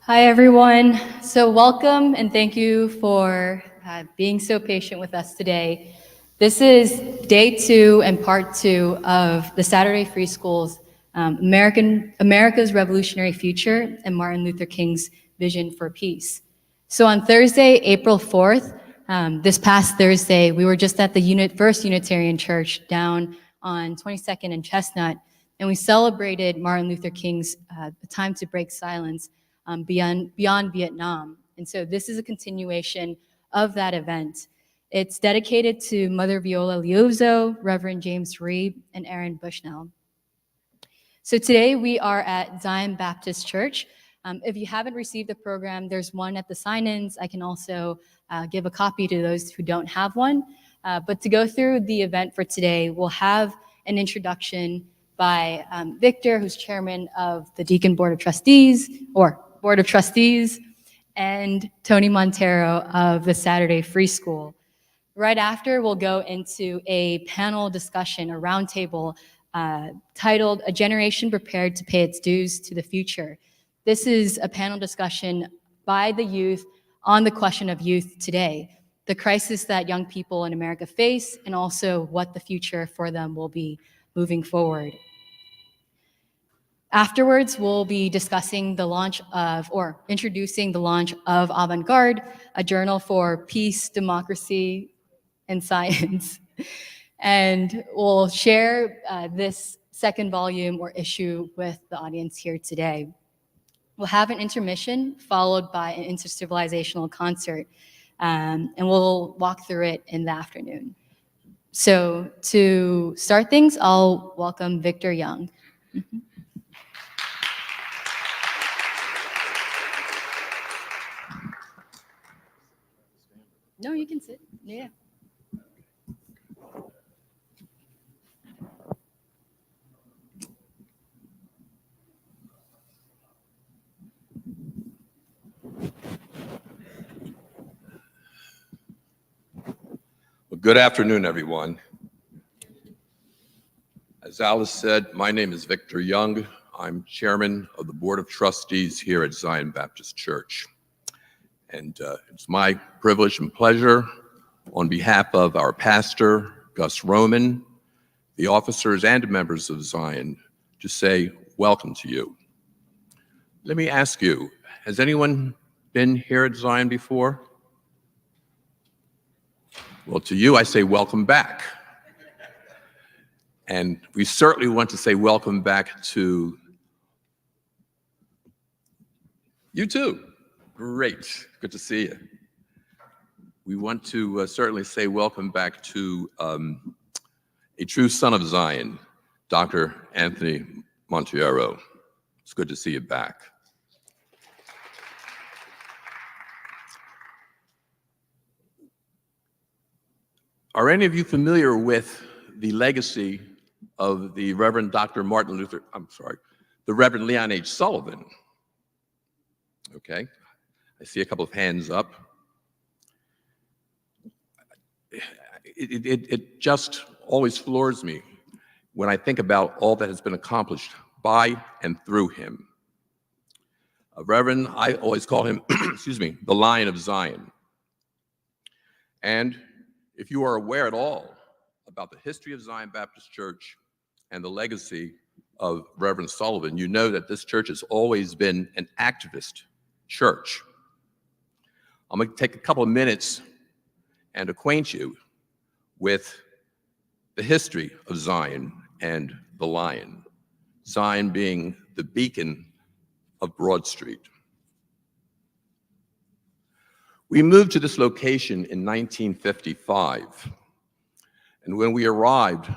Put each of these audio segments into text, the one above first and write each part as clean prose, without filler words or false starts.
Hi, everyone. So welcome and thank you for being so patient with us today. This is day 2 and part 2 of the Saturday Free Schools, America's Revolutionary Future and Martin Luther King's Vision for Peace. So on Thursday, April 4th, this past Thursday, we were just at the First Unitarian Church down on 22nd and Chestnut, and we celebrated Martin Luther King's time to break silence beyond Vietnam. And so this is a continuation of that event. It's dedicated to Mother Viola Liuzzo, Reverend James Reeb, and Aaron Bushnell. So today we are at Zion Baptist Church. If you haven't received the program, there's one at the sign-ins. I can also give a copy to those who don't have one. But to go through the event for today, we'll have an introduction by Victor, who's chairman of the Deacon Board of Trustees, and Tony Monteiro of the Saturday Free School. Right after, we'll go into a panel discussion, a roundtable titled "A Generation Prepared to Pay Its Dues to the Future." This is a panel discussion by the youth on the question of youth today, the crisis that young people in America face, and also what the future for them will be moving forward. Afterwards, we'll be discussing the launch of, or introducing the launch of Avant-Garde, a journal for peace, democracy, and science. And we'll share this second volume or issue with the audience here today. We'll have an intermission followed by an intercivilizational concert, and we'll walk through it in the afternoon. So to start things, I'll welcome Victor Young. Mm-hmm. No, you can sit. Yeah. Well, good afternoon, everyone. As Alice said, my name is Victor Young. I'm chairman of the Board of Trustees here at Zion Baptist Church. And it's my privilege and pleasure on behalf of our pastor, Gus Roman, the officers and members of Zion, to say welcome to you. Let me ask you, has anyone been here at Zion before? Well, to you, I say welcome back. And we certainly want to say welcome back to you too. Great, good to see you. We want to certainly say welcome back to a true son of Zion, Dr. Anthony Monteiro. It's good to see you back. Are any of you familiar with the legacy of the Reverend Dr. the Reverend Leon H. Sullivan? Okay, I see a couple of hands up. It just always floors me when I think about all that has been accomplished by and through him. Reverend, I always call him, the Lion of Zion. And if you are aware at all about the history of Zion Baptist Church and the legacy of Reverend Sullivan, you know that this church has always been an activist church. I'm going to take a couple of minutes and acquaint you with the history of Zion and the Lion, Zion being the beacon of Broad Street. We moved to this location in 1955, and when we arrived,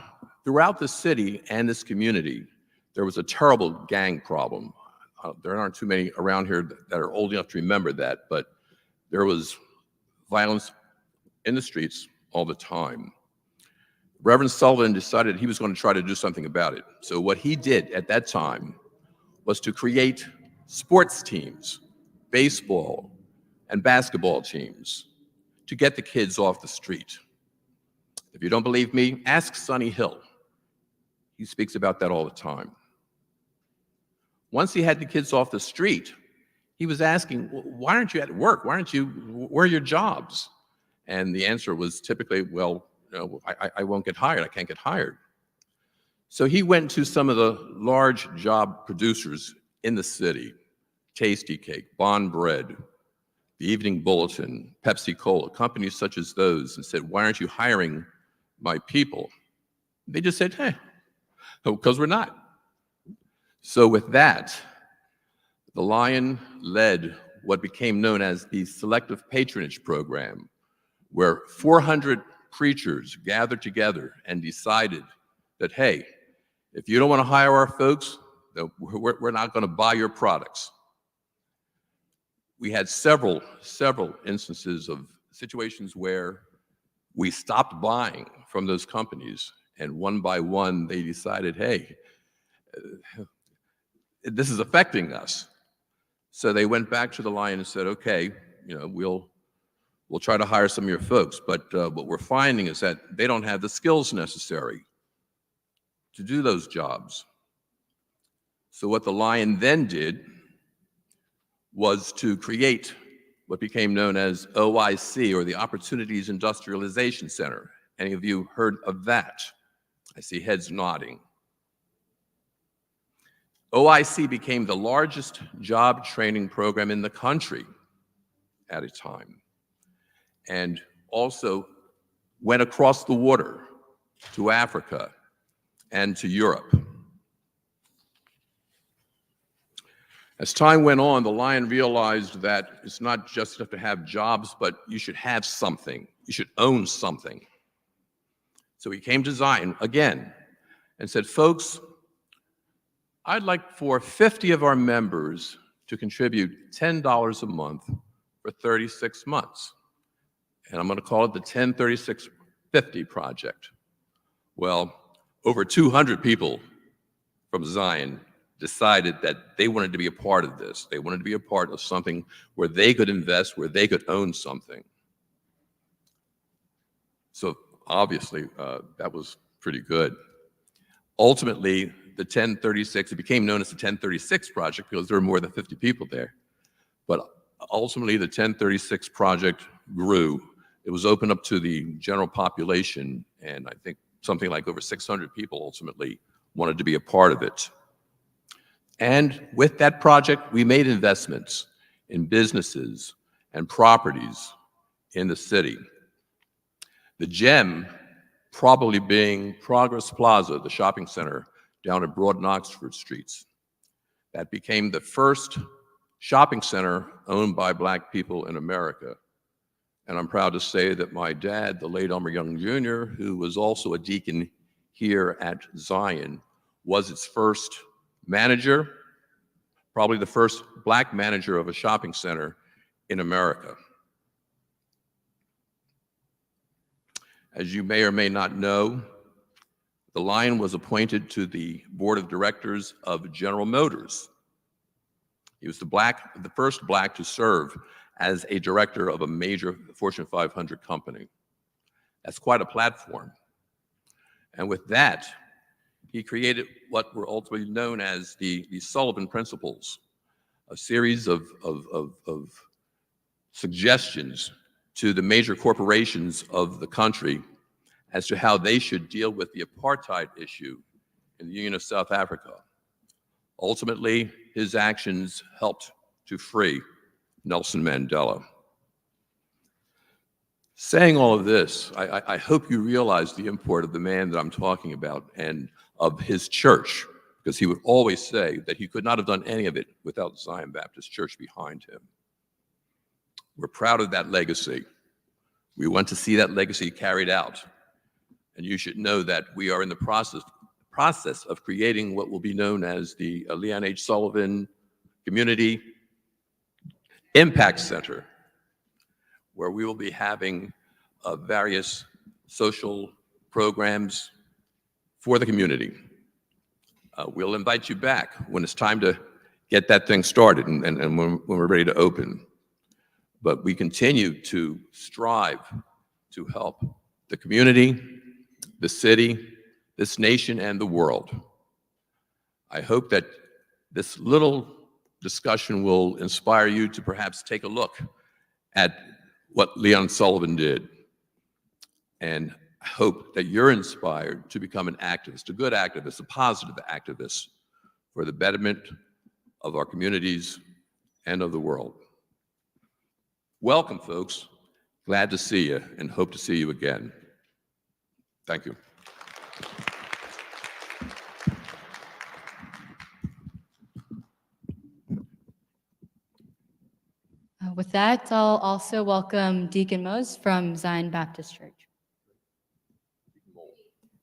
throughout the city and this community, there was a terrible gang problem. There aren't too many around here that are old enough to remember that, but there was violence in the streets all the time. Reverend Sullivan decided he was going to try to do something about it. So what he did at that time was to create sports teams, baseball and basketball teams, to get the kids off the street. If you don't believe me, ask Sonny Hill. He speaks about that all the time. Once he had the kids off the street, he was asking, why aren't you at work? Where are your jobs? And the answer was typically, well, I won't get hired. I can't get hired. So he went to some of the large job producers in the city, Tasty Cake, Bond Bread, the Evening Bulletin, Pepsi Cola, companies such as those, and said, why aren't you hiring my people? They just said, hey, because we're not. So with that, the Lion led what became known as the Selective Patronage Program, where 400 preachers gathered together and decided that, hey, if you don't want to hire our folks, then we're not going to buy your products. We had several instances of situations where we stopped buying from those companies, and one by one, they decided, hey, this is affecting us. So they went back to the Lion and said, okay, we'll try to hire some of your folks, but what we're finding is that they don't have the skills necessary to do those jobs. So what the Lion then did was to create what became known as OIC, or the Opportunities Industrialization Center. Any of you heard of that? I see heads nodding. OIC became the largest job training program in the country at a time, and also went across the water to Africa and to Europe. As time went on, the Lion realized that it's not just enough to have jobs, but you should have something. You should own something. So he came to Zion again and said, folks, I'd like for 50 of our members to contribute $10 a month for 36 months. And I'm going to call it the 103650 Project. Well, over 200 people from Zion decided that they wanted to be a part of this. They wanted to be a part of something where they could invest, where they could own something. So obviously, that was pretty good. Ultimately, the 1036, it became known as the 1036 Project because there were more than 50 people there. But ultimately, the 1036 Project grew. It was opened up to the general population, and I think something like over 600 people ultimately wanted to be a part of it. And with that project, we made investments in businesses and properties in the city. The gem probably being Progress Plaza, the shopping center down at Broad and Oxford Streets. That became the first shopping center owned by Black people in America. And I'm proud to say that my dad, the late Elmer Young Jr., who was also a deacon here at Zion, was its first manager, probably the first Black manager of a shopping center in America. As you may or may not know, the Lion was appointed to the board of directors of General Motors. He was the first Black to serve as a director of a major Fortune 500 company. That's quite a platform. And with that, he created what were ultimately known as the Sullivan Principles, a series of suggestions to the major corporations of the country as to how they should deal with the apartheid issue in the Union of South Africa. Ultimately, his actions helped to free Nelson Mandela. Saying all of this, I hope you realize the import of the man that I'm talking about and of his church, because he would always say that he could not have done any of it without Zion Baptist Church behind him. We're proud of that legacy. We want to see that legacy carried out. And you should know that we are in the process of creating what will be known as the Leon H. Sullivan Community Impact Center, where we will be having various social programs for the community. We'll invite you back when it's time to get that thing started and when we're ready to open. But we continue to strive to help the community, the city, this nation, and the world. I hope that this little discussion will inspire you to perhaps take a look at what Leon Sullivan did and hope that you're inspired to become an activist, a good activist, a positive activist for the betterment of our communities and of the world. Welcome, folks. Glad to see you and hope to see you again. Thank you. With that, I'll also welcome Deacon Mose from Zion Baptist Church.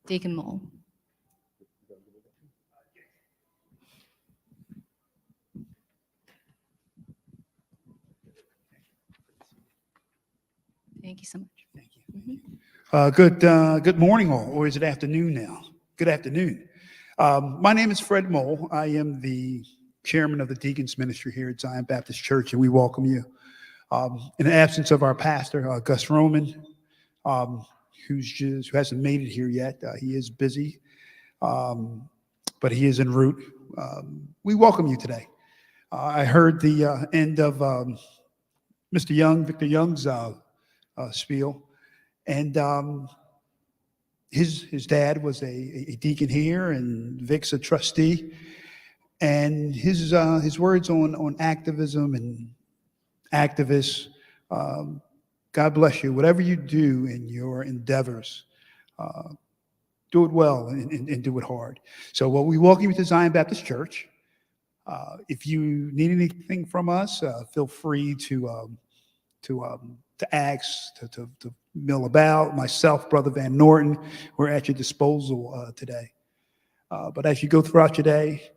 Deacon Mole. Thank you so much. Thank you. Good morning, all, or is it afternoon now? Good afternoon. My name is Fred Mole. I am the chairman of the Deacons Ministry here at Zion Baptist Church, and we welcome you. In the absence of our pastor, Gus Roman, who hasn't made it here yet, he is busy, but he is en route. We welcome you today. I heard the end of Victor Young's spiel, and his dad was a deacon here, and Vic's a trustee, and his words on activism and activists. God bless you. Whatever you do in your endeavors, do it well and do it hard. So, we welcome you to Zion Baptist Church. If you need anything from us, feel free to ask, to mill about. Myself, Brother Van Norton, we're at your disposal today. But as you go throughout your day,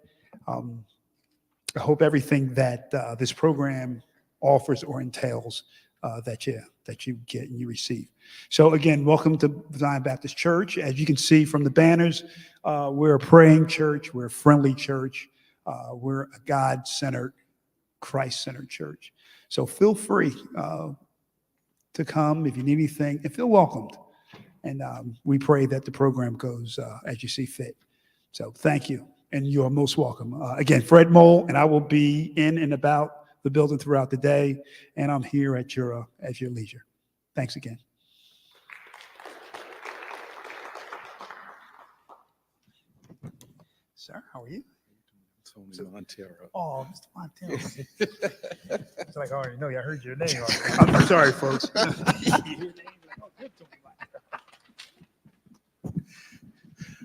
I hope everything that this program offers or entails that you get and you receive. So again, welcome to Zion Baptist Church. As you can see from the banners, we're a praying church, we're a friendly church, we're a God-centered, Christ-centered church. So feel free to come if you need anything, and feel welcomed. And we pray that the program goes as you see fit. So thank you, and you are most welcome. Again, Fred Mole, and I will be in and about the building throughout the day, and I'm here at your leisure. Thanks again. Sir, how are you? Anthony Monteiro. Oh, Mr. Montero. It's like I already know you. I heard your name. I'm sorry, folks.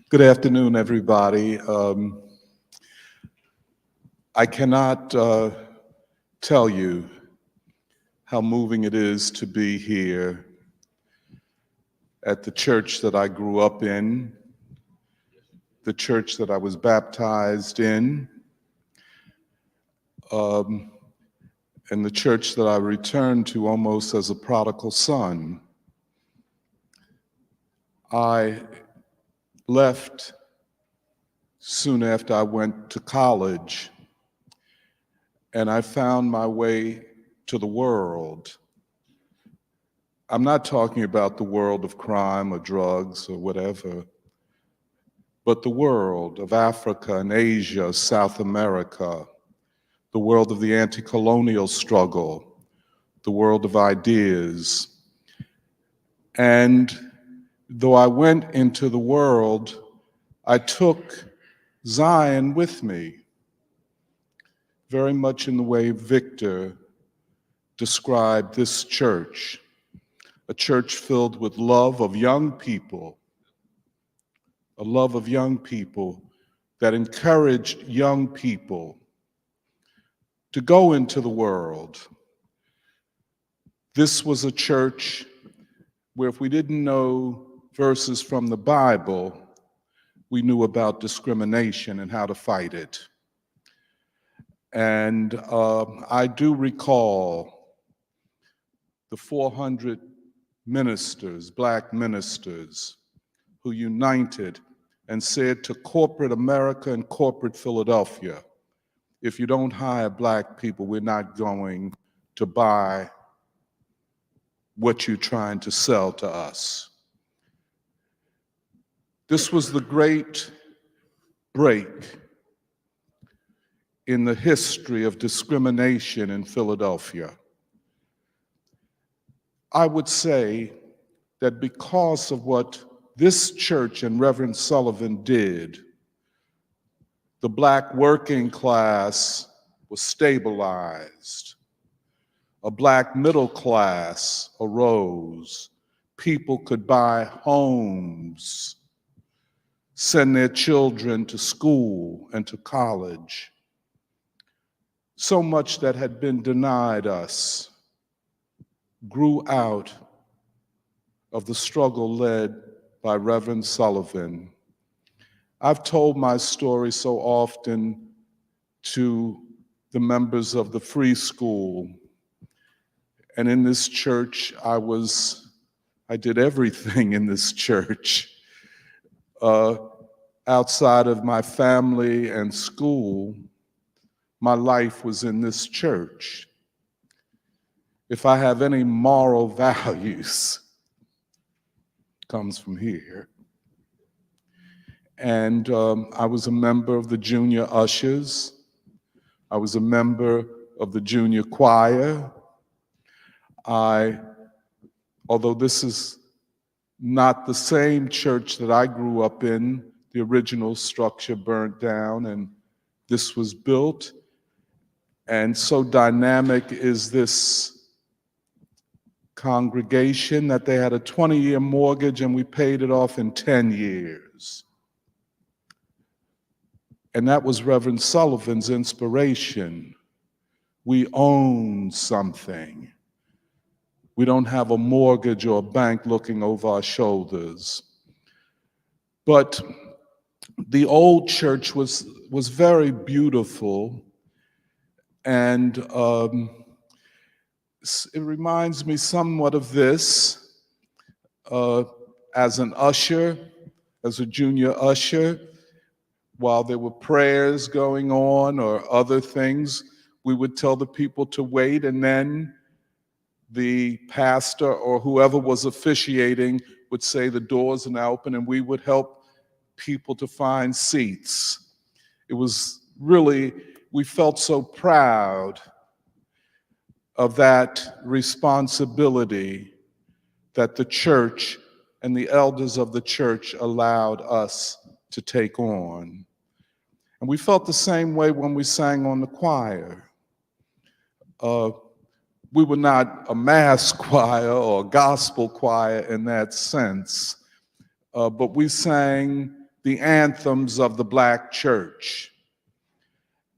Good afternoon, everybody. I cannot tell you how moving it is to be here at the church that I grew up in, the church that I was baptized in, and the church that I returned to almost as a prodigal son. I left soon after I went to college, and I found my way to the world. I'm not talking about the world of crime or drugs or whatever, but the world of Africa and Asia, South America, the world of the anti-colonial struggle, the world of ideas. And though I went into the world, I took Zion with me, very much in the way Victor described this church, a church filled with love of young people, a love of young people that encouraged young people to go into the world. This was a church where if we didn't know verses from the Bible, we knew about discrimination and how to fight it. And I do recall the 400 ministers, Black ministers, who united and said to corporate America and corporate Philadelphia, if you don't hire Black people, we're not going to buy what you're trying to sell to us. This was the great break in the history of discrimination in Philadelphia. I would say that because of what this church and Reverend Sullivan did, the Black working class was stabilized. A Black middle class arose. People could buy homes, send their children to school and to college. So much that had been denied us grew out of the struggle led by Reverend Sullivan. I've told my story so often to the members of the free school. And in this church, I did everything in this church. Outside of my family and school, my life was in this church. If I have any moral values, it comes from here. And I was a member of the junior ushers. I was a member of the junior choir. Although this is not the same church that I grew up in, the original structure burnt down and this was built. And so dynamic is this congregation that they had a 20-year mortgage and we paid it off in 10 years. And that was Reverend Sullivan's inspiration. We own something. We don't have a mortgage or a bank looking over our shoulders. But the old church was very beautiful, and it reminds me somewhat of this. As an usher, as a junior usher, while there were prayers going on or other things, we would tell the people to wait, and then the pastor or whoever was officiating would say the doors are now open, and we would help people to find seats. It was really, we felt so proud of that responsibility that the church and the elders of the church allowed us to take on. And we felt the same way when we sang on the choir. We were not a mass choir or a gospel choir in that sense, but we sang the anthems of the Black church.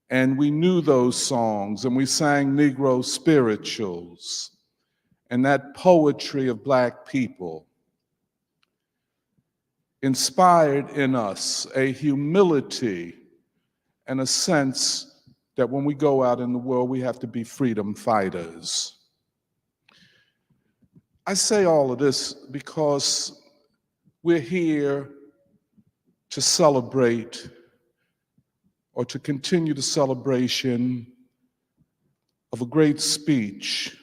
And we knew those songs, and we sang Negro spirituals and that poetry of Black people inspired in us a humility and a sense that when we go out in the world, we have to be freedom fighters. I say all of this because we're here to celebrate or to continue the celebration of a great speech,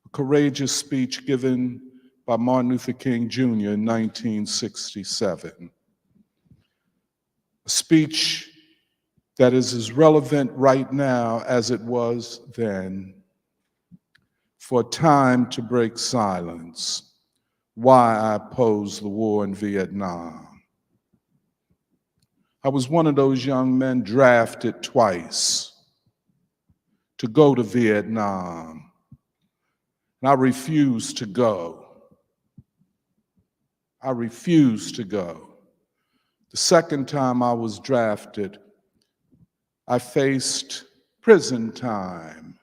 a courageous speech given by Martin Luther King Jr. in 1967. A speech that is as relevant right now as it was then. For a time to break silence, why I opposed the war in Vietnam. I was one of those young men drafted twice to go to Vietnam, and I refused to go. I refused to go. The second time I was drafted, I faced prison time.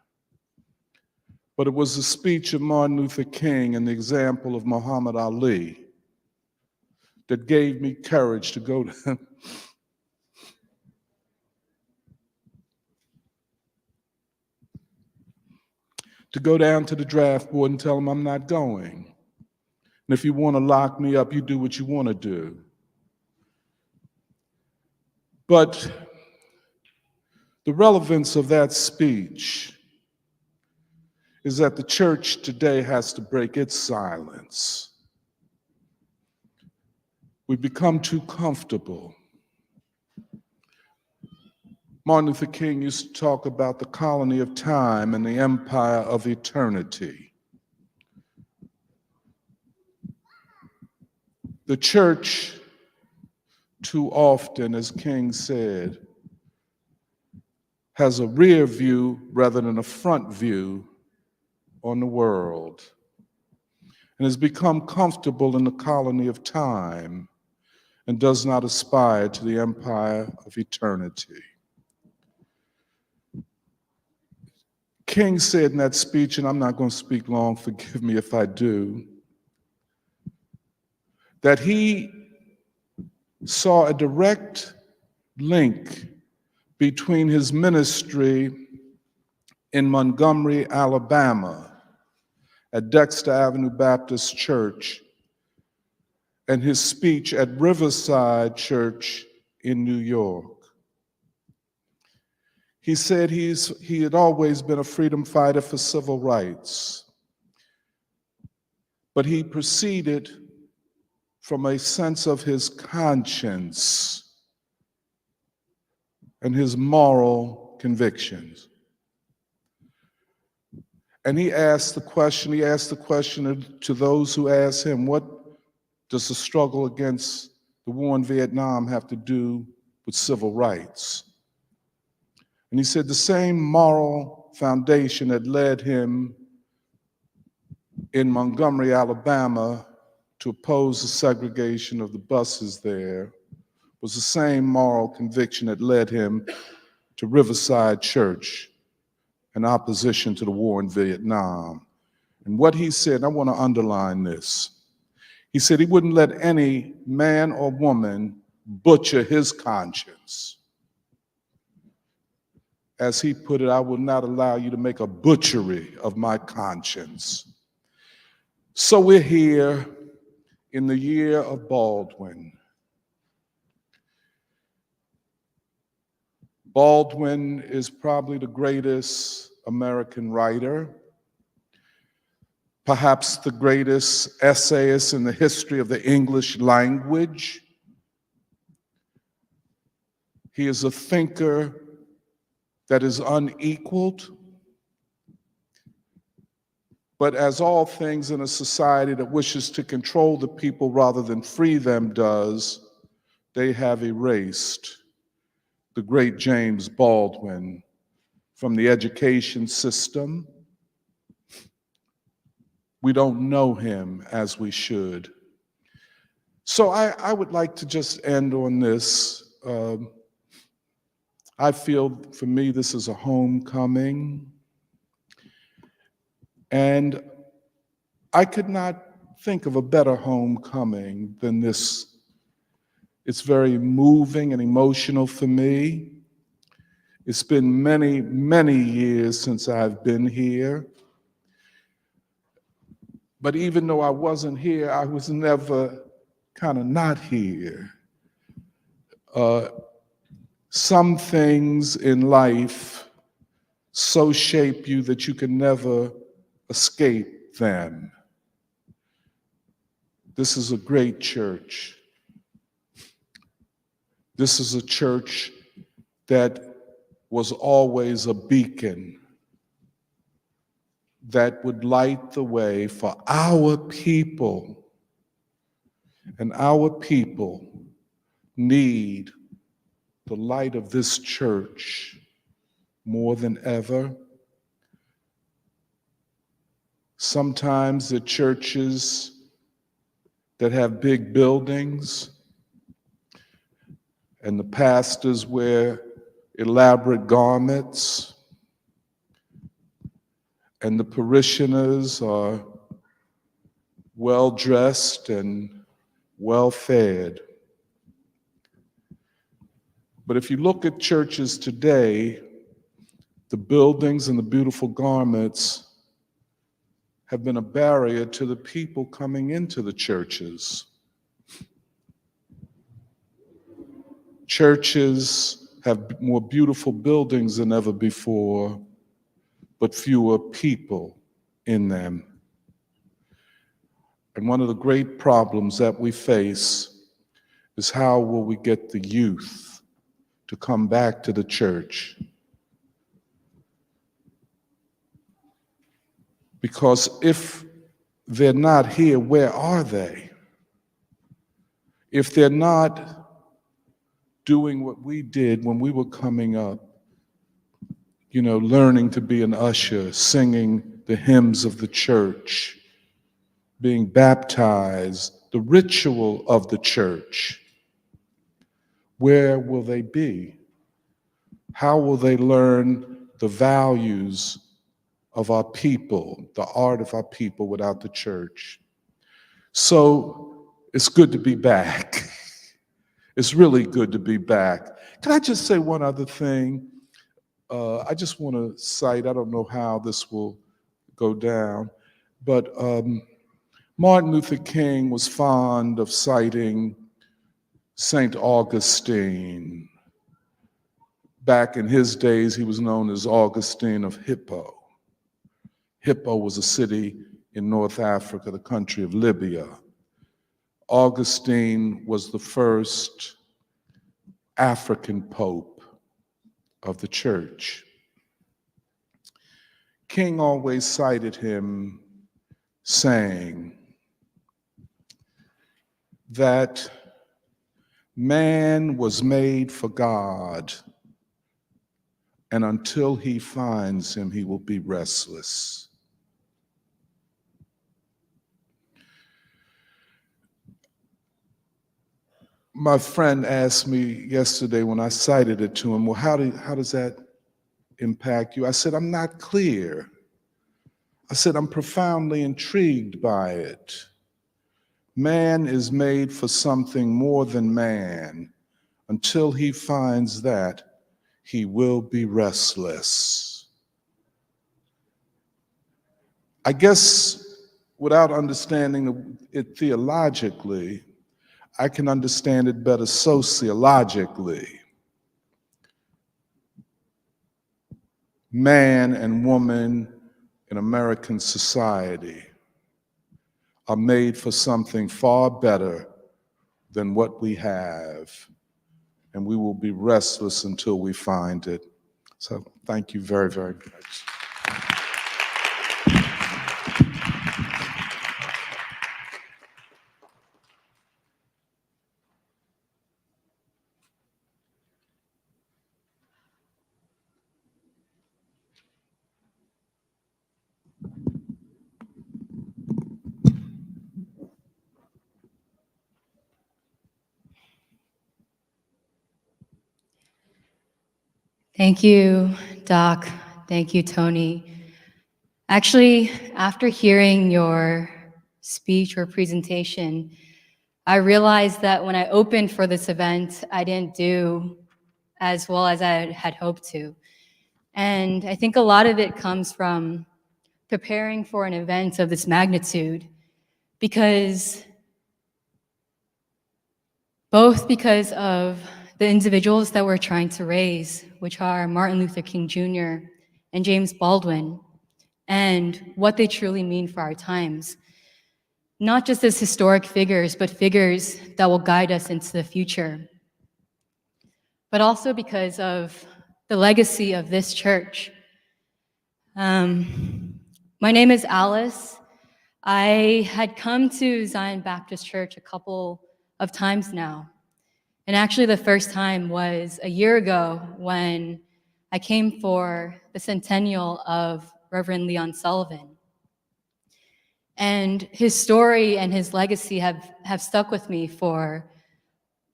But it was the speech of Martin Luther King and the example of Muhammad Ali that gave me courage to go down to the draft board and tell them I'm not going. And if you want to lock me up, you do what you want to do. But the relevance of that speech is that the church today has to break its silence. We've become too comfortable. Martin Luther King used to talk about the colony of time and the empire of eternity. The church, too often, as King said, has a rear view rather than a front view on the world, and has become comfortable in the colony of time and does not aspire to the empire of eternity. King said in that speech, and I'm not going to speak long, forgive me if I do, that he saw a direct link between his ministry in Montgomery, Alabama, at Dexter Avenue Baptist Church, and his speech at Riverside Church in New York. He said he had always been a freedom fighter for civil rights, but he proceeded from a sense of his conscience and his moral convictions. And he asked the question to those who asked him, what does the struggle against the war in Vietnam have to do with civil rights? And he said the same moral foundation that led him in Montgomery, Alabama, to oppose the segregation of the buses there was the same moral conviction that led him to Riverside Church in opposition to the war in Vietnam. And what he said, I want to underline this. He said he wouldn't let any man or woman butcher his conscience. As he put it, I will not allow you to make a butchery of my conscience. So we're here in the year of Baldwin. Baldwin is probably the greatest American writer, perhaps the greatest essayist in the history of the English language. He is a thinker that is unequaled. But as all things in a society that wishes to control the people rather than free them does, they have erased the great James Baldwin from the education system. We don't know him as we should. So I would like to just end on this. I feel, for me, this is a homecoming. And I could not think of a better homecoming than this. It's very moving and emotional for me. It's been many, many years since I've been here. But even though I wasn't here, I was never kind of not here. Some things in life so shape you that you can never escape them. This is a great church. This is a church that was always a beacon that would light the way for our people. And our people need the light of this church more than ever. Sometimes the churches that have big buildings and the pastors wear elaborate garments and the parishioners are well-dressed and well-fed. But if you look at churches today, the buildings and the beautiful garments have been a barrier to the people coming into the churches. Churches have more beautiful buildings than ever before, but fewer people in them. And one of the great problems that we face is how will we get the youth to come back to the church? Because if they're not here, where are they? if they're not doing what we did when we were coming up, you know, learning to be an usher, singing the hymns of the church, being baptized, the ritual of the church, where will they be? How will they learn the values of our people, the art of our people without the church? So it's good to be back. It's really good to be back. Can I just say one other thing? I just want to cite, I don't know how this will go down, but Martin Luther King was fond of citing St. Augustine. Back in his days, he was known as Augustine of Hippo. Hippo was a city in North Africa, the country of Libya. Augustine was the first African pope of the church. King always cited him saying that man was made for God, and until he finds him, he will be restless. My friend asked me yesterday when I cited it to him, well, how does that impact you? I said, I'm not clear. I said, I'm profoundly intrigued by it. Man is made for something more than man. Until he finds that, he will be restless. I guess without understanding it theologically, I can understand it better sociologically. Man and woman in American society are made for something far better than what we have, and we will be restless until we find it. So thank you very, very much. Thank you, Doc. Thank you, Tony. Actually, after hearing your speech or presentation, I realized that when I opened for this event, I didn't do as well as I had hoped to. And I think a lot of it comes from preparing for an event of this magnitude, both because of the individuals that we're trying to raise, which are Martin Luther King Jr. and James Baldwin, and what they truly mean for our times. Not just as historic figures, but figures that will guide us into the future. But also because of the legacy of this church. My name is Alice. I had come to Zion Baptist Church a couple of times now. And actually the first time was a year ago when I came for the centennial of Reverend Leon Sullivan. And his story and his legacy have stuck with me for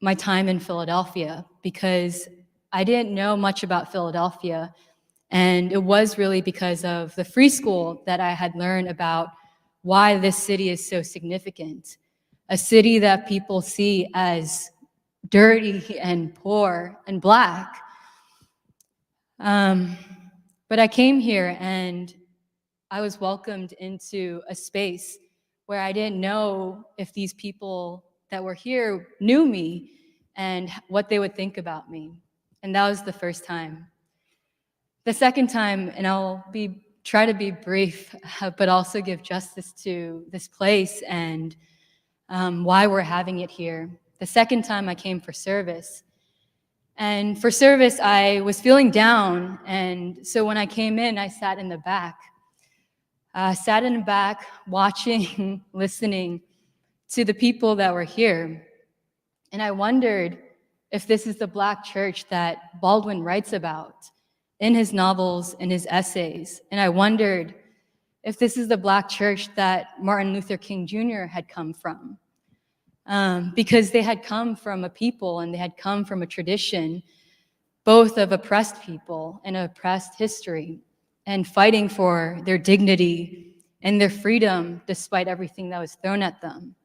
my time in Philadelphia, because I didn't know much about Philadelphia. And it was really because of the free school that I had learned about why this city is so significant. A city that people see as dirty and poor and Black. But I came here and I was welcomed into a space where I didn't know if these people that were here knew me and what they would think about me. And that was the first time. The second time, and I'll try to be brief, but also give justice to this place and why we're having it here. The second time I came for service. And for service, I was feeling down. And so when I came in, I sat in the back. Watching, listening to the people that were here. And I wondered if this is the Black church that Baldwin writes about in his novels, in his essays. And I wondered if this is the Black church that Martin Luther King Jr. had come from. Because they had come from a people and they had come from a tradition, both of oppressed people and oppressed history, and fighting for their dignity and their freedom despite everything that was thrown at them.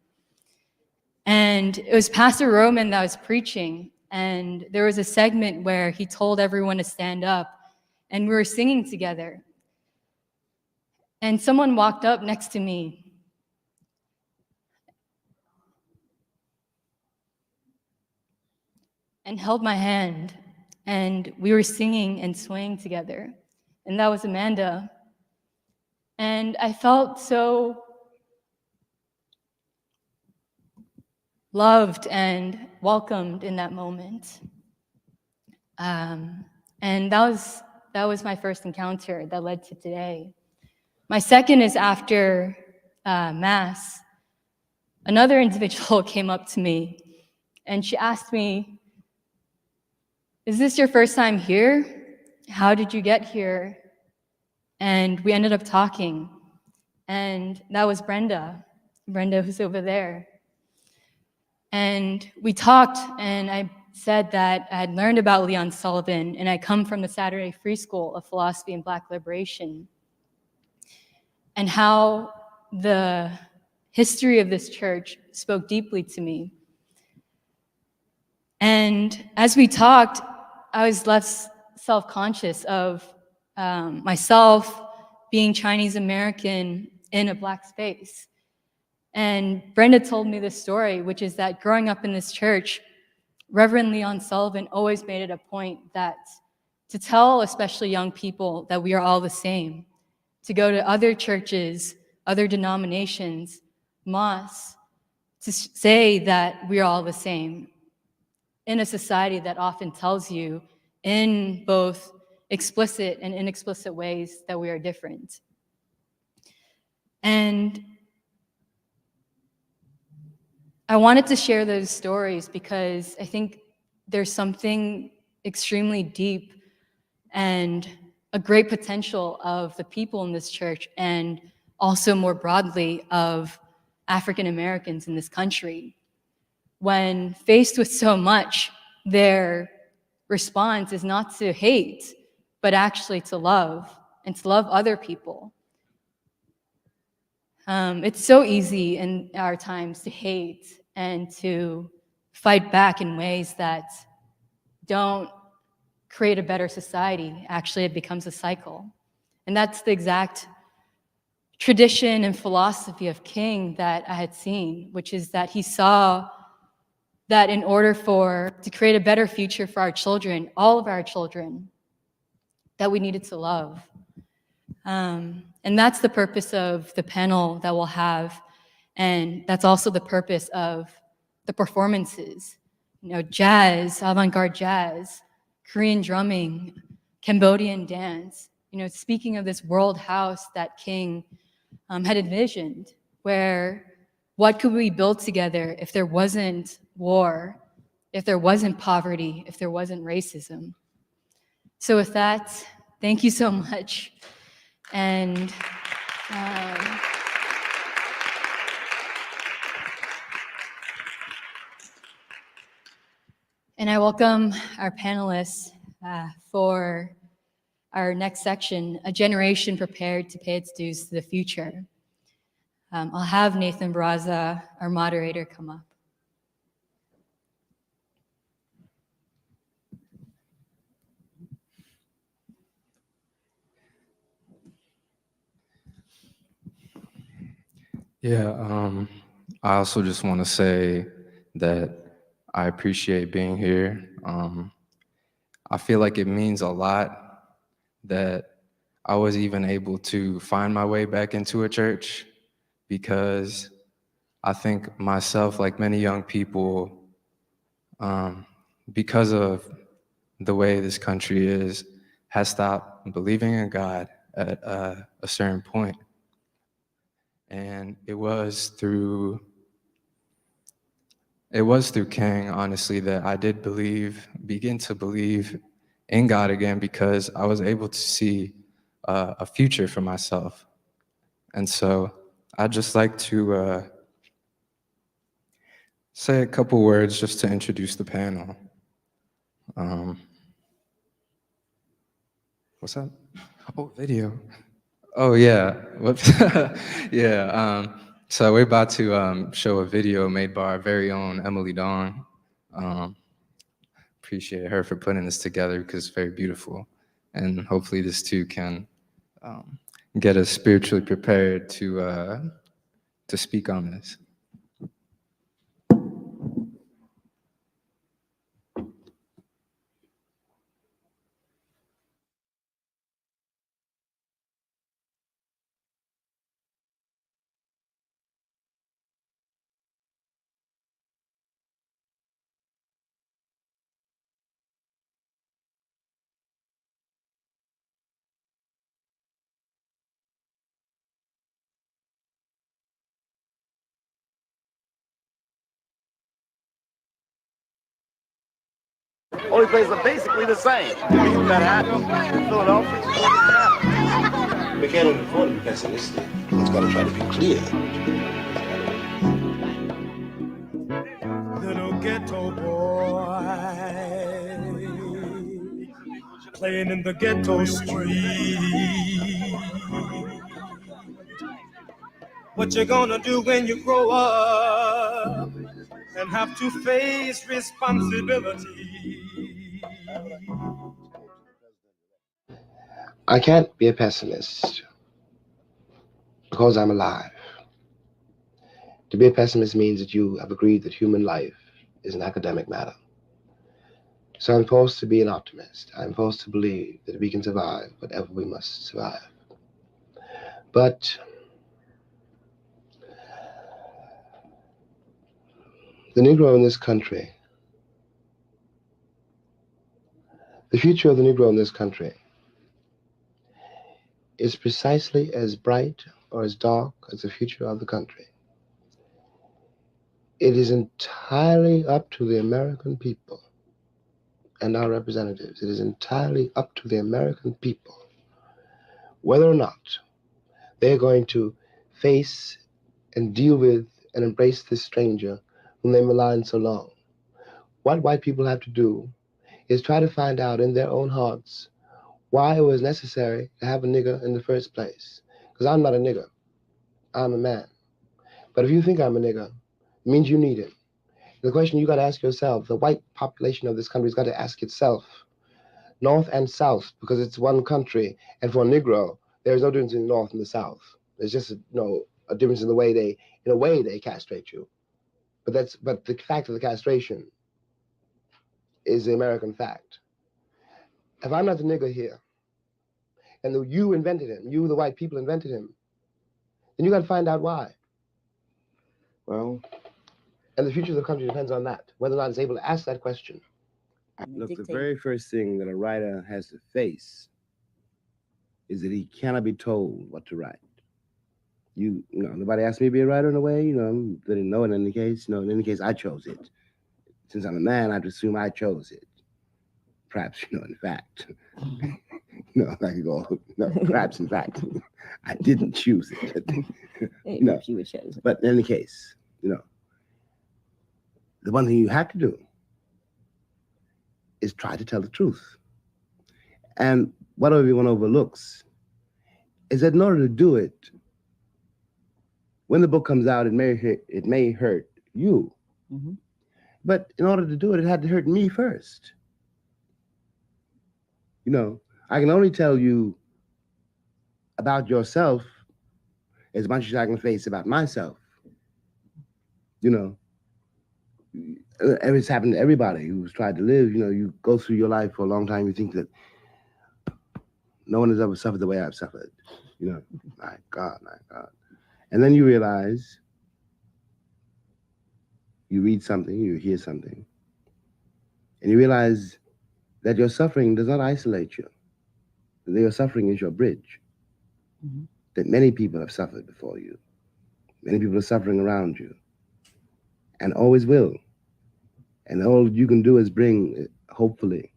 And it was Pastor Roman that was preaching, and there was a segment where he told everyone to stand up, and we were singing together. And someone walked up next to me and held my hand, and we were singing and swaying together. And that was Amanda. And I felt so loved and welcomed in that moment. And that was my first encounter that led to today. My second is after Mass. Another individual came up to me and she asked me, "Is this your first time here? How did you get here?" And we ended up talking. And that was Brenda, who's over there. And we talked, and I said that I had learned about Leon Sullivan, and I come from the Saturday Free School of Philosophy and Black Liberation, and how the history of this church spoke deeply to me. And as we talked, I was less self-conscious of myself being Chinese American in a Black space. And Brenda told me this story, which is that growing up in this church, Reverend Leon Sullivan always made it a point that to tell especially young people that we are all the same, to go to other churches, other denominations, mosques, to say that we are all the same in a society that often tells you in both explicit and inexplicit ways that we are different. And I wanted to share those stories because I think there's something extremely deep and a great potential of the people in this church, and also more broadly of African Americans in this country. When faced with so much, their response is not to hate, but actually to love, and to love other people. It's so easy in our times to hate and to fight back in ways that don't create a better society. Actually, it becomes a cycle. And that's the exact tradition and philosophy of King that I had seen, which is that he saw that in order to create a better future for our children, all of our children, that we needed to love. And that's the purpose of the panel that we'll have. And that's also the purpose of the performances. You know, jazz, avant-garde jazz, Korean drumming, Cambodian dance. You know, speaking of this world house that King had envisioned, where what could we build together if there wasn't war, if there wasn't poverty, if there wasn't racism? So with that, thank you so much. And I welcome our panelists for our next section, A Generation Prepared to Pay Its Dues to the Future. I'll have Nathan Barraza, our moderator, come up. Yeah, I also just want to say that I appreciate being here. I feel like it means a lot that I was even able to find my way back into a church, because I think myself, like many young people, because of the way this country is, has stopped believing in God at a certain point. And it was through it was through King, honestly, that I did begin to believe in God again, because I was able to see a future for myself. And so I'd just like to say a couple words just to introduce the panel. What's that? Oh, video. Oh, yeah. Whoops. Yeah. So we're about to show a video made by our very own Emily Dong. Appreciate her for putting this together because it's very beautiful. And hopefully this too can get us spiritually prepared to speak on this. Only places are basically the same. That happened in Philadelphia. We can't afford to be pessimistic. It's got to try to be clear. Little ghetto boy playing in the ghetto street. What you gonna do when you grow up and have to face responsibility? I can't be a pessimist because I'm alive. To be a pessimist means that you have agreed that human life is an academic matter. So I'm forced to be an optimist. I'm forced to believe that we can survive whatever we must survive. But the Negro in this country, the future of the Negro in this country is precisely as bright or as dark as the future of the country. It is entirely up to the American people and our representatives. It is entirely up to the American people whether or not they're going to face and deal with and embrace this stranger whom they maligned so long. What white people have to do is try to find out in their own hearts why it was necessary to have a nigger in the first place. Because I'm not a nigger. I'm a man. But if you think I'm a nigger, it means you need him. The question you got to ask yourself, the white population of this country has got to ask itself, North and South, because it's one country, and for a Negro, there's no difference in the North and the South. There's just a difference in the way they castrate you. But the fact of the castration is the American fact. If I'm not the nigger here, and you invented him, you the white people invented him, then you got to find out why. Well, and the future of the country depends on that, whether or not it's able to ask that question. Look, the very first thing that a writer has to face is that he cannot be told what to write. Nobody asked me to be a writer in a way, they didn't know it in any case. In any case, I chose it. Since I'm a man, I'd assume I chose it. Perhaps, in fact. I could go, perhaps, in fact, I didn't choose it. You were chosen. But in any case, the one thing you have to do is try to tell the truth. And what everyone overlooks is that in order to do it, when the book comes out, it may hurt you. Mm-hmm. But in order to do it, it had to hurt me first. I can only tell you about yourself as much as I can face about myself. It's happened to everybody who's tried to live. You go through your life for a long time, you think that no one has ever suffered the way I've suffered. My God. And then you realize, you read something, you hear something, and you realize that your suffering does not isolate you. That your suffering is your bridge. Mm-hmm. That many people have suffered before you. Many people are suffering around you, and always will. And all you can do is bring, hopefully,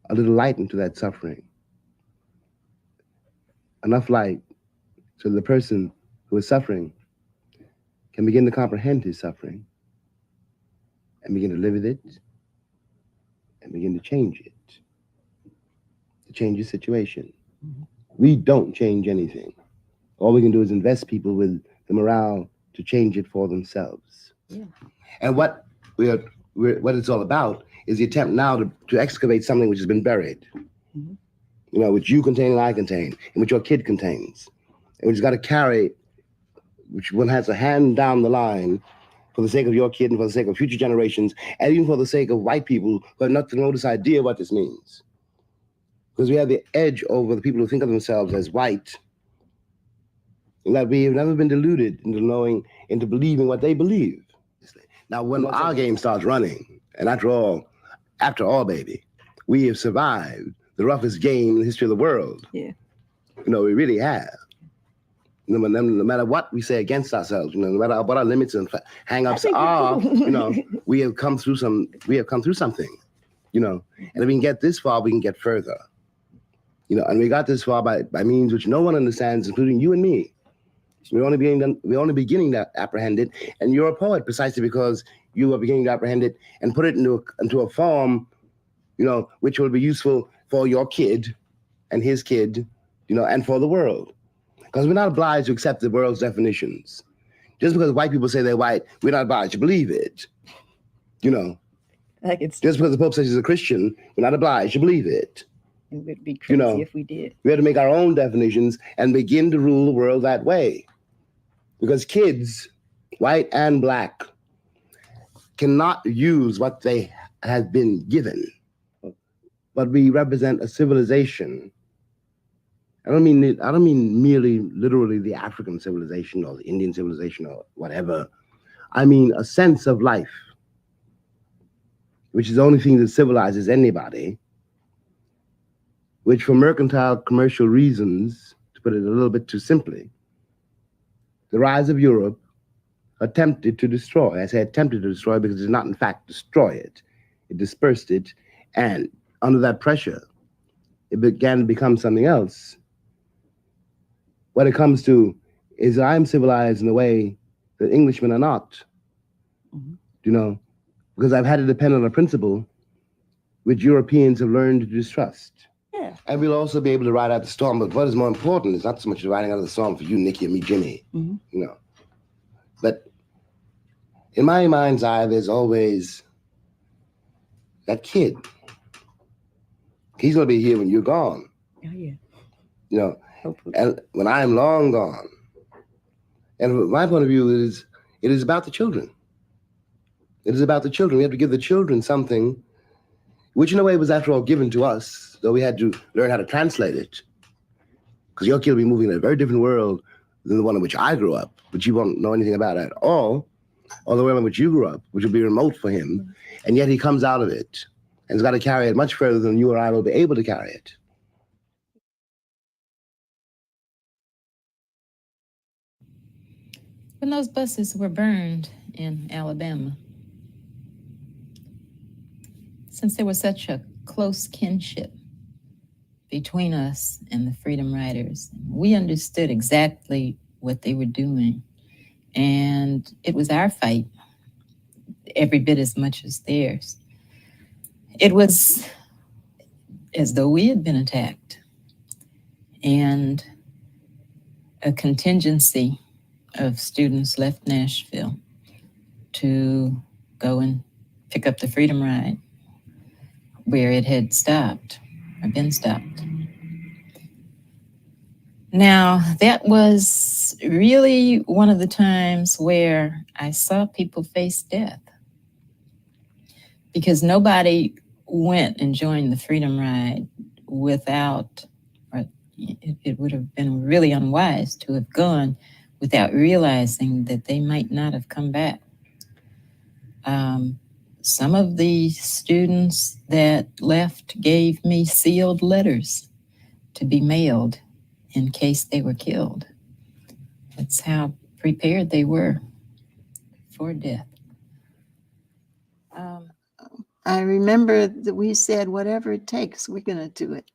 a little light into that suffering. Enough light so the person who is suffering can begin to comprehend his suffering and begin to live with it and begin to change it, to change his situation. We don't change anything. All we can do is invest people with the morale to change it for themselves. Yeah. And what it's all about is the attempt now to excavate something which has been buried. Mm-hmm. You know, which you contain and I contain, and which your kid contains, and which has got to carry, which one has a hand down the line for the sake of your kid and for the sake of future generations, and even for the sake of white people who have not the remotest idea what this means. Because we have the edge over the people who think of themselves as white, and that we have never been deluded into believing what they believe. Now, when our game starts running, and after all, baby, we have survived the roughest game in the history of the world. Yeah. You know, we really have. No matter what we say against ourselves, you know, no matter what our limits and hang-ups are, you know, we have come through something, you know. And if we can get this far, we can get further. You know, and we got this far by means which no one understands, including you and me. We're only beginning to apprehend it, and you're a poet precisely because you are beginning to apprehend it and put it into a form, you know, which will be useful for your kid and his kid, you know, and for the world. Because we're not obliged to accept the world's definitions. Just because white people say they're white, we're not obliged to believe it. You know, Like it's just because the Pope says he's a Christian, we're not obliged to believe it. it would be crazy if we did. We have to make our own definitions and begin to rule the world that way. Because kids, white and black, cannot use what they have been given. But we represent a civilization. I don't mean merely literally the African civilization or the Indian civilization or whatever. I mean a sense of life, which is the only thing that civilizes anybody, which for mercantile commercial reasons, to put it a little bit too simply, the rise of Europe attempted to destroy. I say attempted to destroy because it did not in fact destroy it. It dispersed it, and under that pressure, it began to become something else. What it comes to is I'm civilized in a way that Englishmen are not. Mm-hmm. You know, because I've had to depend on a principle which Europeans have learned to distrust. Yeah. And we'll also be able to ride out the storm, but what is more important is not so much the riding out of the storm for you, Nikki, and me, Jimmy, Mm-hmm. you know. But in my mind's eye, there's always that kid. He's going to be here when you're gone. Oh, yeah. You know, Hopefully. and when I'm long gone. And from my point of view, it is about the children. It is about the children. We have to give the children something, which in a way was after all given to us, though we had to learn how to translate it. Because your kid will be moving in a very different world than the one in which I grew up, which you won't know anything about at all, or the world in which you grew up, which will be remote for him. And yet he comes out of it and has got to carry it much further than you or I will be able to carry it. When those buses were burned in Alabama, since there was such a close kinship between us and the Freedom Riders, we understood exactly what they were doing. And it was our fight, every bit as much as theirs. It was as though we had been attacked. And a contingency of students left Nashville to go and pick up the Freedom Ride where it had stopped or been stopped. Now, that was really one of the times where I saw people face death because nobody went and joined the Freedom Ride without, or it would have been really unwise to have gone without realizing that they might not have come back. Some of the students that left gave me sealed letters to be mailed in case they were killed. That's how prepared they were for death. I remember that we said, whatever it takes, we're going to do it.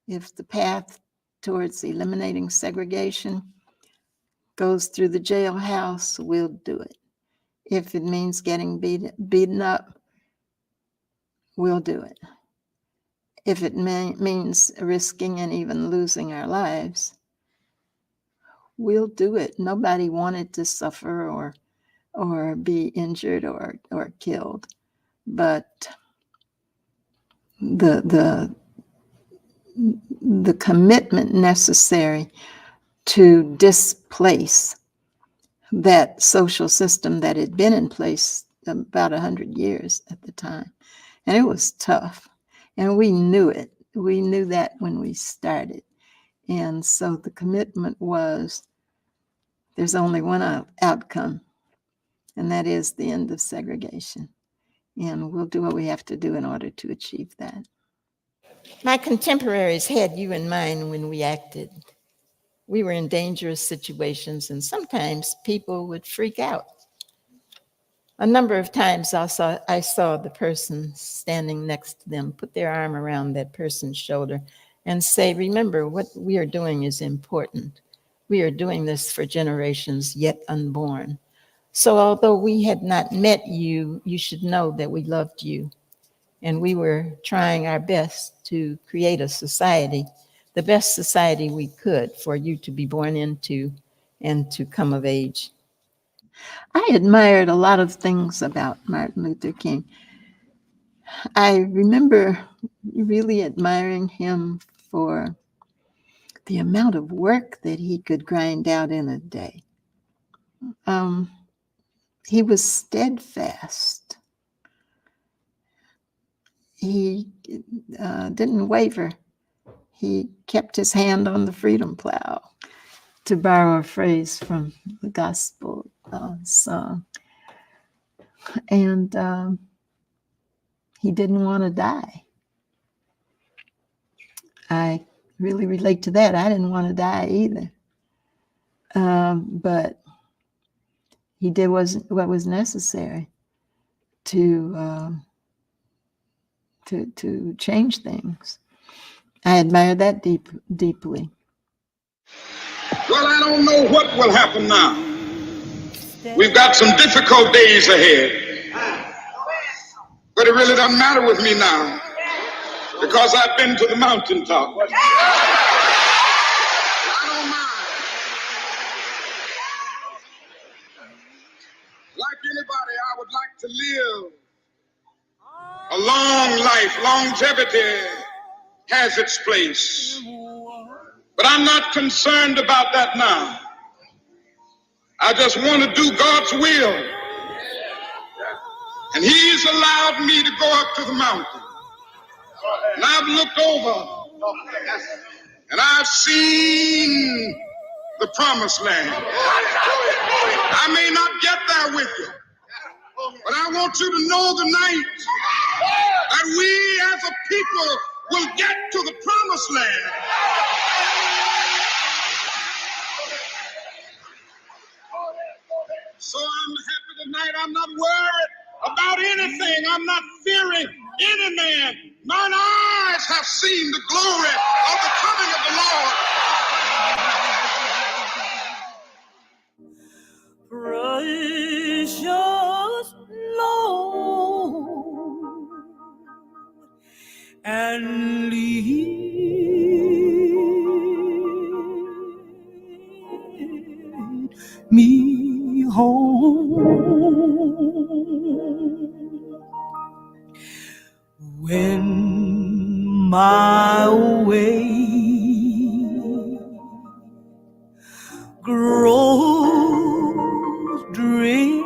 If the path towards eliminating segregation goes through the jailhouse, we'll do it. If it means getting beaten up, we'll do it. If it means risking and even losing our lives, we'll do it. Nobody wanted to suffer or be injured or killed, but the commitment necessary to displace that social system that had been in place about 100 years at the time. And it was tough. And we knew it. We knew that when we started. And so the commitment was, there's only one outcome, and that is the end of segregation. And we'll do what we have to do in order to achieve that. My contemporaries had you in mind when we acted. We were in dangerous situations, and sometimes people would freak out. A number of times I saw the person standing next to them put their arm around that person's shoulder and say, remember, what we are doing is important. We are doing this for generations yet unborn. So although we had not met you, you should know that we loved you. And we were trying our best to create a society, the best society we could for you to be born into and to come of age. I admired a lot of things about Martin Luther King. I remember really admiring him for the amount of work that he could grind out in a day. He was steadfast. He didn't waver. He kept his hand on the freedom plow, to borrow a phrase from the gospel song. And he didn't want to die. I really relate to that. I didn't want to die either. But he did what was necessary to change things. I admire that deeply. Well, I don't know what will happen now. We've got some difficult days ahead. But it really doesn't matter with me now, because I've been to the mountaintop. I don't mind. Like anybody, I would like to live a long life. Longevity has its place. But I'm not concerned about that now. I just want to do God's will. And He's allowed me to go up to the mountain. And I've looked over and I've seen the promised land. I may not get there with you, but I want you to know tonight that we as a people will get to the promised land. So I'm happy tonight. I'm not worried about anything. I'm not fearing any man. Mine eyes have seen the glory of the coming of the Lord. Precious Lord, and lead me home when my way grows dreary.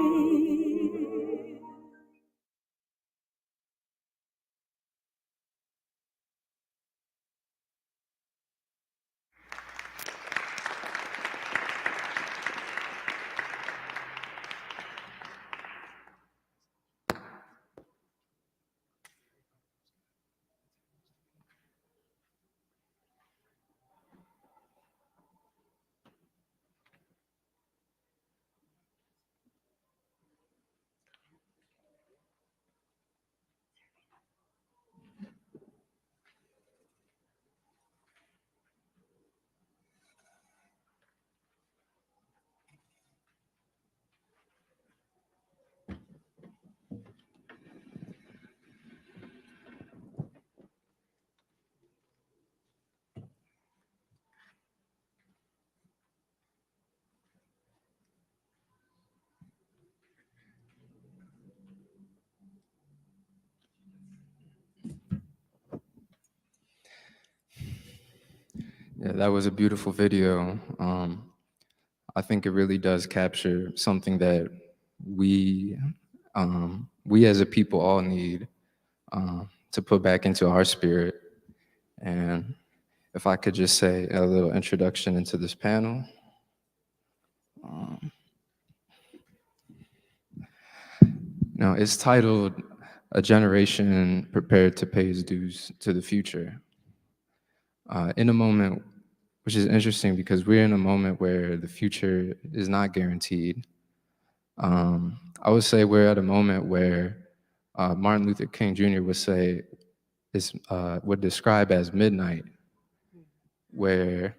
Yeah, that was a beautiful video. I think it really does capture something that we as a people all need to put back into our spirit. And if I could just say a little introduction into this panel. It's titled "A Generation Prepared to Pay Its Dues to the Future." In a moment, which is interesting because we're in a moment where the future is not guaranteed. I would say we're at a moment where Martin Luther King Jr. would describe as midnight, where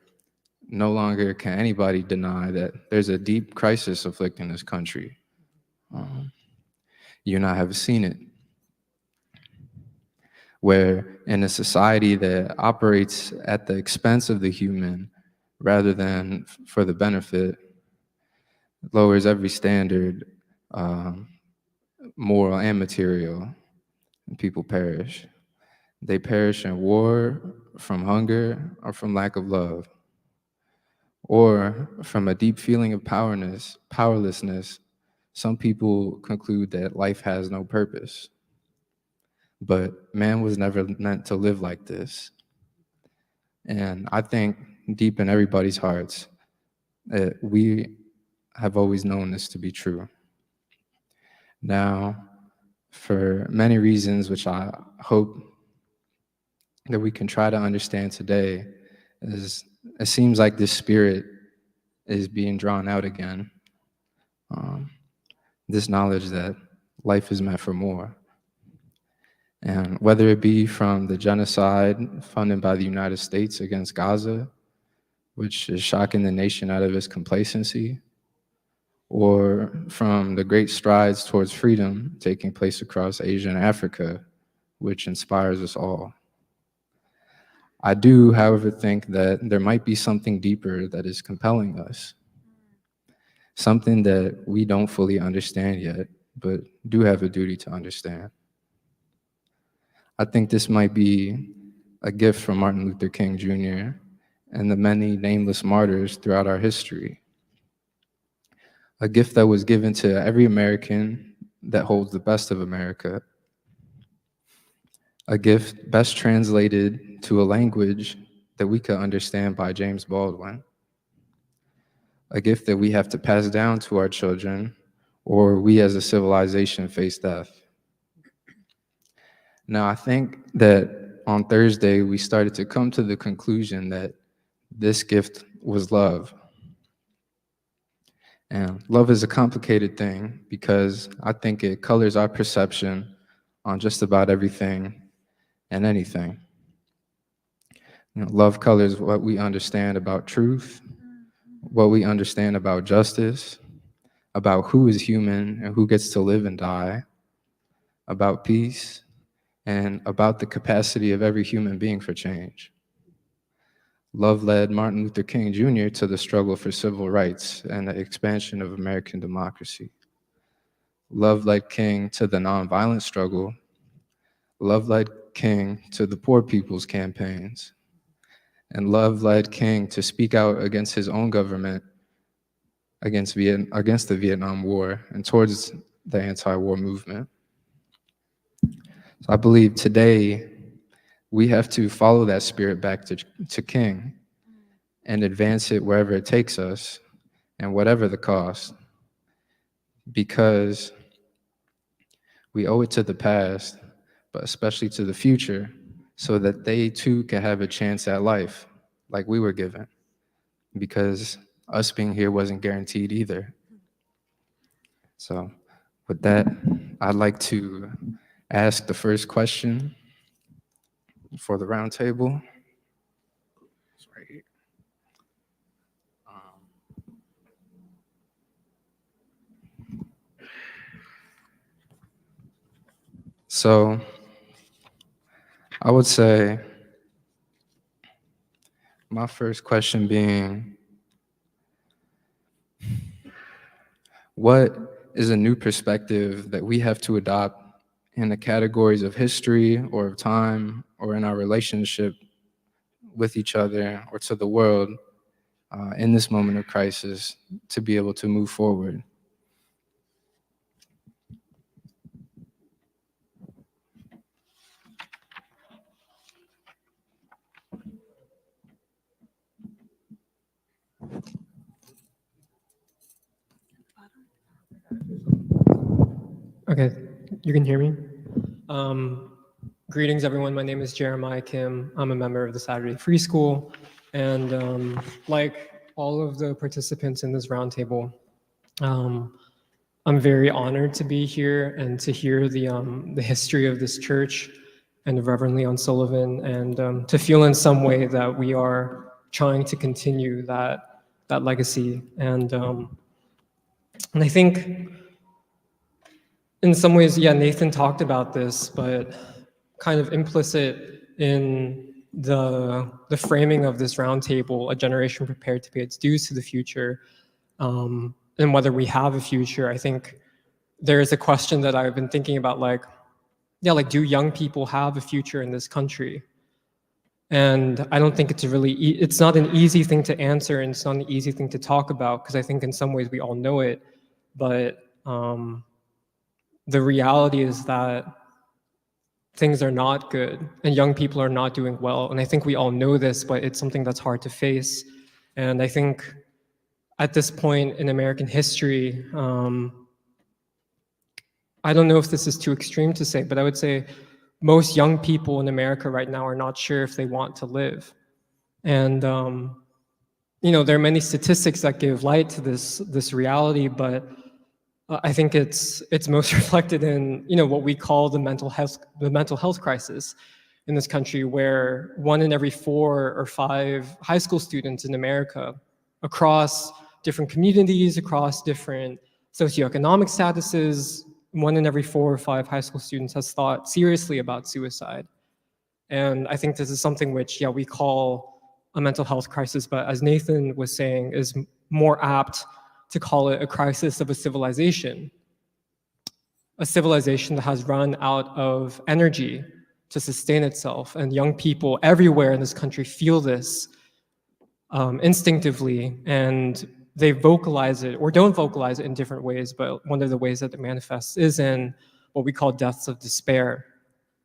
no longer can anybody deny that there's a deep crisis afflicting this country. You and I have seen it, where in a society that operates at the expense of the human rather than for the benefit, lowers every standard, moral and material, and people perish. They perish in war, from hunger, or from lack of love, or from a deep feeling of powerlessness. Some people conclude that life has no purpose. But man was never meant to live like this. And I think deep in everybody's hearts that we have always known this to be true. Now, for many reasons, which I hope that we can try to understand today, is it seems like this spirit is being drawn out again. This knowledge that life is meant for more. And whether it be from the genocide funded by the United States against Gaza, which is shocking the nation out of its complacency, or from the great strides towards freedom taking place across Asia and Africa, which inspires us all. I do, however, think that there might be something deeper that is compelling us, something that we don't fully understand yet, but do have a duty to understand. I think this might be a gift from Martin Luther King Jr. and the many nameless martyrs throughout our history. A gift that was given to every American that holds the best of America. A gift best translated to a language that we could understand by James Baldwin. A gift that we have to pass down to our children, or we as a civilization face death. Now, I think that on Thursday, we started to come to the conclusion that this gift was love. And love is a complicated thing because I think it colors our perception on just about everything and anything. Love colors what we understand about truth, what we understand about justice, about who is human and who gets to live and die, about peace, and about the capacity of every human being for change. Love led Martin Luther King Jr. to the struggle for civil rights and the expansion of American democracy. Love led King to the nonviolent struggle. Love led King to the poor people's campaigns. And love led King to speak out against his own government, against the Vietnam War, and towards the anti-war movement. So I believe today we have to follow that spirit back to King and advance it wherever it takes us and whatever the cost, because we owe it to the past, but especially to the future, so that they too can have a chance at life like we were given, because us being here wasn't guaranteed either. So with that, I'd like to ask the first question for the roundtable. It's right here. So I would say my first question being, what is a new perspective that we have to adopt in the categories of history or of time or in our relationship with each other or to the world in this moment of crisis to be able to move forward. Okay, you can hear me? Greetings, everyone. My name is Jeremiah Kim. I'm a member of the Saturday Free School. And like all of the participants in this roundtable, I'm very honored to be here and to hear the history of this church and of Reverend Leon Sullivan, and to feel in some way that we are trying to continue that legacy. And I think in some ways, yeah, Nathan talked about this, but kind of implicit in the framing of this roundtable, a generation prepared to pay its dues to the future, and whether we have a future. I think there is a question that I've been thinking about, like, yeah, like, do young people have a future in this country? And I don't think it's it's not an easy thing to answer, and it's not an easy thing to talk about, because I think in some ways we all know it, but the reality is that things are not good and young people are not doing well. And I think we all know this, but it's something that's hard to face. And I think at this point in American history, I don't know if this is too extreme to say, but I would say most young people in America right now are not sure if they want to live. And you know, there are many statistics that give light to this reality, but I think it's most reflected in, you know, what we call the mental health crisis in this country, where 1 in every 4 or 5 high school students in America, across different communities, across different socioeconomic statuses, 1 in every 4 or 5 high school students has thought seriously about suicide. And I think this is something which, yeah, we call a mental health crisis, but as Nathan was saying, is more apt to call it a crisis of a civilization that has run out of energy to sustain itself. And young people everywhere in this country feel this instinctively, and they vocalize it or don't vocalize it in different ways, but one of the ways that it manifests is in what we call deaths of despair,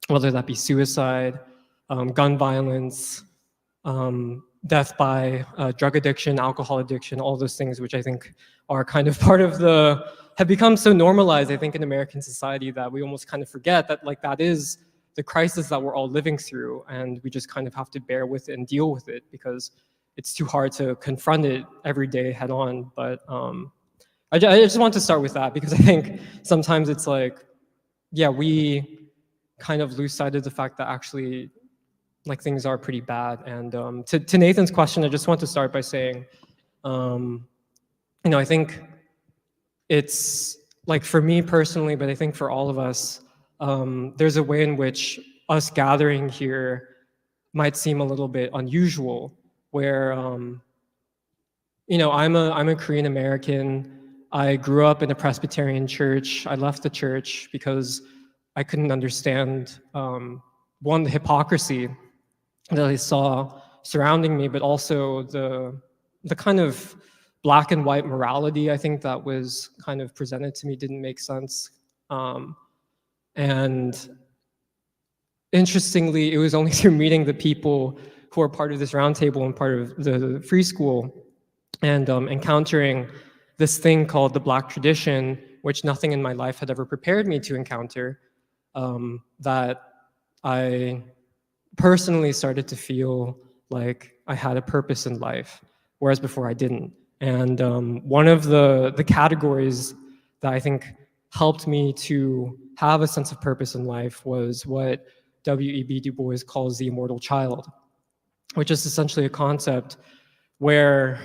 whether that be suicide, gun violence, death by drug addiction, alcohol addiction, all those things which I think are kind of part of have become so normalized, I think, in American society, that we almost kind of forget that, like, that is the crisis that we're all living through, and we just kind of have to bear with it and deal with it because it's too hard to confront it every day head on. But I just want to start with that, because I think sometimes it's like, yeah, we kind of lose sight of the fact that actually, like, things are pretty bad. And to Nathan's question, I just want to start by saying, you know, I think it's, like, for me personally, but I think for all of us, there's a way in which us gathering here might seem a little bit unusual, where, you know, I'm a Korean American. I grew up in a Presbyterian church. I left the church because I couldn't understand, one, the hypocrisy that I saw surrounding me, but also the kind of black and white morality, I think, that was kind of presented to me didn't make sense. And interestingly, it was only through meeting the people who are part of this roundtable and part of the free school, and encountering this thing called the Black tradition, which nothing in my life had ever prepared me to encounter, that I personally started to feel like I had a purpose in life, whereas before I didn't. And one of the categories that I think helped me to have a sense of purpose in life was what W.E.B. Du Bois calls the immortal child, which is essentially a concept where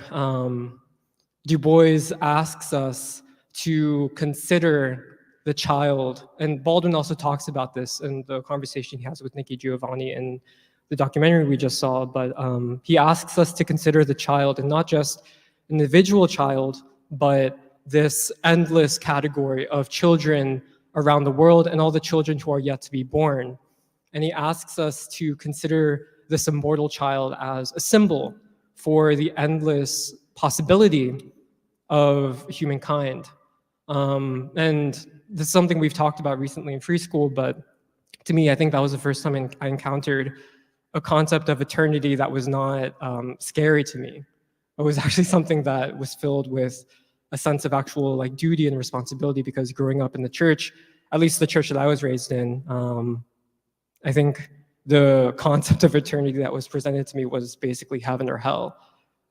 Du Bois asks us to consider the child, and Baldwin also talks about this in the conversation he has with Nikki Giovanni in the documentary we just saw, but he asks us to consider the child, and not just an individual child, but this endless category of children around the world and all the children who are yet to be born. And he asks us to consider this immortal child as a symbol for the endless possibility of humankind. And this is something we've talked about recently in free school, but to me, I think that was the first time I encountered a concept of eternity that was not scary to me. It was actually something that was filled with a sense of actual like duty and responsibility, because growing up in the church, at least the church that I was raised in, I think the concept of eternity that was presented to me was basically heaven or hell,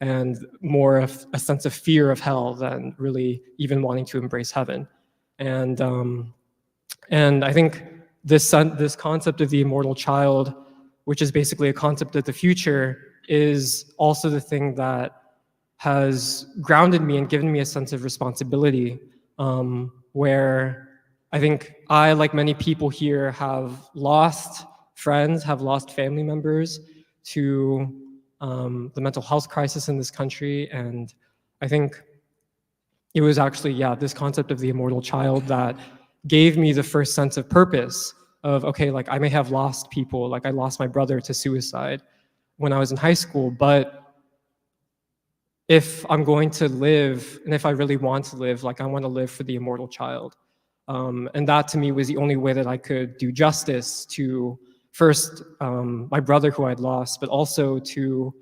and more of a sense of fear of hell than really even wanting to embrace heaven. And I think this concept of the immortal child, which is basically a concept of the future, is also the thing that has grounded me and given me a sense of responsibility, where I think I, like many people here, have lost friends, have lost family members to the mental health crisis in this country. And I think it was actually, this concept of the immortal child that gave me the first sense of purpose of, okay, like I may have lost people, like I lost my brother to suicide when I was in high school, but if I'm going to live, and if I really want to live, like I want to live for the immortal child. And that to me was the only way that I could do justice to first my brother who I'd lost, but also to,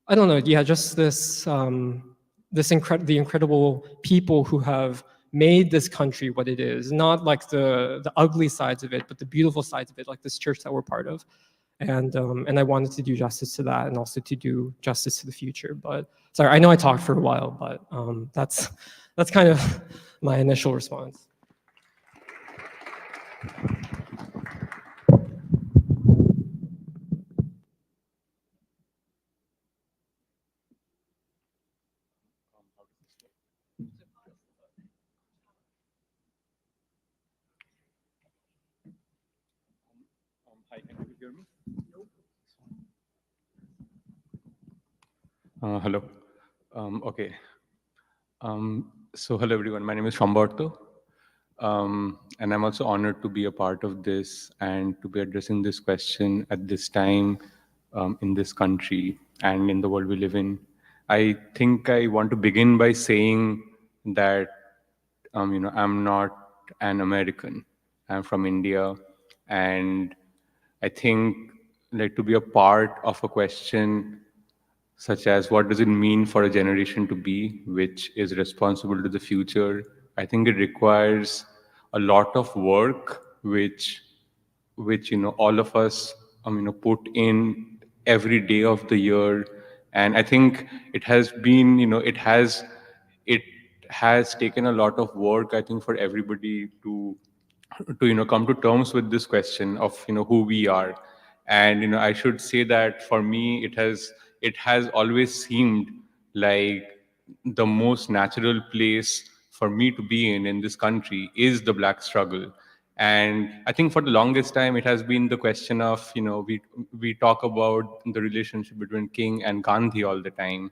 I don't know, just this, the incredible people who have made this country what it is, not like the ugly sides of it, but the beautiful sides of it, like this church that we're part of. And I wanted to do justice to that, and also to do justice to the future. But sorry, I know I talked for a while, but that's kind of my initial response. Hi, can you hear me? Hello. Okay. So hello everyone. My name is Sambarta, and I'm also honored to be a part of this and to be addressing this question at this time in this country and in the world we live in. I think I want to begin by saying that I'm not an American. I'm from India, and I think like to be a part of a question such as what does it mean for a generation to be which is responsible to the future, I think it requires a lot of work which all of us put in every day of the year. And I think it has been it has taken a lot of work, I think, for everybody to come to terms with this question of who we are. And I should say that for me it has always seemed like the most natural place for me to be in this country is the Black struggle. And I think for the longest time it has been the question of we talk about the relationship between King and Gandhi all the time,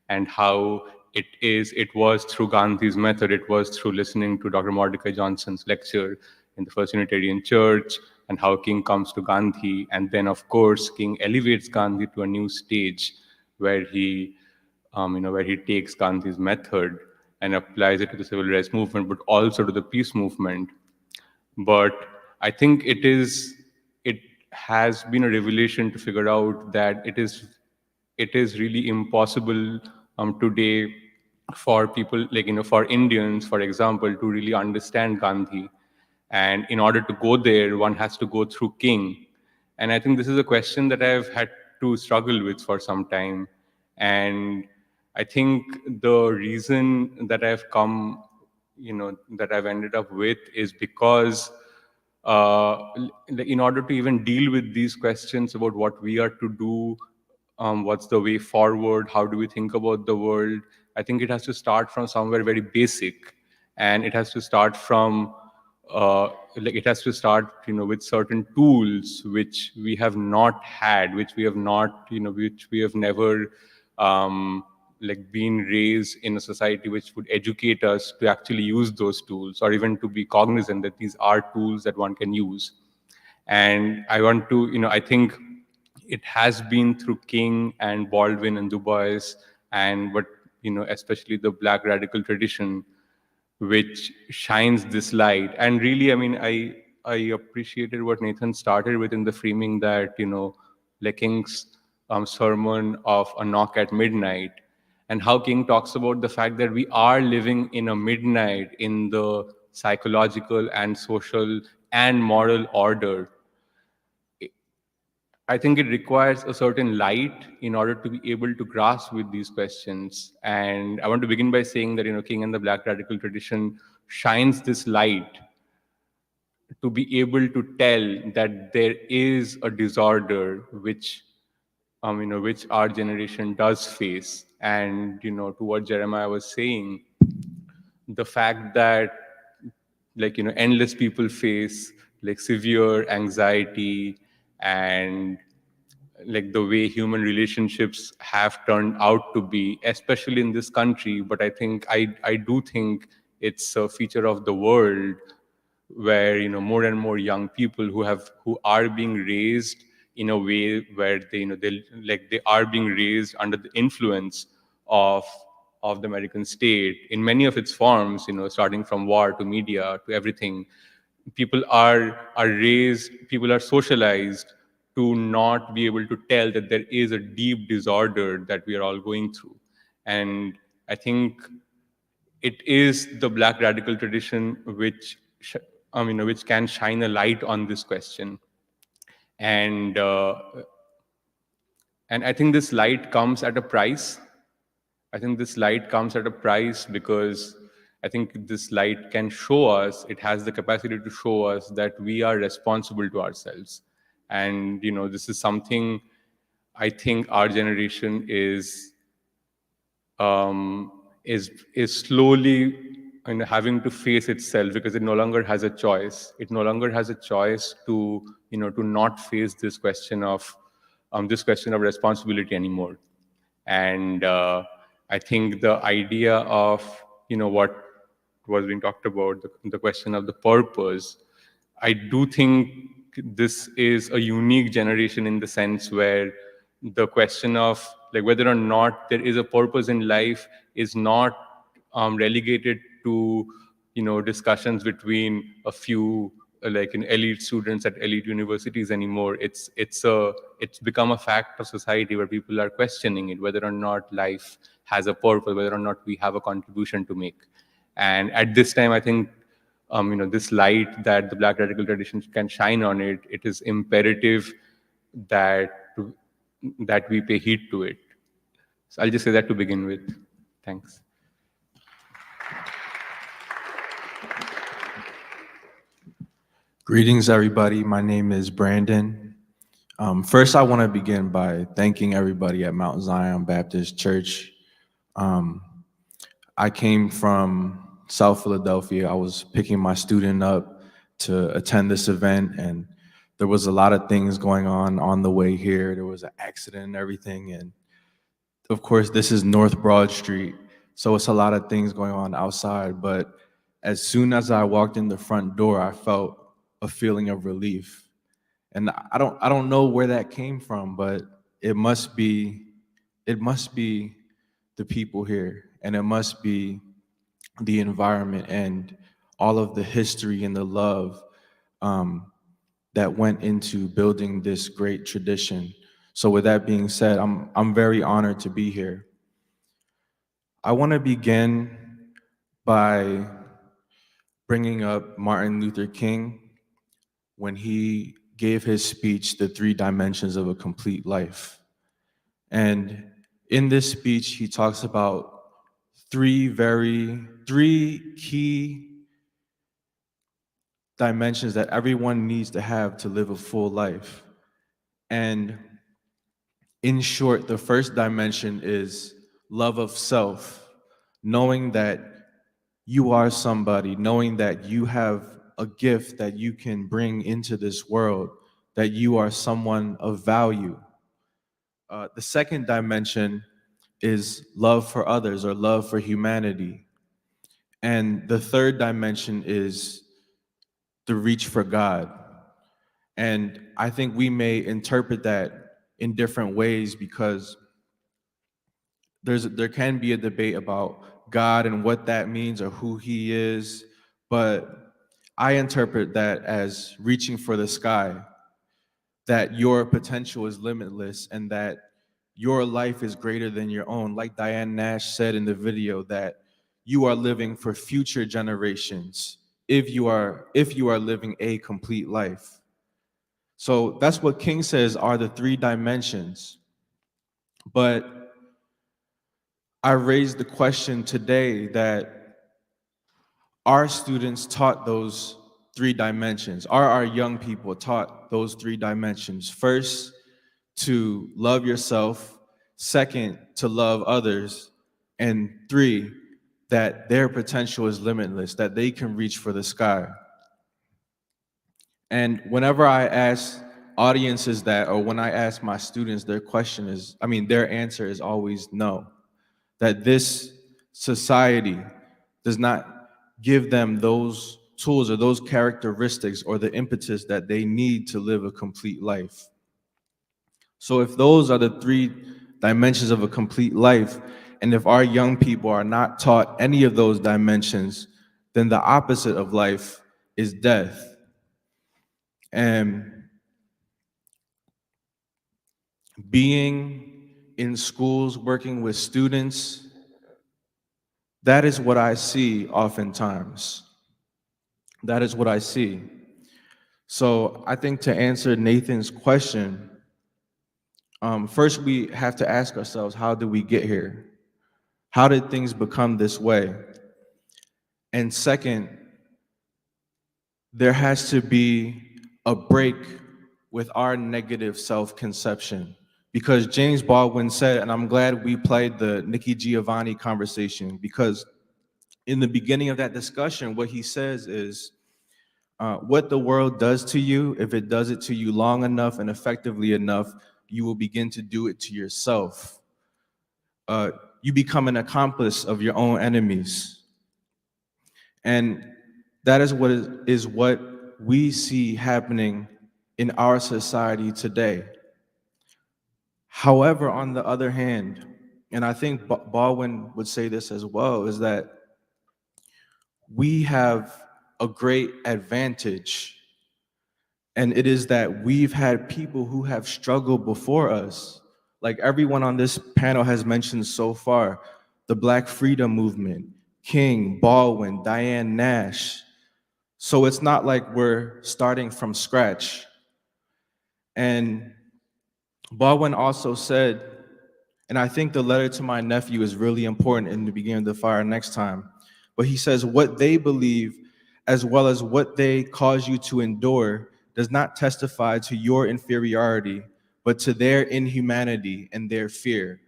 and how it was through Gandhi's method, it was through listening to Dr. Mordecai Johnson's lecture in the First Unitarian Church, and how King comes to Gandhi, and then of course King elevates Gandhi to a new stage where he takes Gandhi's method and applies it to the civil rights movement, but also to the peace movement. But I think it has been a revelation to figure out that it is really impossible today for people like for Indians, for example, to really understand Gandhi. And in order to go there, one has to go through King. And I think this is a question that I've had to struggle with for some time. And I think the reason that I've come, that I've ended up with is because in order to even deal with these questions about what we are to do, what's the way forward, how do we think about the world, I think it has to start from somewhere very basic. And it has to start from it has to start with certain tools which we have not had, which we have not which we have never been raised in a society which would educate us to actually use those tools, or even to be cognizant that these are tools that one can use. And I want to I think it has been through King and Baldwin and Du Bois, and but especially the Black radical tradition, which shines this light. And really, I mean, I appreciated what Nathan started with in the framing that like King's sermon of a knock at midnight, and how King talks about the fact that we are living in a midnight in the psychological and social and moral order. I think it requires a certain light in order to be able to grasp with these questions. And I want to begin by saying that King and the Black radical tradition shines this light to be able to tell that there is a disorder which which our generation does face. And to what Jeremiah was saying, the fact that endless people face like severe anxiety, and like the way human relationships have turned out to be, especially in this country. But I do think it's a feature of the world where more and more young people who are being raised in a way where they are being raised under the influence of the American state in many of its forms, starting from war to media to everything. People are raised, people are socialized to not be able to tell that there is a deep disorder that we are all going through. And I think it is the Black radical tradition which which can shine a light on this question. And I think this light comes at a price. I think this light comes at a price because I think this light can show us, it has the capacity to show us that we are responsible to ourselves. And this is something I think our generation is slowly having to face itself, because it no longer has a choice. It no longer has a choice to to not face this question of responsibility anymore. And I think the idea of what was being talked about, the question of the purpose, I do think this is a unique generation in the sense where the question of like whether or not there is a purpose in life is not relegated to discussions between a few elite students at elite universities anymore. It's become a fact of society where people are questioning it, whether or not life has a purpose, whether or not we have a contribution to make. And at this time, I think this light that the Black radical tradition can shine on it, it is imperative that we pay heed to it. So I'll just say that to begin with. Thanks. Greetings, everybody. My name is Brandon. First, I want to begin by thanking everybody at Mount Zion Baptist Church. I came from South Philadelphia. I was picking my student up to attend this event, and there was a lot of things going on the way here. There was an accident and everything, and of course, this is North Broad Street, so it's a lot of things going on outside. But as soon as I walked in the front door, I felt a feeling of relief, and I don't know where that came from, but it must be the people here, and it must be the environment and all of the history and the love that went into building this great tradition. So with that being said, I'm very honored to be here. I want to begin by bringing up Martin Luther King when he gave his speech, The 3 Dimensions of a Complete Life. And in this speech, he talks about three key dimensions that everyone needs to have to live a full life. And in short, the first dimension is love of self, knowing that you are somebody, knowing that you have a gift that you can bring into this world, that you are someone of value. The second dimension is love for others, or love for humanity. And the third dimension is the reach for God. And I think we may interpret that in different ways, because there can be a debate about God and what that means or who he is, but I interpret that as reaching for the sky, that your potential is limitless and that your life is greater than your own. Like Diane Nash said in the video, that you are living for future generations if you are living a complete life. So that's what King says are the 3 dimensions. But I raised the question today that our students taught those 3 dimensions. Are our young people taught those 3 dimensions? First, to love yourself. Second, to love others. And 3, that their potential is limitless, that they can reach for the sky. And whenever I ask audiences that, or when I ask my students, their answer is always no. That this society does not give them those tools or those characteristics or the impetus that they need to live a complete life. So if those are the 3 dimensions of a complete life, and if our young people are not taught any of those dimensions, then the opposite of life is death. And being in schools, working with students, that is what I see oftentimes. That is what I see. So I think to answer Nathan's question, first we have to ask ourselves, how did we get here? How did things become this way? And second, there has to be a break with our negative self-conception. Because James Baldwin said, and I'm glad we played the Nikki Giovanni conversation, because in the beginning of that discussion, what he says is, what the world does to you, if it does it to you long enough and effectively enough, you will begin to do it to yourself. You become an accomplice of your own enemies. And that is what we see happening in our society today. However, on the other hand, and I think Baldwin would say this as well, is that we have a great advantage. And it is that we've had people who have struggled before us. Like everyone on this panel has mentioned so far, the Black Freedom Movement, King, Baldwin, Diane, Nash. So it's not like we're starting from scratch. And Baldwin also said, and I think the letter to my nephew is really important in the beginning of the fire next time, but he says, what they believe as well as what they cause you to endure does not testify to your inferiority, but to their inhumanity and their fear.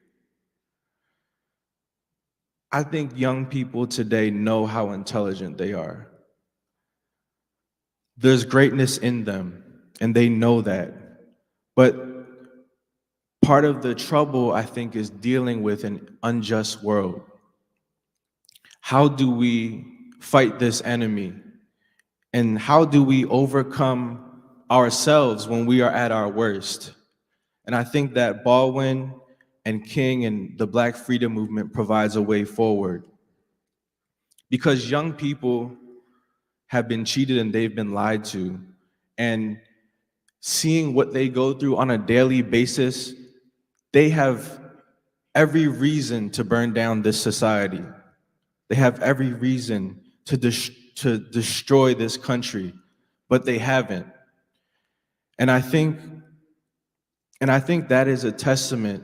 I think young people today know how intelligent they are. There's greatness in them, and they know that. But part of the trouble, I think, is dealing with an unjust world. How do we fight this enemy? And how do we overcome ourselves when we are at our worst? And I think that Baldwin and King and the Black Freedom Movement provides a way forward. Because young people have been cheated and they've been lied to. And seeing what they go through on a daily basis, they have every reason to burn down this society. They have every reason to destroy this country, but they haven't. And I think that is a testament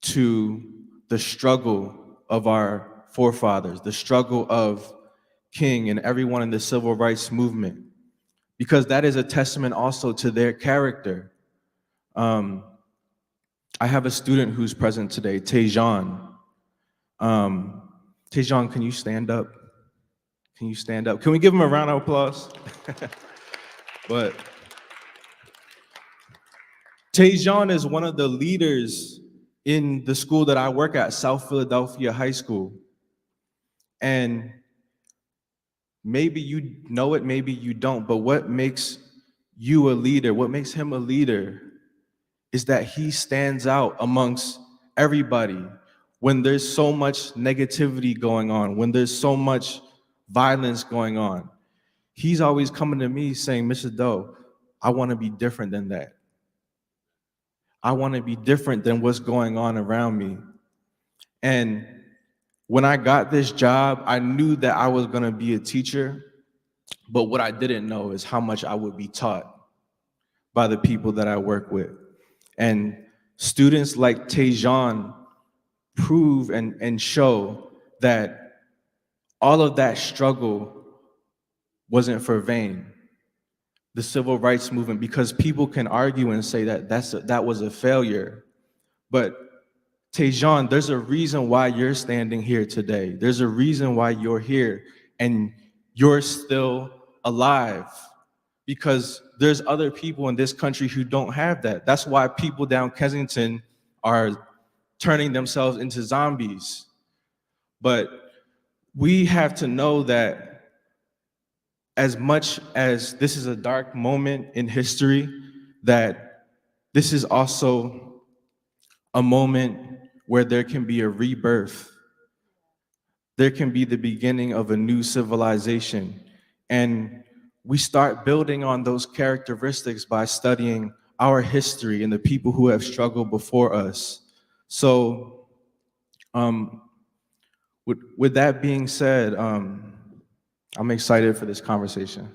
to the struggle of our forefathers, the struggle of King and everyone in the civil rights movement, because that is a testament also to their character. I have a student who's present today, Tejan. Tejan, can you stand up? Can you stand up? Can we give him a round of applause? But Tejan is one of the leaders in the school that I work at, South Philadelphia High School. And maybe you know it, maybe you don't, but what makes you a leader, what makes him a leader, is that he stands out amongst everybody when there's so much negativity going on, when there's so much violence going on. He's always coming to me saying, Mr. Doe, I want to be different than that. I want to be different than what's going on around me. And when I got this job, I knew that I was going to be a teacher, but what I didn't know is how much I would be taught by the people that I work with. And students like Tejan prove and show that all of that struggle wasn't for vain. The civil rights movement, because people can argue and say that that was a failure, but Tejan, there's a reason why you're standing here today. There's a reason why you're here and you're still alive, because there's other people in this country who don't have that. That's why people down Kensington are turning themselves into zombies. But we have to know that as much as this is a dark moment in history, that this is also a moment where there can be a rebirth. There can be the beginning of a new civilization. And we start building on those characteristics by studying our history and the people who have struggled before us. So with that being said, I'm excited for this conversation.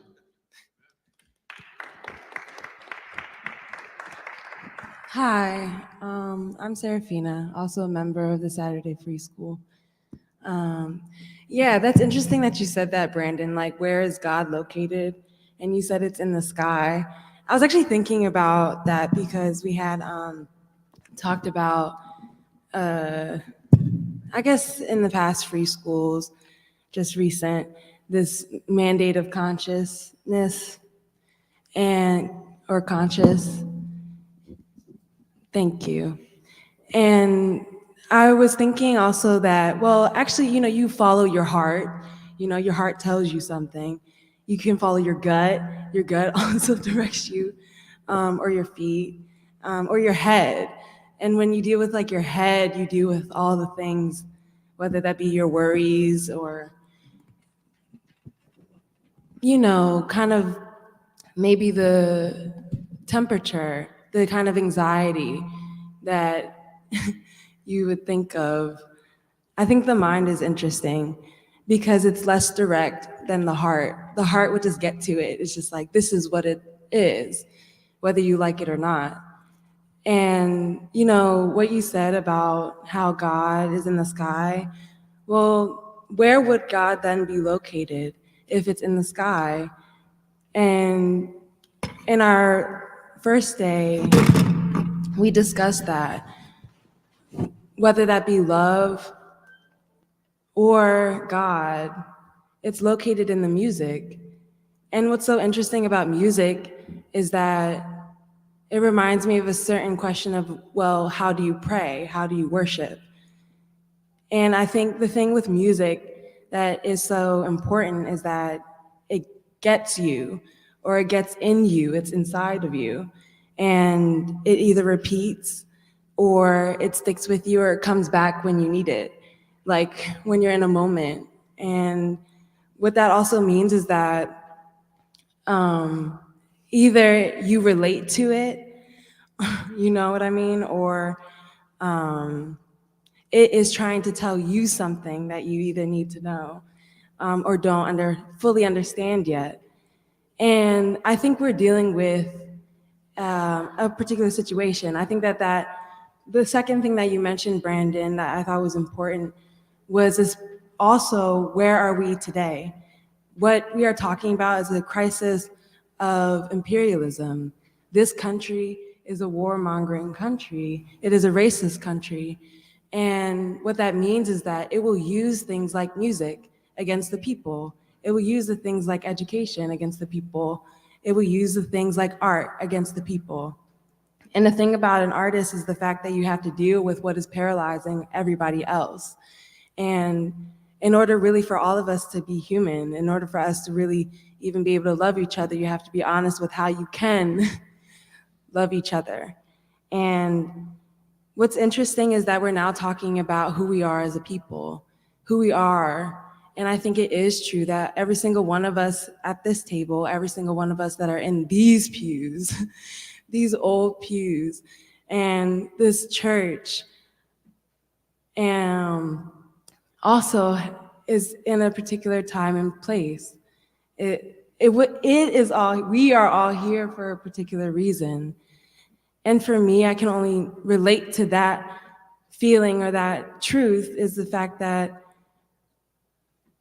Hi, I'm Serafina, also a member of the Saturday Free School. Yeah, that's interesting that you said that, Brandon, like, where is God located? And you said it's in the sky. I was actually thinking about that because we had talked about, I guess in the past free schools, just recent, this mandate of consciousness or conscious. Thank you. And I was thinking also that, well, actually, you follow your heart. Your heart tells you something. You can follow your gut. Your gut also directs you, or your feet, or your head. And when you deal with like your head, you deal with all the things, whether that be your worries or, kind of maybe the temperature, the kind of anxiety that you would think of. I think the mind is interesting because it's less direct than the heart. The heart would just get to it. It's just like, this is what it is, whether you like it or not. And, what you said about how God is in the sky, well, where would God then be located if it's in the sky? And in our first day, we discussed that, whether that be love or God, it's located in the music. And what's so interesting about music is that it reminds me of a certain question of, well, how do you pray? How do you worship? And I think the thing with music that is so important is that it gets you, or it gets in you, it's inside of you. And it either repeats, or it sticks with you, or it comes back when you need it, like when you're in a moment. And what that also means is that either you relate to it, you know what I mean, or it is trying to tell you something that you either need to know or don't fully understand yet. And I think we're dealing with a particular situation. I think that the second thing that you mentioned, Brandon, that I thought was important was this also, where are we today? What we are talking about is a crisis of imperialism. This country is a warmongering country. It is a racist country. And what that means is that it will use things like music against the people. It will use the things like education against the people. It will use the things like art against the people. And the thing about an artist is the fact that you have to deal with what is paralyzing everybody else. And in order really for all of us to be human, in order for us to really even be able to love each other, you have to be honest with how you can love each other. And what's interesting is that we're now talking about who we are as a people, who we are. And I think it is true that every single one of us at this table, every single one of us that are in these pews, these old pews, and this church, also is in a particular time and place. We are all here for a particular reason. And for me, I can only relate to that feeling or that truth is the fact that,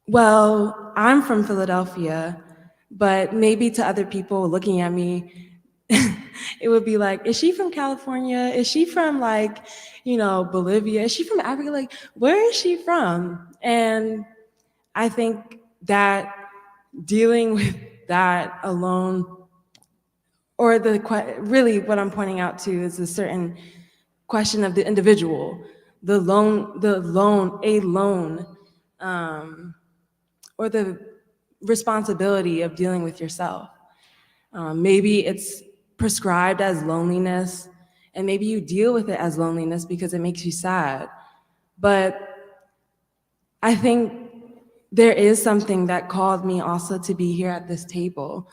well, I'm from Philadelphia, but maybe to other people looking at me, it would be like, is she from California? Is she from Bolivia? Is she from Africa? Like, where is she from? And I think that dealing with that alone, or really what I'm pointing out to is a certain question of the individual, or the responsibility of dealing with yourself. Maybe it's prescribed as loneliness, and maybe you deal with it as loneliness because it makes you sad. But I think there is something that called me also to be here at this table.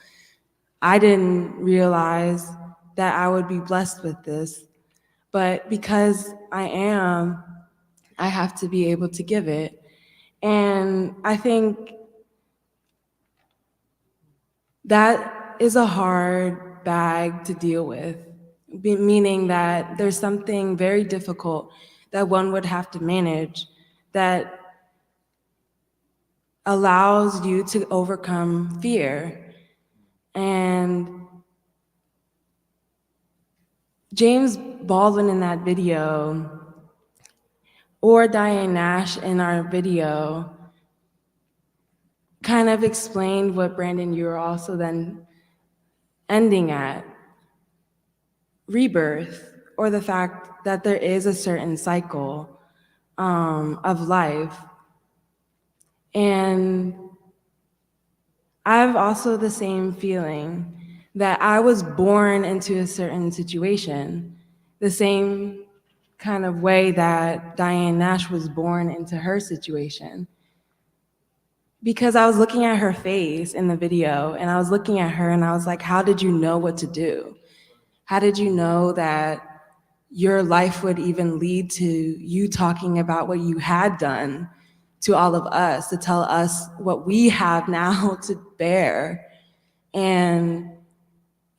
I didn't realize that I would be blessed with this, but because I am, I have to be able to give it. And I think that is a hard bag to deal with, meaning that there's something very difficult that one would have to manage that allows you to overcome fear. And James Baldwin in that video, or Diane Nash in our video, kind of explained what, Brandon, you were also then ending at. Rebirth, or the fact that there is a certain cycle of life. And I have also the same feeling that I was born into a certain situation, the same kind of way that Diane Nash was born into her situation. Because I was looking at her face in the video, and I was looking at her and I was like, how did you know what to do? How did you know that your life would even lead to you talking about what you had done to all of us, to tell us what we have now to bear? And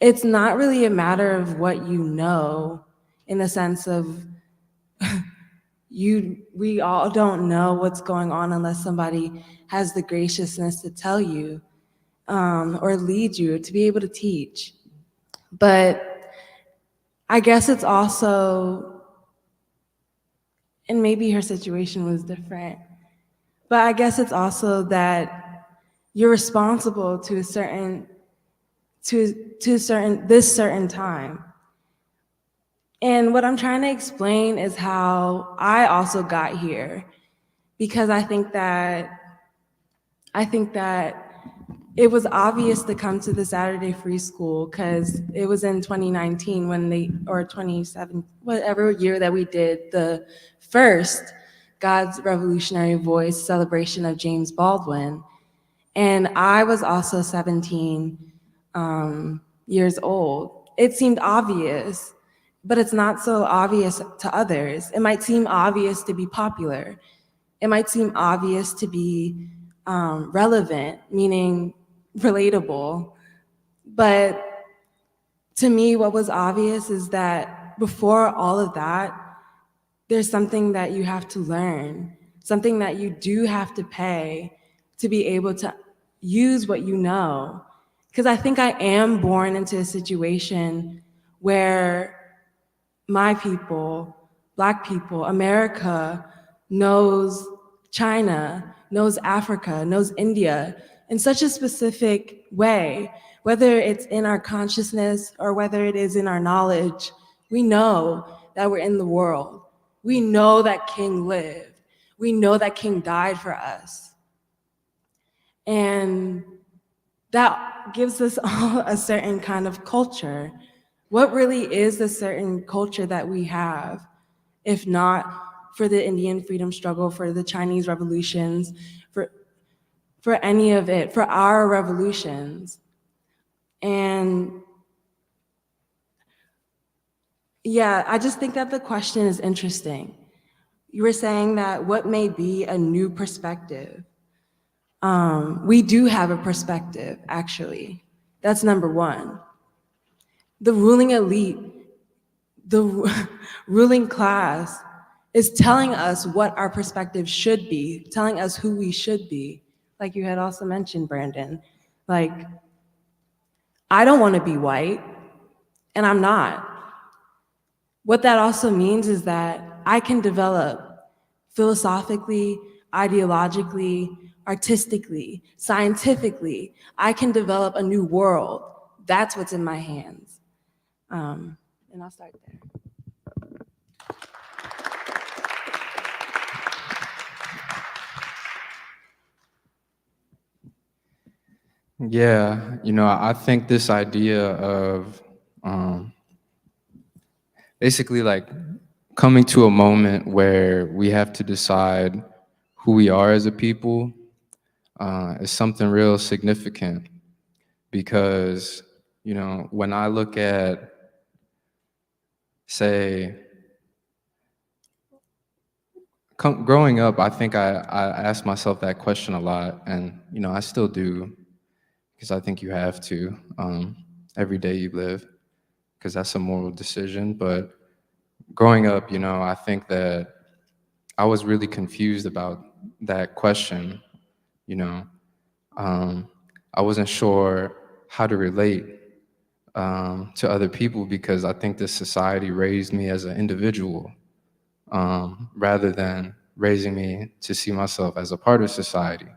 it's not really a matter of what you know, in the sense of we all don't know what's going on unless somebody has the graciousness to tell you or lead you to be able to teach. But I guess it's also, and maybe her situation was different, but I guess it's also that you're responsible to this certain time. And what I'm trying to explain is how I also got here, because I think that it was obvious to come to the Saturday Free School because it was in 2019 or 27, whatever year that we did the first God's Revolutionary Voice celebration of James Baldwin. And I was also 17 years old. It seemed obvious, but it's not so obvious to others. It might seem obvious to be popular. It might seem obvious to be relevant, meaning relatable. But to me, what was obvious is that before all of that, there's something that you have to learn, something that you do have to pay to be able to use what you know. Because I think I am born into a situation where my people, Black people, America knows China, knows Africa, knows India in such a specific way, whether it's in our consciousness or whether it is in our knowledge. We know that we're in the world. We know that King lived. We know that King died for us. And that gives us all a certain kind of culture What really is the certain culture that we have, if not for the Indian freedom struggle, for the Chinese revolutions, for any of it, for our revolutions? And yeah, I just think that the question is interesting. You were saying that what may be a new perspective. We do have a perspective, actually. That's number one. The ruling elite, the ruling class is telling us what our perspective should be, telling us who we should be. Like you had also mentioned, Brandon. Like, I don't want to be white, and I'm not. What that also means is that I can develop philosophically, ideologically, artistically, scientifically. I can develop a new world. That's what's in my hands. And I'll start there. Yeah, I think this idea of basically like coming to a moment where we have to decide who we are as a people is something real significant, because when I look at, say, growing up, I think I asked myself that question a lot, and I still do, because I think you have to every day you live, because that's a moral decision. But growing up, I think that I was really confused about that question. I wasn't sure how to relate to other people, because I think this society raised me as an individual rather than raising me to see myself as a part of society.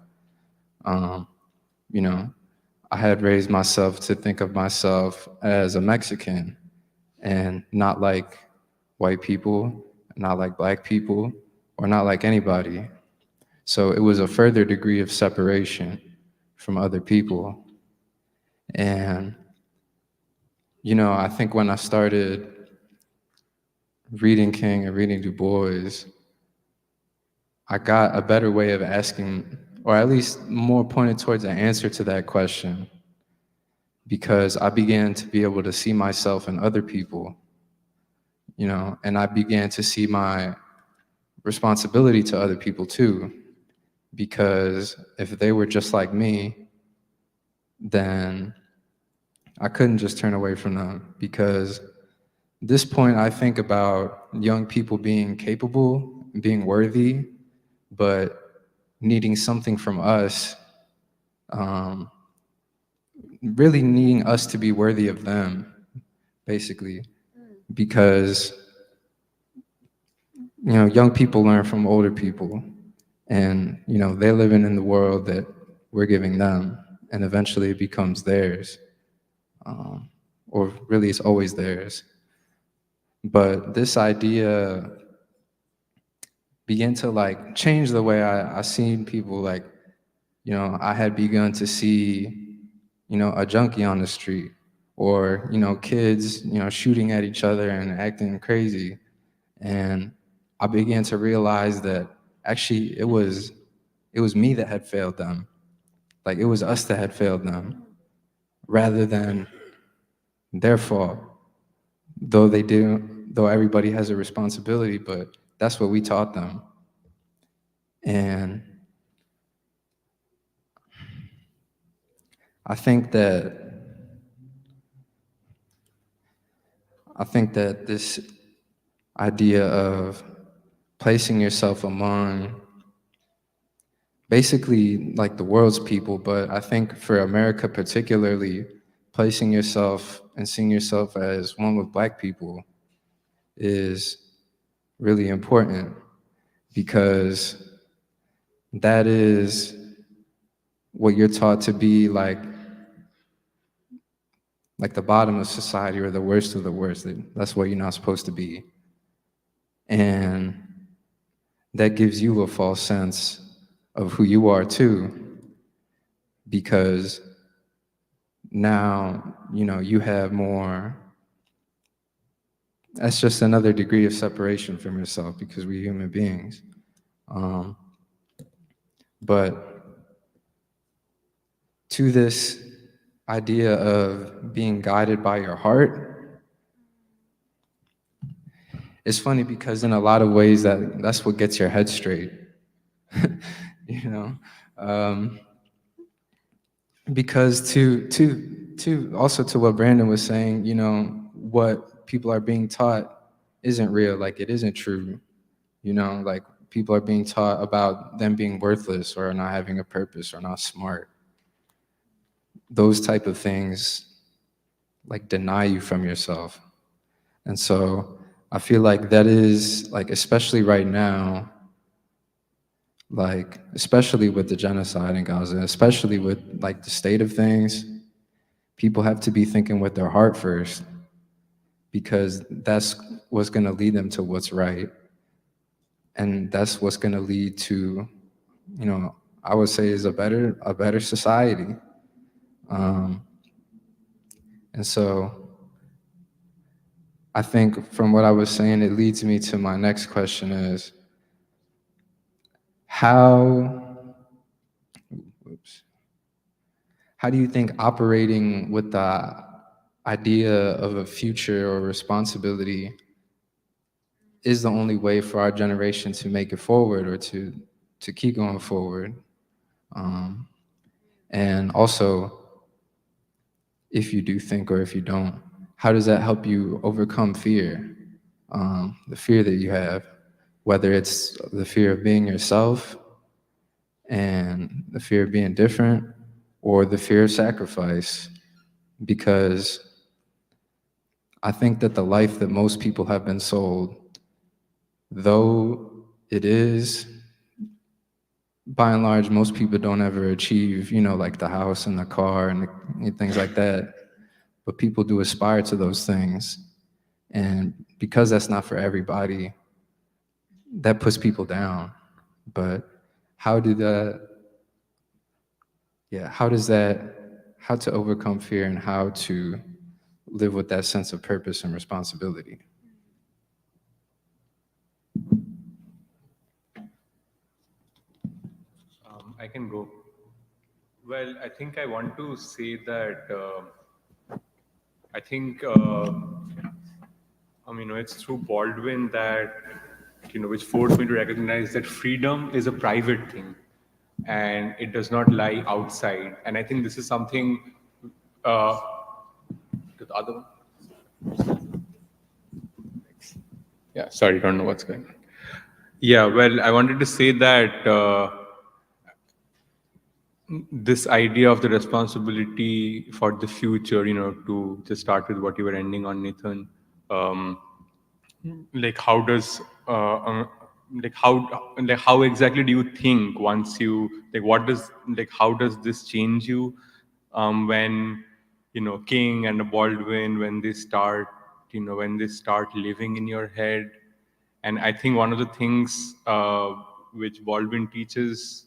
I had raised myself to think of myself as a Mexican and not like white people, not like black people, or not like anybody. So it was a further degree of separation from other people. And, I think when I started reading King and reading Du Bois, I got a better way of asking, or at least more pointed towards an answer to that question, because I began to be able to see myself in other people, and I began to see my responsibility to other people too, because if they were just like me, then I couldn't just turn away from them. Because at this point, I think about young people being capable, being worthy, but needing something from us, really needing us to be worthy of them, basically. Because, young people learn from older people, and, they're living in the world that we're giving them, and eventually it becomes theirs. Or really it's always theirs. But this idea began to like change the way I seen people. Like, I had begun to see, a junkie on the street, or, kids, shooting at each other and acting crazy. And I began to realize that actually it was me that had failed them. Like, it was us that had failed them, rather than their fault. Though everybody has a responsibility, but that's what we taught them. And I think that this idea of placing yourself among basically like the world's people, but I think for America particularly, placing yourself and seeing yourself as one with Black people is really important, because that is what you're taught to be like the bottom of society, or the worst of the worst. That's what you're not supposed to be. And that gives you a false sense of who you are too, because now, you have more that's just another degree of separation from yourself because we're human beings. But to this idea of being guided by your heart, it's funny because in a lot of ways that's what gets your head straight, you know. Because to also to what Brandon was saying, you know, what people are being taught isn't real, like it isn't true, you know, like people are being taught about them being worthless or not having a purpose or not smart. Those type of things like deny you from yourself. And so I feel like that is like, especially right now, like, especially with the genocide in Gaza, especially with like the state of things, people have to be thinking with their heart first, because that's what's going to lead them to what's right. And that's what's going to lead to, you know, I would say is a better society. And so I think from what I was saying, it leads me to my next question is, how do you think operating with the idea of a future or responsibility is the only way for our generation to make it forward or to keep going forward? And also, if you do think or if you don't, how does that help you overcome fear? The fear that you have, whether it's the fear of being yourself and the fear of being different, or the fear of sacrifice. Because I think that the life that most people have been sold, though it is, by and large, most people don't ever achieve, you know, like the house and the car and things like that. But people do aspire to those things. And because that's not for everybody, that puts people down. But how to overcome fear and how to live with that sense of purpose and responsibility? I can go. Well, I think I want to say that I think it's through Baldwin that, you know, which forced me to recognize that freedom is a private thing and it does not lie outside. And I think this is something to the other one. Yeah, sorry, don't know what's going on. Yeah, well, I wanted to say that this idea of the responsibility for the future, you know, to just start with what you were ending on, Nathan, like how does how exactly do you think once you how does this change you when, you know, King and Baldwin, when they start living in your head? And I think one of the things which Baldwin teaches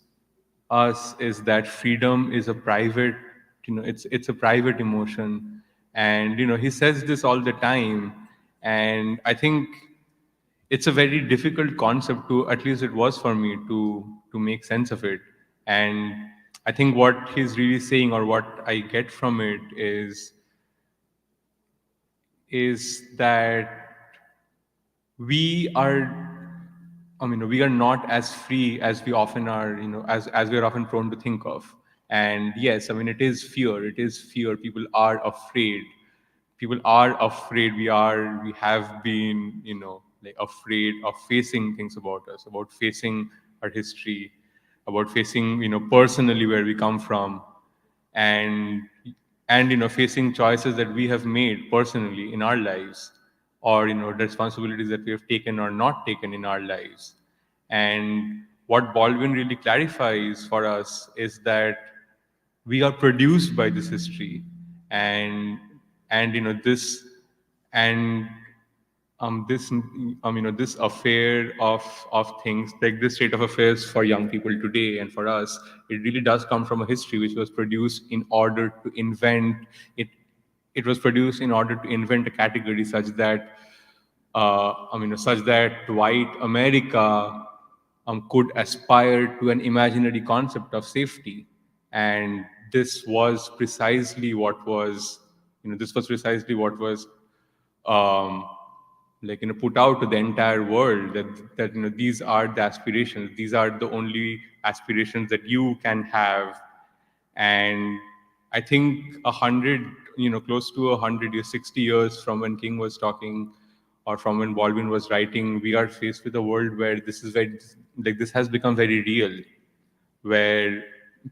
us is that freedom is a private, you know, it's a private emotion. And, you know, he says this all the time. And I think it's a very difficult concept to, at least it was for me, to make sense of it. And I think what he's really saying, or what I get from it, is that we are not as free as we often are, you know, as we are often prone to think of. And yes, I mean, it is fear. People are afraid. We have been, you know, like afraid of facing things about us, about facing our history, about facing, you know, personally where we come from, and you know, facing choices that we have made personally in our lives, or, you know, the responsibilities that we have taken or not taken in our lives. And what Baldwin really clarifies for us is that we are produced by this history, and you know, this this affair of things, like this state of affairs for young people today and for us, it really does come from a history which was produced in order to invent it. It was produced in order to invent a category such that such that white America could aspire to an imaginary concept of safety. And this was precisely what was, put out to the entire world, that these are the aspirations, these are the only aspirations that you can have. And I think 100, close to 100 years, 60 years from when King was talking, or from when Baldwin was writing, we are faced with a world where this has become very real, where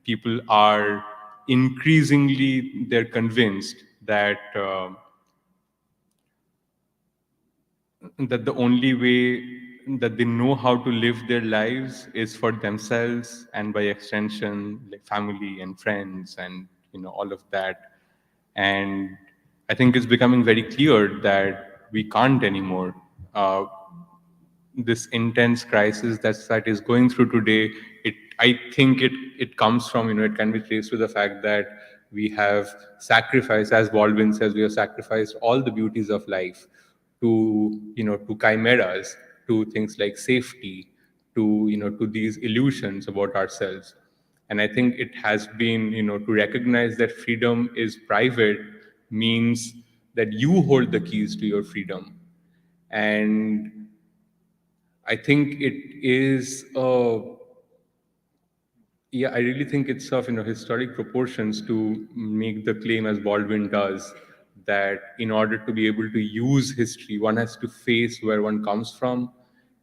people are increasingly, they're convinced that that the only way that they know how to live their lives is for themselves, and by extension, like family and friends and all of that. And I think it's becoming very clear that we can't anymore. This intense crisis that is going through today, I think it comes from, it can be traced to the fact that we have sacrificed, as Baldwin says, we have sacrificed all the beauties of life to chimeras, to things like safety, to these illusions about ourselves. And I think it has been, to recognize that freedom is private means that you hold the keys to your freedom. And I think it is, I really think it's of historic proportions to make the claim, as Baldwin does, that in order to be able to use history, one has to face where one comes from,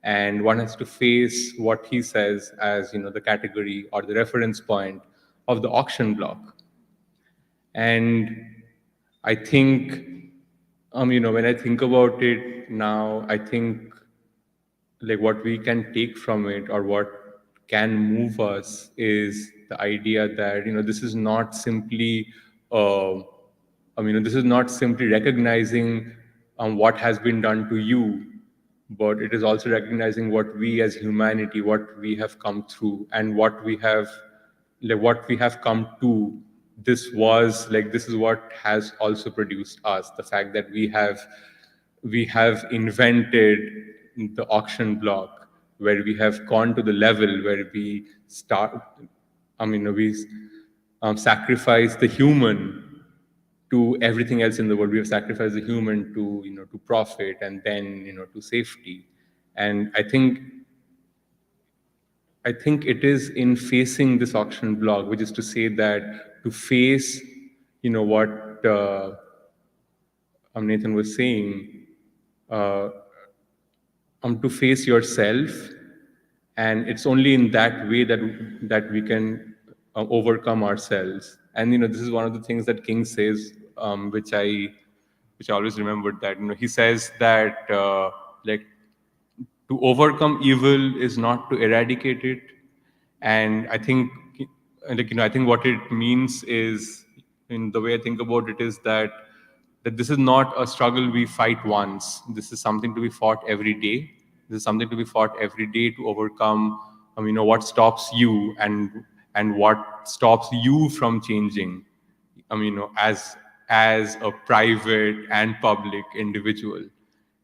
and one has to face what he says as the category or the reference point of the auction block. And I think, when I think about it now, I think like what we can take from it, or what can move us, is the idea that this is not simply this is not simply recognizing what has been done to you, but it is also recognizing what we as humanity, what we have come through, and what we have come to. This is what has also produced us, the fact that we have invented the auction block, where we have gone to the level where we sacrifice the human to everything else in the world. We have sacrificed the human to profit, and then to safety. And I think it is in facing this auction block, which is to say that to face what Nathan was saying, to face yourself, and it's only in that way that we can overcome ourselves. And this is one of the things that King says, which I always remembered, that he says that to overcome evil is not to eradicate it. And I think I think what it means is, in the way I think about it, is that this is not a struggle we fight once. This is something to be fought every day. This is something to be fought every day to overcome what stops you, and what stops you from changing as a private and public individual.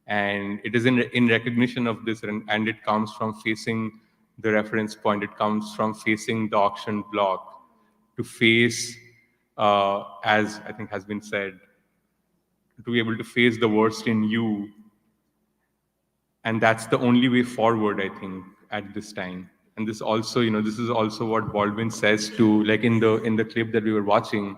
And it is in recognition of this, and it comes from facing the reference point. It comes from facing the auction block, to face, as I think has been said, to be able to face the worst in you. And that's the only way forward, I think, at this time. And this also, this is also what Baldwin says to, like in the clip that we were watching.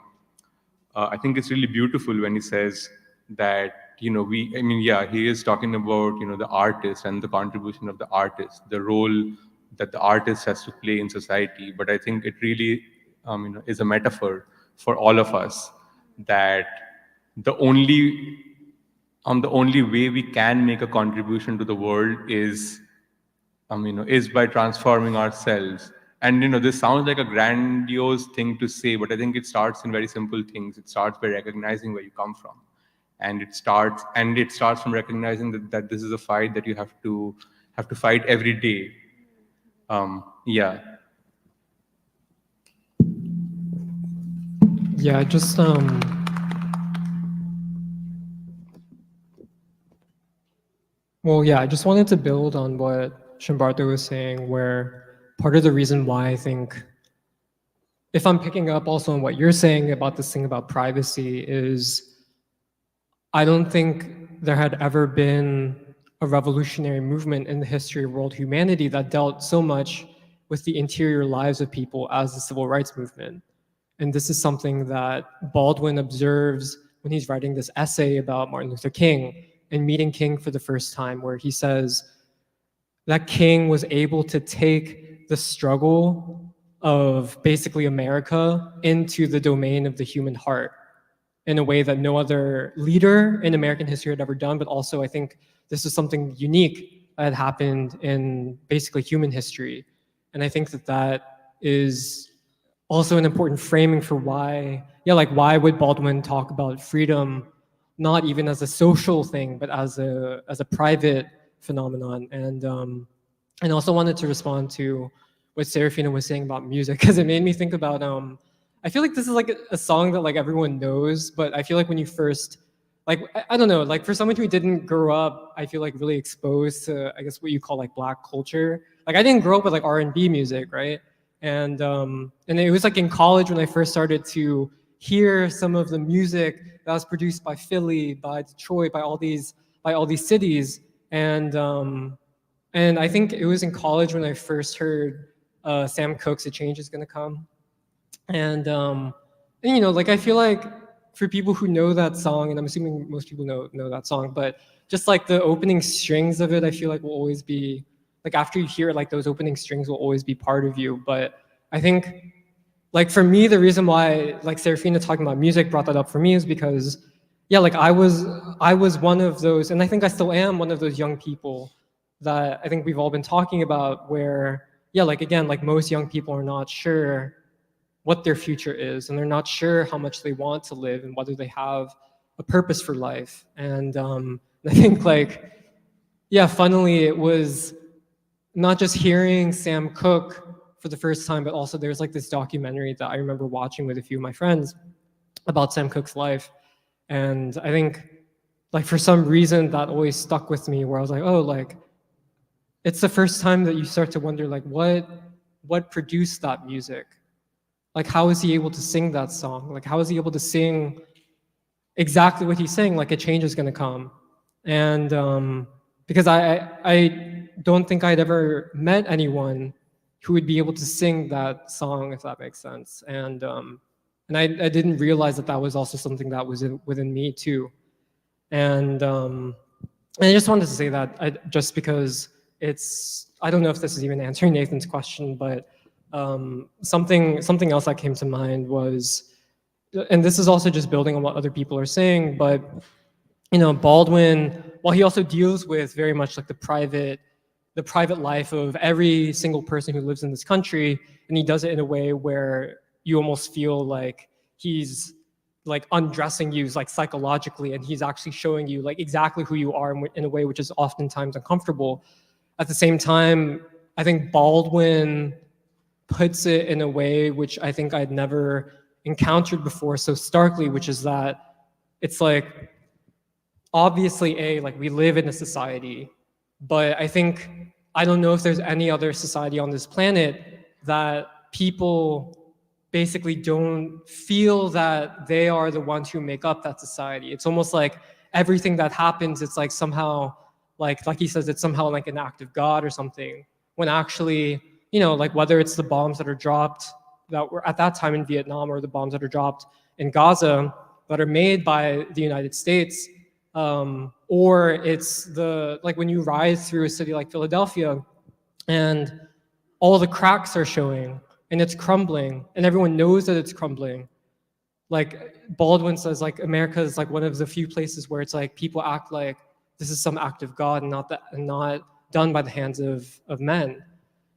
I think it's really beautiful when he says that, he is talking about, the artist and the contribution of the artist, the role that the artist has to play in society. But I think it really, is a metaphor for all of us, that the only way we can make a contribution to the world is by transforming ourselves. And this sounds like a grandiose thing to say, but I think it starts in very simple things. It starts by recognizing where you come from, and it starts from recognizing that this is a fight that you have to fight every day. Yeah, just Well, yeah, I just wanted to build on what Sambarta was saying, where part of the reason why I think, if I'm picking up also on what you're saying about this thing about privacy, is I don't think there had ever been a revolutionary movement in the history of world humanity that dealt so much with the interior lives of people as the civil rights movement. And this is something that Baldwin observes when he's writing this essay about Martin Luther King and meeting King for the first time, where he says that King was able to take the struggle of basically America into the domain of the human heart in a way that no other leader in American history had ever done. But also, I think this is something unique that had happened in basically human history. And I think that that is also an important framing for why, why would Baldwin talk about freedom, not even as a social thing, but as a private phenomenon. And I also wanted to respond to what Serafina was saying about music, because it made me think about, I feel like this is like a song that like everyone knows, but I feel like when you first, like, I don't know, like for someone who didn't grow up, I feel like really exposed to, I guess what you call like Black culture. Like I didn't grow up with like R&B music, right? And it was like in college when I first started to hear some of the music that was produced by Philly, by Detroit, by all these cities. And I think it was in college when I first heard Sam Cooke's "A Change Is Gonna Come." And you know, like I feel like for people who know that song, and I'm assuming most people know that song, but just like the opening strings of it, I feel like will always be, like after you hear it, like those opening strings will always be part of you. But I think, like for me, the reason why like Serafina talking about music brought that up for me is because, yeah, like I was one of those, and I think I still am one of those young people that I think we've all been talking about where, yeah, like again, like most young people are not sure what their future is, and they're not sure how much they want to live and whether they have a purpose for life. And I think like, yeah, funnily it was not just hearing Sam Cooke for the first time, but also there's like this documentary that I remember watching with a few of my friends about Sam Cooke's life. And I think like for some reason that always stuck with me, where I was like, oh, like it's the first time that you start to wonder like what produced that music? Like how is he able to sing that song? Like how is he able to sing exactly what he's saying, like a change is gonna come? And because I don't think I'd ever met anyone who would be able to sing that song, if that makes sense. And I didn't realize that that was also something that was within me too. And I just wanted to say that just because it's, I don't know if this is even answering Nathan's question, but something else that came to mind was, and this is also just building on what other people are saying, but you know, Baldwin, while he also deals with very much like the private life of every single person who lives in this country, and he does it in a way where you almost feel like he's like undressing you like psychologically, and he's actually showing you like exactly who you are in a way which is oftentimes uncomfortable. At the same time, I think Baldwin puts it in a way which I think I'd never encountered before so starkly, which is that it's like, obviously, like we live in a society, but I think, I don't know if there's any other society on this planet that people basically don't feel that they are the ones who make up that society. It's almost like everything that happens, it's like somehow, like he says, it's somehow like an act of God or something, when actually, you know, like whether it's the bombs that are dropped that were at that time in Vietnam, or the bombs that are dropped in Gaza that are made by the United States, or it's the, like when you ride through a city like Philadelphia and all the cracks are showing and it's crumbling and everyone knows that it's crumbling. Like Baldwin says, like America is like one of the few places where it's like people act like this is some act of God and not done by the hands of men.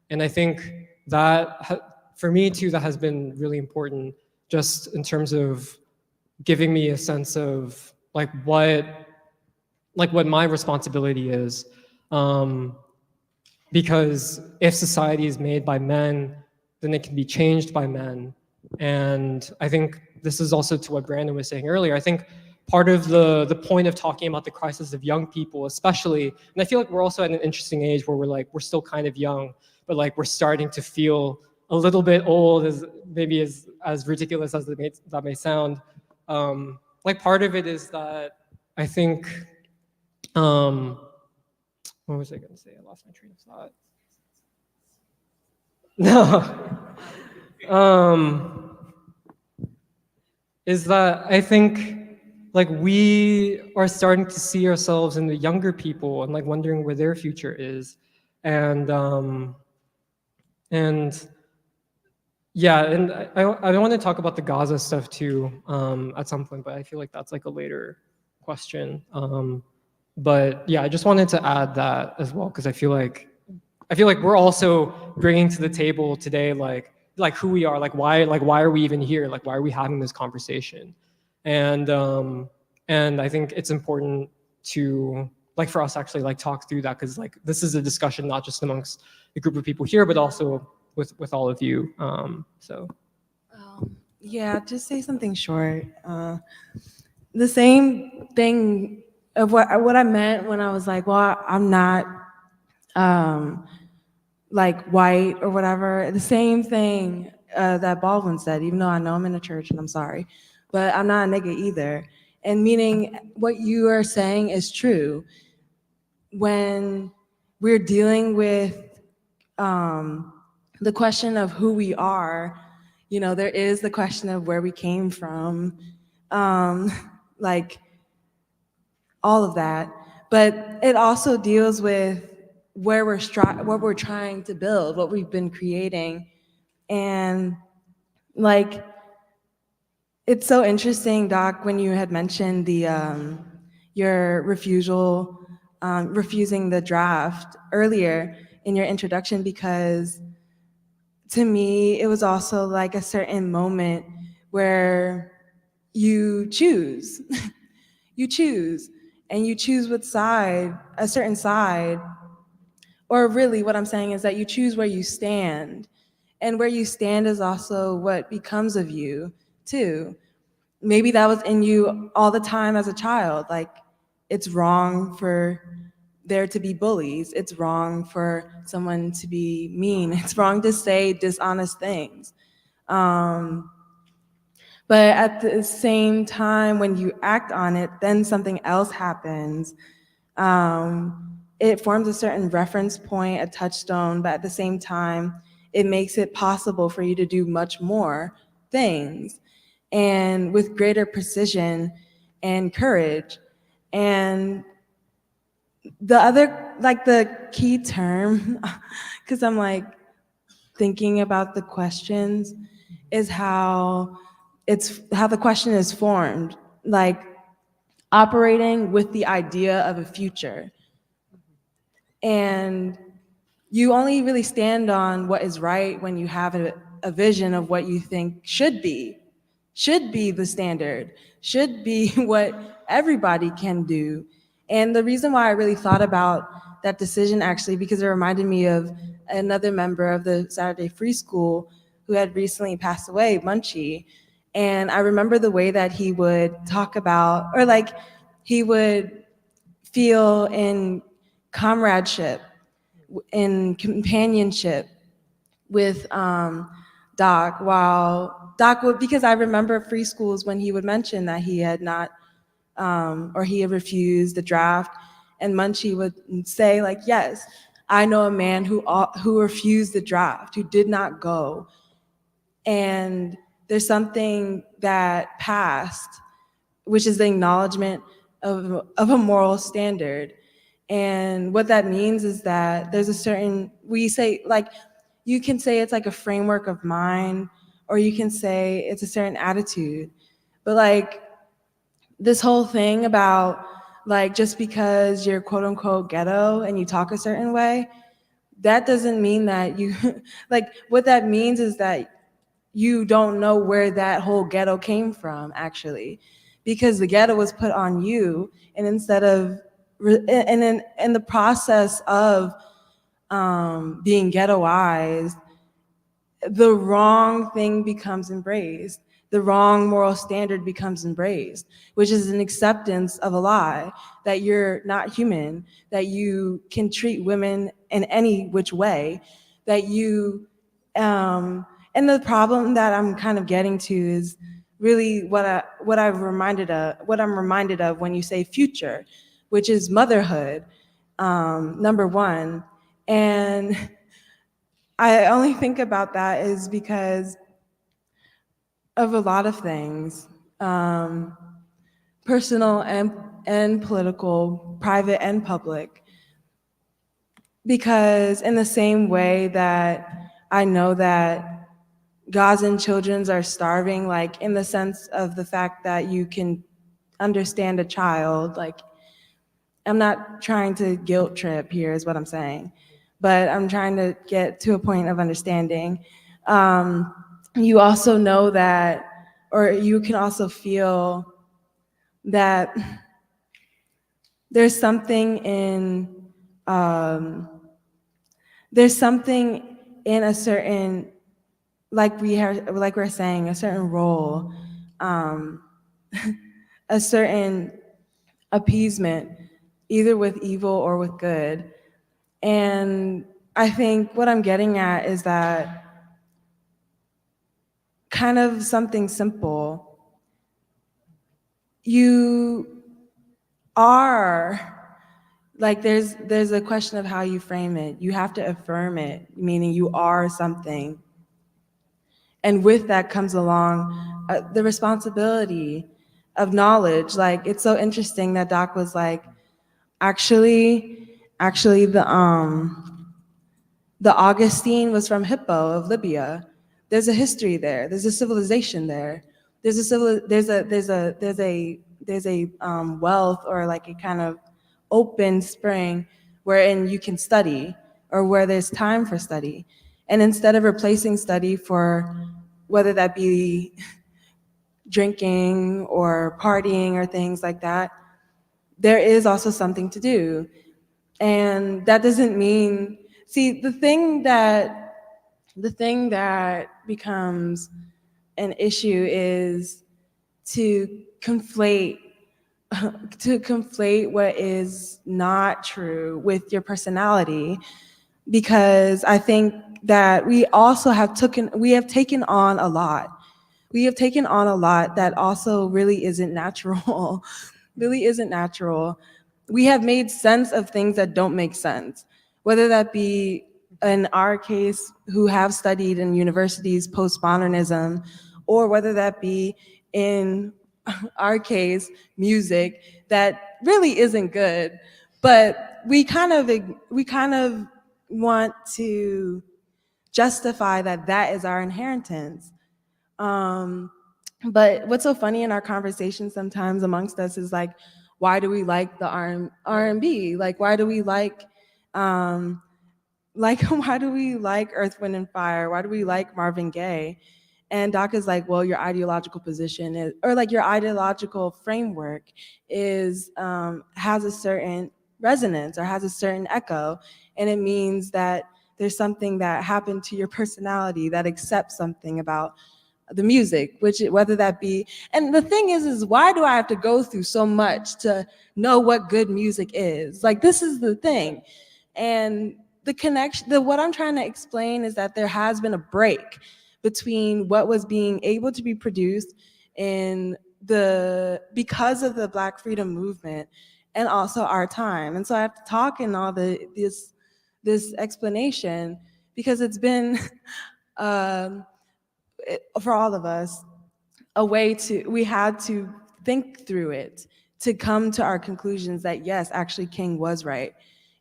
And I think that for me too, that has been really important, just in terms of giving me a sense of like what my responsibility is. Because if society is made by men, then it can be changed by men. And I think this is also to what Brandon was saying earlier. I think part of the point of talking about the crisis of young people, especially, and I feel like we're also at an interesting age where we're still kind of young, but like we're starting to feel a little bit old, as maybe as ridiculous as that may sound. Like part of it is that I think, what was I going to say? I lost my train of thought. No. Is that I think like we are starting to see ourselves in the younger people and like wondering where their future is. And yeah, and I want to talk about the Gaza stuff too at some point, but I feel like that's like a later question. But yeah, I just wanted to add that as well, because I feel like we're also bringing to the table today like who we are, like why are we even here, like why are we having this conversation, and I think it's important to like for us to actually like talk through that, because like this is a discussion not just amongst the group of people here, but also with all of you. Yeah, just say something short. The same thing of what I meant when I was like, well, I'm not like white or whatever. The same thing that Baldwin said, even though I know I'm in a church and I'm sorry, but I'm not a nigga either. And meaning what you are saying is true. When we're dealing with the question of who we are, you know, there is the question of where we came from, like all of that. But it also deals with where what we're trying to build, what we've been creating. And like, it's so interesting, Doc, when you had mentioned the your refusing the draft earlier in your introduction, because to me, it was also like a certain moment where you choose, you choose, and you choose what side, a certain side, or really what I'm saying is that you choose where you stand, and where you stand is also what becomes of you too. Maybe that was in you all the time as a child, like it's wrong for there to be bullies. It's wrong for someone to be mean. It's wrong to say dishonest things. But at the same time, when you act on it, then something else happens. It forms a certain reference point, a touchstone, but at the same time, it makes it possible for you to do much more things, and with greater precision and courage. And the other, like the key term, because I'm like thinking about the questions, is how the question is formed, like operating with the idea of a future. And you only really stand on what is right when you have a vision of what you think should be the standard, should be what everybody can do. And the reason why I really thought about that decision, actually, because it reminded me of another member of the Saturday Free School who had recently passed away, Munchie. And I remember the way that he would talk about, or like he would feel in comradeship, in companionship with Doc, while Doc would, because I remember free schools when he would mention that he had not, or he had refused the draft, and Munchie would say like, yes, I know a man who refused the draft, who did not go. And there's something that passed, which is the acknowledgement of a moral standard. And what that means is that there's a certain, we say, like, you can say it's like a framework of mind, or you can say it's a certain attitude. But like this whole thing about like, just because you're quote unquote ghetto and you talk a certain way, that doesn't mean that you, like what that means is that you don't know where that whole ghetto came from, actually, because the ghetto was put on you, and instead of, and in the process of being ghettoized, the wrong thing becomes embraced. the wrong moral standard becomes embraced, which is an acceptance of a lie, that you're not human, that you can treat women in any which way, that you, and the problem that I'm kind of getting to is really what I'm reminded of when you say future, which is motherhood, number one. And I only think about that is because of a lot of things, personal and political, private and public. Because in the same way that I know that Gazan children are starving, like in the sense of the fact that you can understand a child, like I'm not trying to guilt trip here is what I'm saying, but I'm trying to get to a point of understanding. You also know that, or you can also feel that there's something in a certain, like we're saying, a certain role, a certain appeasement, either with evil or with good. And I think what I'm getting at is that kind of something simple. You are, like there's a question of how you frame it. You have to affirm it, meaning you are something. And with that comes along the responsibility of knowledge. Like, it's so interesting that Doc was like, actually the Augustine was from Hippo of Libya. There's a history there. There's a civilization there. There's a wealth, or like a kind of open spring wherein you can study, or where there's time for study. And instead of replacing study for whether that be drinking or partying or things like that, there is also something to do. And that doesn't mean, see, the thing that becomes an issue is to conflate what is not true with your personality, because I think that we have taken on a lot. We have taken on a lot that also really isn't natural, really isn't natural. We have made sense of things that don't make sense, whether that be, in our case, who have studied in universities postmodernism, or whether that be in our case, music that really isn't good, but we kind of want to justify that is our inheritance. But what's so funny in our conversation sometimes amongst us is like, why do we like the R&B? Like, why do we like why do we like Earth, Wind, and Fire? Why do we like Marvin Gaye? And Doc is like, well, your ideological position is, or like your ideological framework is, has a certain resonance or has a certain echo. And it means that there's something that happened to your personality that accepts something about the music, whether that be, and the thing is why do I have to go through so much to know what good music is? Like, this is the thing. And the connection, what I'm trying to explain is that there has been a break between what was being able to be produced because of the Black freedom movement and also our time. And so I have to talk in all this explanation because it's been, for all of us, we had to think through it to come to our conclusions that yes, actually King was right.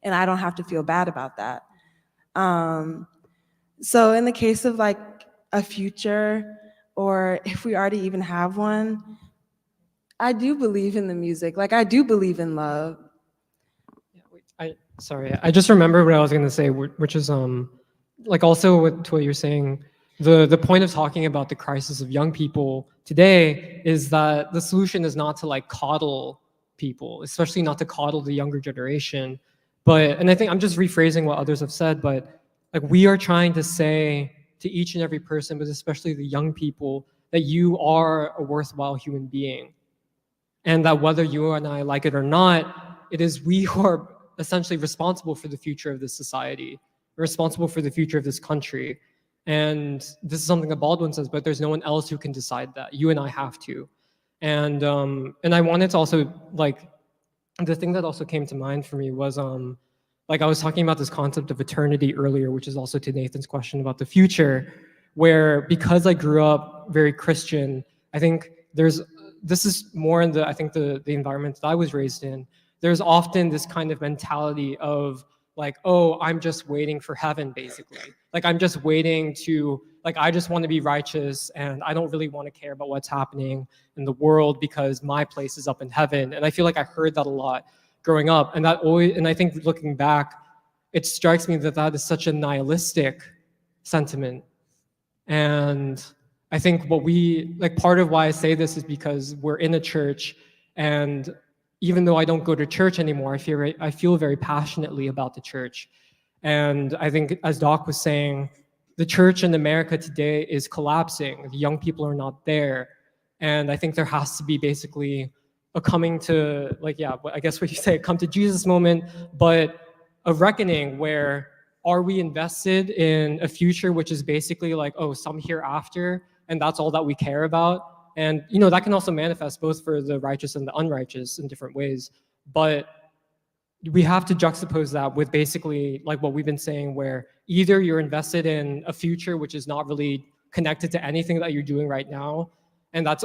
And I don't have to feel bad about that. So in the case of like a future, or if we already even have one, I do believe in the music. Like, I do believe in love. Sorry, I just remember what I was going to say, which is like also to what you're saying, the point of talking about the crisis of young people today is that the solution is not to like coddle people, especially not to coddle the younger generation. And I think I'm just rephrasing what others have said, but like we are trying to say to each and every person, but especially the young people, that you are a worthwhile human being. And that whether you and I like it or not, it is we who are essentially responsible for the future of this society, responsible for the future of this country. And this is something that Baldwin says, but there's no one else who can decide that. You and I have to. And I wanted to also, like, the thing that also came to mind for me was, like I was talking about this concept of eternity earlier, which is also to Nathan's question about the future, where because I grew up very Christian, I think this is more in the environment that I was raised in. There's often this kind of mentality of like, oh, I'm just waiting for heaven, basically. Like, I'm just waiting to, like, I just want to be righteous and I don't really want to care about what's happening in the world because my place is up in heaven. And I feel like I heard that a lot growing up. And I think looking back, it strikes me that that is such a nihilistic sentiment. And I think part of why I say this is because we're in a church, and even though I don't go to church anymore, I feel very passionately about the church. And I think, as Doc was saying, the church in America today is collapsing. The young people are not there. And I think there has to be basically a coming to, I guess what you say, come to Jesus moment, but a reckoning where are we invested in a future which is basically like, oh, some hereafter, and that's all that we care about? And, that can also manifest both for the righteous and the unrighteous in different ways. But we have to juxtapose that with basically like what we've been saying, where either you're invested in a future which is not really connected to anything that you're doing right now, and that's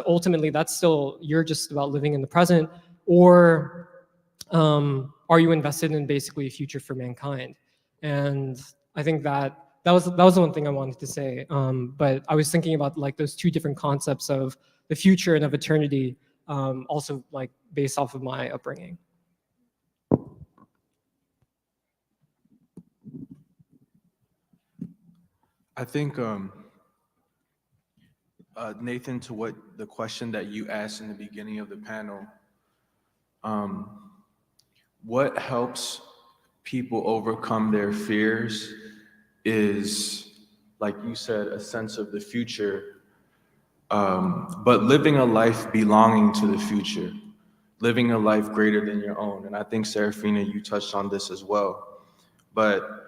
still, you're just about living in the present, or are you invested in basically a future for mankind? And I think that was the one thing I wanted to say. But I was thinking about like those two different concepts of the future and of eternity, also like based off of my upbringing. I think, Nathan, to what the question that you asked in the beginning of the panel, what helps people overcome their fears is, like you said, a sense of the future, but living a life belonging to the future, living a life greater than your own. And I think, Serafina, you touched on this as well. But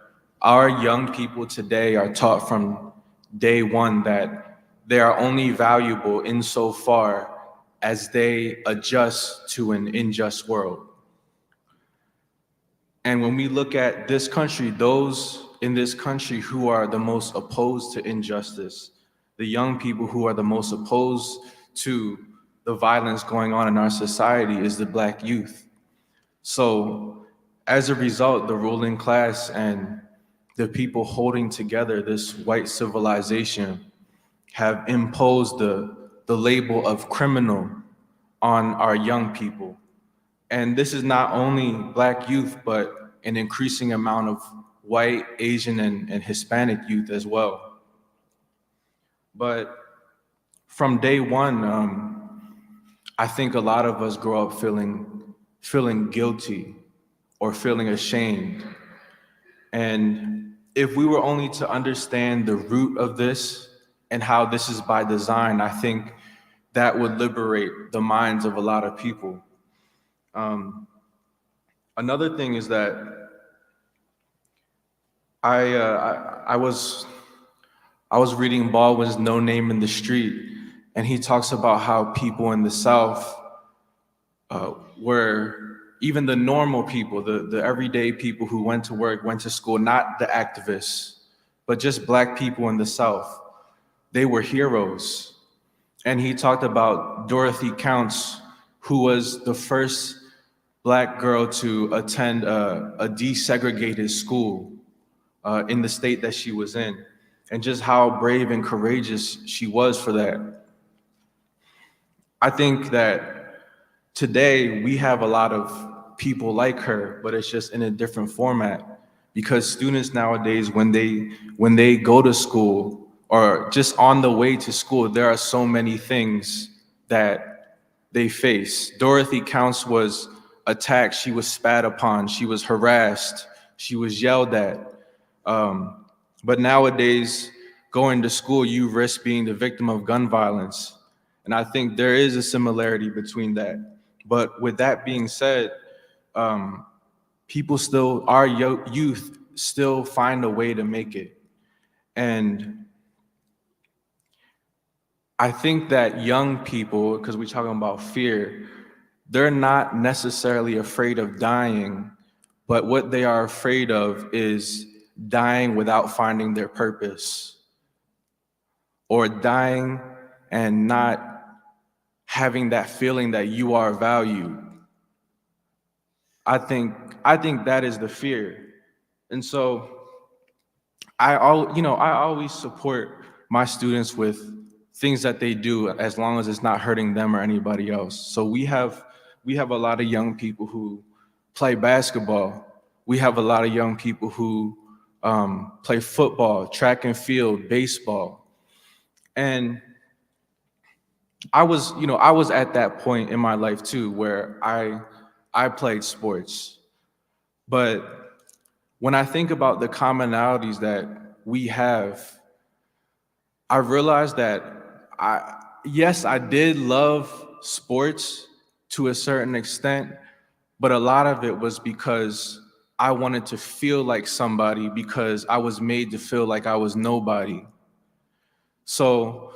our young people today are taught from day one that they are only valuable insofar as they adjust to an unjust world. And when we look at this country, those in this country who are the most opposed to injustice, the young people who are the most opposed to the violence going on in our society, is the Black youth. So as a result, the ruling class and the people holding together this white civilization have imposed the label of criminal on our young people. And this is not only Black youth, but an increasing amount of white, Asian, and Hispanic youth as well. But from day one, I think a lot of us grow up feeling guilty or feeling ashamed. And if we were only to understand the root of this and how this is by design, I think that would liberate the minds of a lot of people. Another thing is that I was reading Baldwin's No Name in the Street, and he talks about how people in the South were even the normal people, the everyday people who went to work, went to school, not the activists, but just Black people in the South. They were heroes. And he talked about Dorothy Counts, who was the first Black girl to attend a desegregated school in the state that she was in, and just how brave and courageous she was for that. I think that today we have a lot of people like her, but it's just in a different format, because students nowadays, when they go to school or just on the way to school, there are so many things that they face. Dorothy Counts was attacked, she was spat upon, she was harassed, she was yelled at. But nowadays, going to school, you risk being the victim of gun violence. And I think there is a similarity between that. But with that being said, people still, our youth still find a way to make it. And I think that young people, because we're talking about fear, they're not necessarily afraid of dying, but what they are afraid of is dying without finding their purpose, or dying and not having that feeling that you are valued. I think that is the fear. And so I always support my students with things that they do as long as it's not hurting them or anybody else. So we have a lot of young people who play basketball. We have a lot of young people who play football, track and field, baseball. And I was at that point in my life too, where I played sports. But when I think about the commonalities that we have, I realized that I did love sports to a certain extent, but a lot of it was because I wanted to feel like somebody, because I was made to feel like I was nobody. So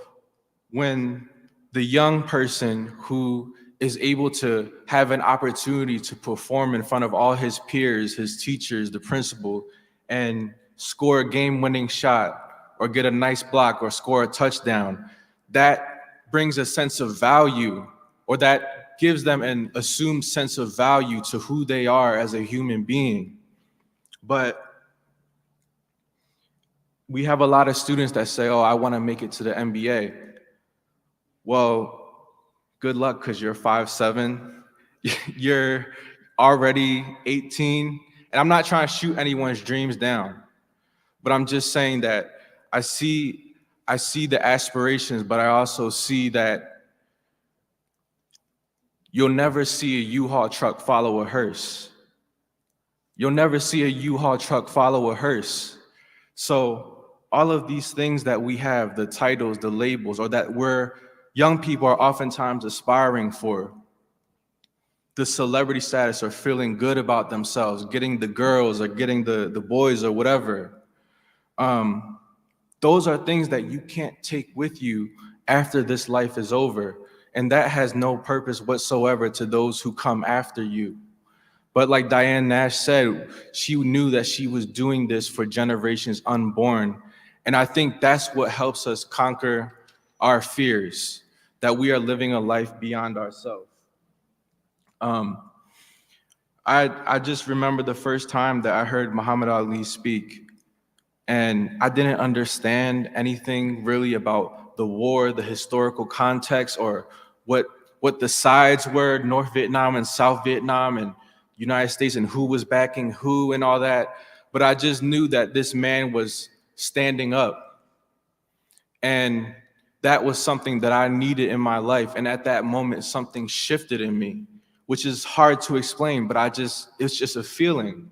when the young person who is able to have an opportunity to perform in front of all his peers, his teachers, the principal, and score a game-winning shot or get a nice block or score a touchdown, that brings a sense of value, or that gives them an assumed sense of value to who they are as a human being. But we have a lot of students that say, oh, I want to make it to the NBA. Well, good luck, because you're 5'7", you're already 18. And I'm not trying to shoot anyone's dreams down, but I'm just saying that I see the aspirations, but I also see that you'll never see a U-Haul truck follow a hearse. You'll never see a U-Haul truck follow a hearse. So all of these things that we have, the titles, the labels, or that young people are oftentimes aspiring for, the celebrity status or feeling good about themselves, getting the girls or getting the boys or whatever. Those are things that you can't take with you after this life is over. And that has no purpose whatsoever to those who come after you. But like Diane Nash said, she knew that she was doing this for generations unborn. And I think that's what helps us conquer our fears, that we are living a life beyond ourselves. I just remember the first time that I heard Muhammad Ali speak, and I didn't understand anything really about the war, the historical context, or what the sides were, North Vietnam and South Vietnam and United States, and who was backing who and all that. But I just knew that this man was standing up. And that was something that I needed in my life. And at that moment, something shifted in me, which is hard to explain, but it's just a feeling.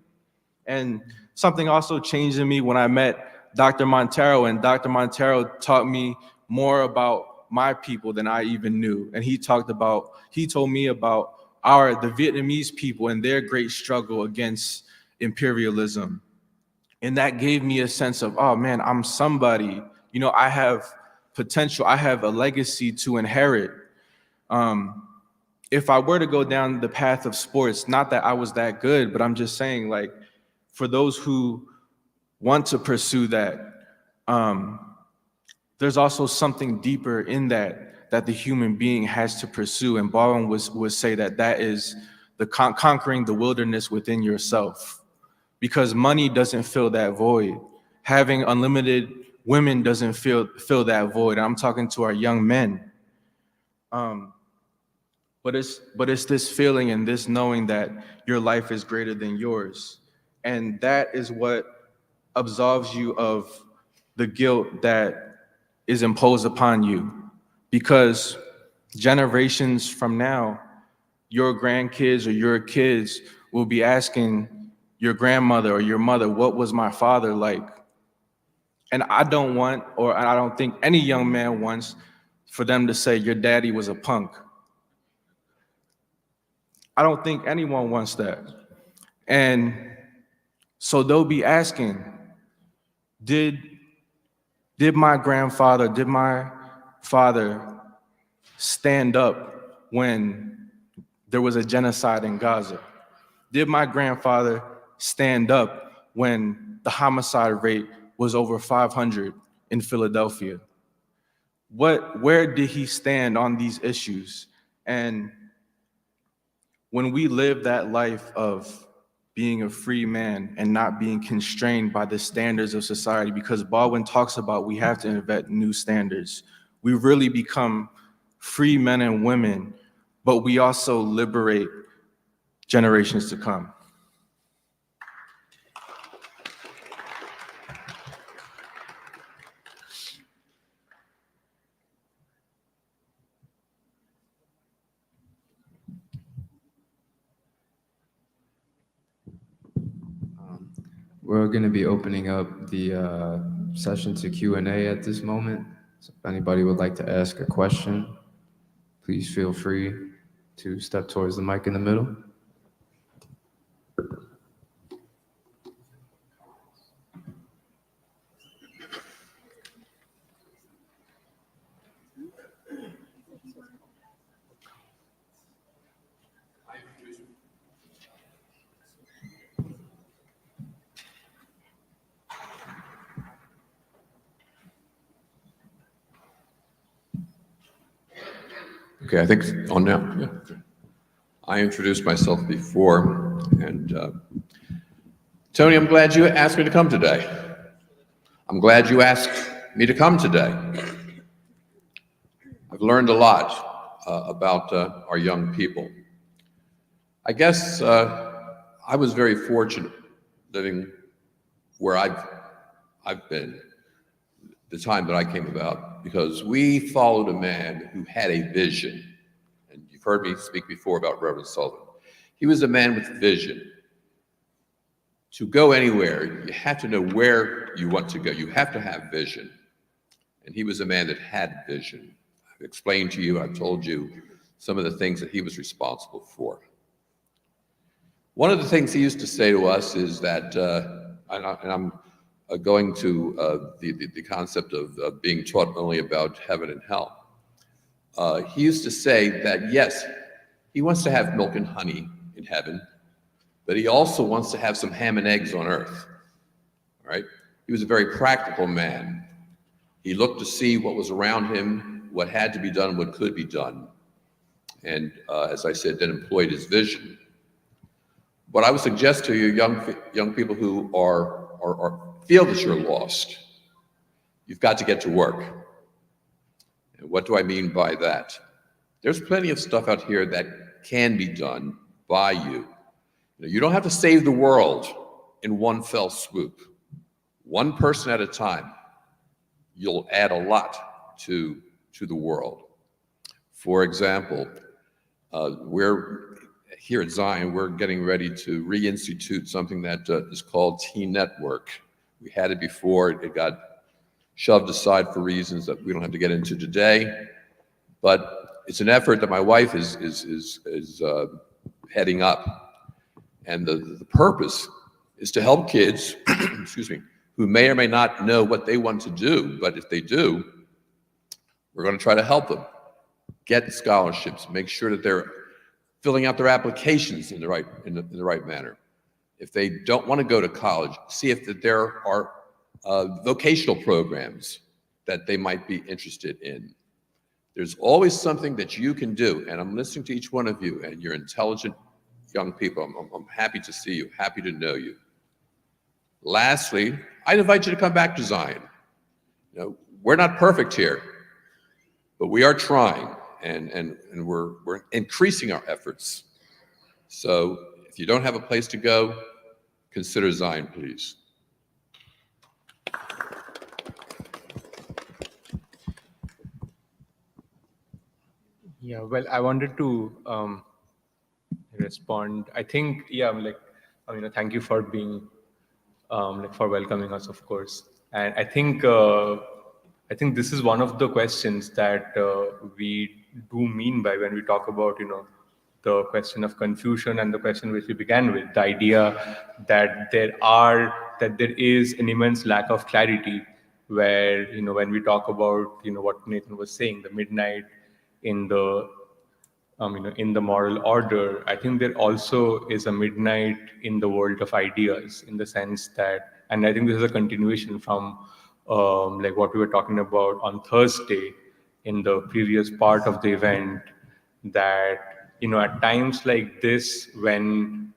And something also changed in me when I met Dr. Monteiro, and Dr. Monteiro taught me more about my people than I even knew. And he told me about the Vietnamese people and their great struggle against imperialism. And that gave me a sense of, oh man, I'm somebody, I have potential, I have a legacy to inherit. If I were to go down the path of sports, not that I was that good, but I'm just saying, like, for those who want to pursue that, there's also something deeper in that the human being has to pursue. And Baldwin would say that is the conquering the wilderness within yourself, because money doesn't fill that void. Having unlimited women doesn't fill that void. I'm talking to our young men. But it's this feeling and this knowing that your life is greater than yours. And that is what absolves you of the guilt that is imposed upon you. Because generations from now, your grandkids or your kids will be asking your grandmother or your mother, what was my father like? And I don't want, or I don't think any young man wants, for them to say your daddy was a punk. I don't think anyone wants that. And so they'll be asking, did my grandfather, did my father stand up when there was a genocide in Gaza? Did my grandfather stand up when the homicide rate was over 500 in Philadelphia? Where did he stand on these issues? And when we live that life of being a free man and not being constrained by the standards of society, because Baldwin talks about we have to invent new standards, we really become free men and women, but we also liberate generations to come. We're going to be opening up the session to Q&A at this moment. So if anybody would like to ask a question, please feel free to step towards the mic in the middle. Okay, I think on now. Yeah. I introduced myself before, and Tony, I'm glad you asked me to come today. I'm glad you asked me to come today. I've learned a lot about our young people. I guess I was very fortunate living where I've been the time that I came about, because we followed a man who had a vision. And you've heard me speak before about Reverend Sullivan. He was a man with vision. To go anywhere, you have to know where you want to go. You have to have vision. And he was a man that had vision. I've explained to you, I've told you some of the things that he was responsible for. One of the things he used to say to us is that, and I'm going to the concept of being taught only about heaven and hell. He used to say that, yes, he wants to have milk and honey in heaven, but he also wants to have some ham and eggs on earth, right? He was a very practical man. He looked to see what was around him, what had to be done, what could be done. And as I said, then employed his vision. What I would suggest to you, young people who feel that you're lost, you've got to get to work. And what do I mean by that? There's plenty of stuff out here that can be done by you. You don't have to save the world in one fell swoop. One person at a time, you'll add a lot to the world. For example, we're here at Zion, we're getting ready to reinstitute something that is called Teen Network. We had it before, it got shoved aside for reasons that we don't have to get into today, but it's an effort that my wife is heading up. And the purpose is to help kids, excuse me, who may or may not know what they want to do, but if they do, we're going to try to help them get scholarships, make sure that they're filling out their applications in the right manner. If they don't want to go to college, see if that there are vocational programs that they might be interested in. There's always something that you can do, and I'm listening to each one of you, and you're intelligent young people. I'm happy to see you, happy to know you. Lastly, I'd invite you to come back to Zion. You know, we're not perfect here, but we are trying, and we're increasing our efforts. So if you don't have a place to go, consider Zion, please. Yeah, well, I wanted to respond. I think, yeah, thank you for being, for welcoming us, of course. And I think this is one of the questions that we do mean by when we talk about, the question of confusion and the question which we began with, the idea that there is an immense lack of clarity, where, when we talk about, what Nathan was saying, the midnight in the in the moral order, I think there also is a midnight in the world of ideas, in the sense that, and I think this is a continuation from like what we were talking about on Thursday in the previous part of the event, that, at times like this, when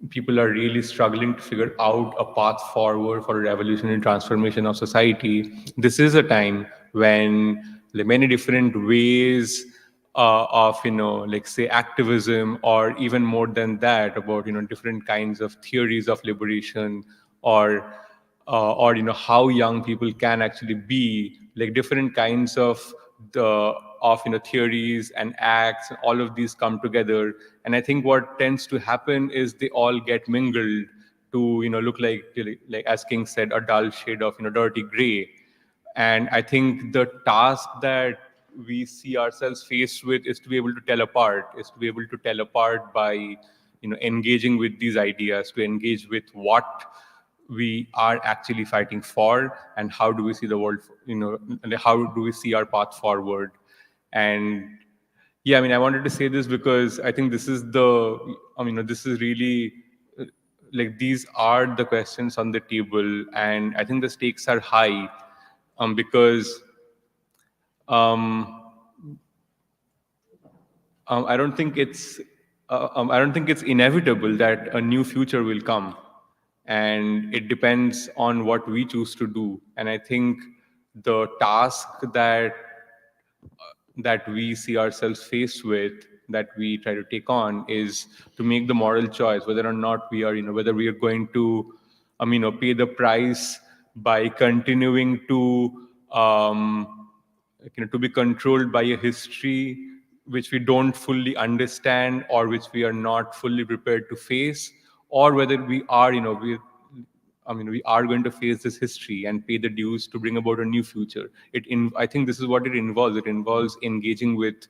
people are really struggling to figure out a path forward for a revolutionary transformation of society, this is a time when many different ways of, like say activism, or even more than that, about, different kinds of theories of liberation, or how young people can actually be, like different kinds of theories and acts, and all of these come together. And I think what tends to happen is they all get mingled to, look like as King said, a dull shade of, dirty gray. And I think the task that we see ourselves faced with is to be able to tell apart, by, engaging with these ideas, to engage with what we are actually fighting for, and how do we see the world, and how do we see our path forward. And yeah, I wanted to say this because I think this is this is really, like, these are the questions on the table, and I think the stakes are high, because I don't think it's inevitable that a new future will come, and it depends on what we choose to do. And I think the task that we see ourselves faced with, that we try to take on, is to make the moral choice whether or not we are, whether we are going to, pay the price by continuing to, to be controlled by a history which we don't fully understand, or which we are not fully prepared to face, or whether we are, we are going to face this history and pay the dues to bring about a new future. I think this is what it involves. It involves engaging with,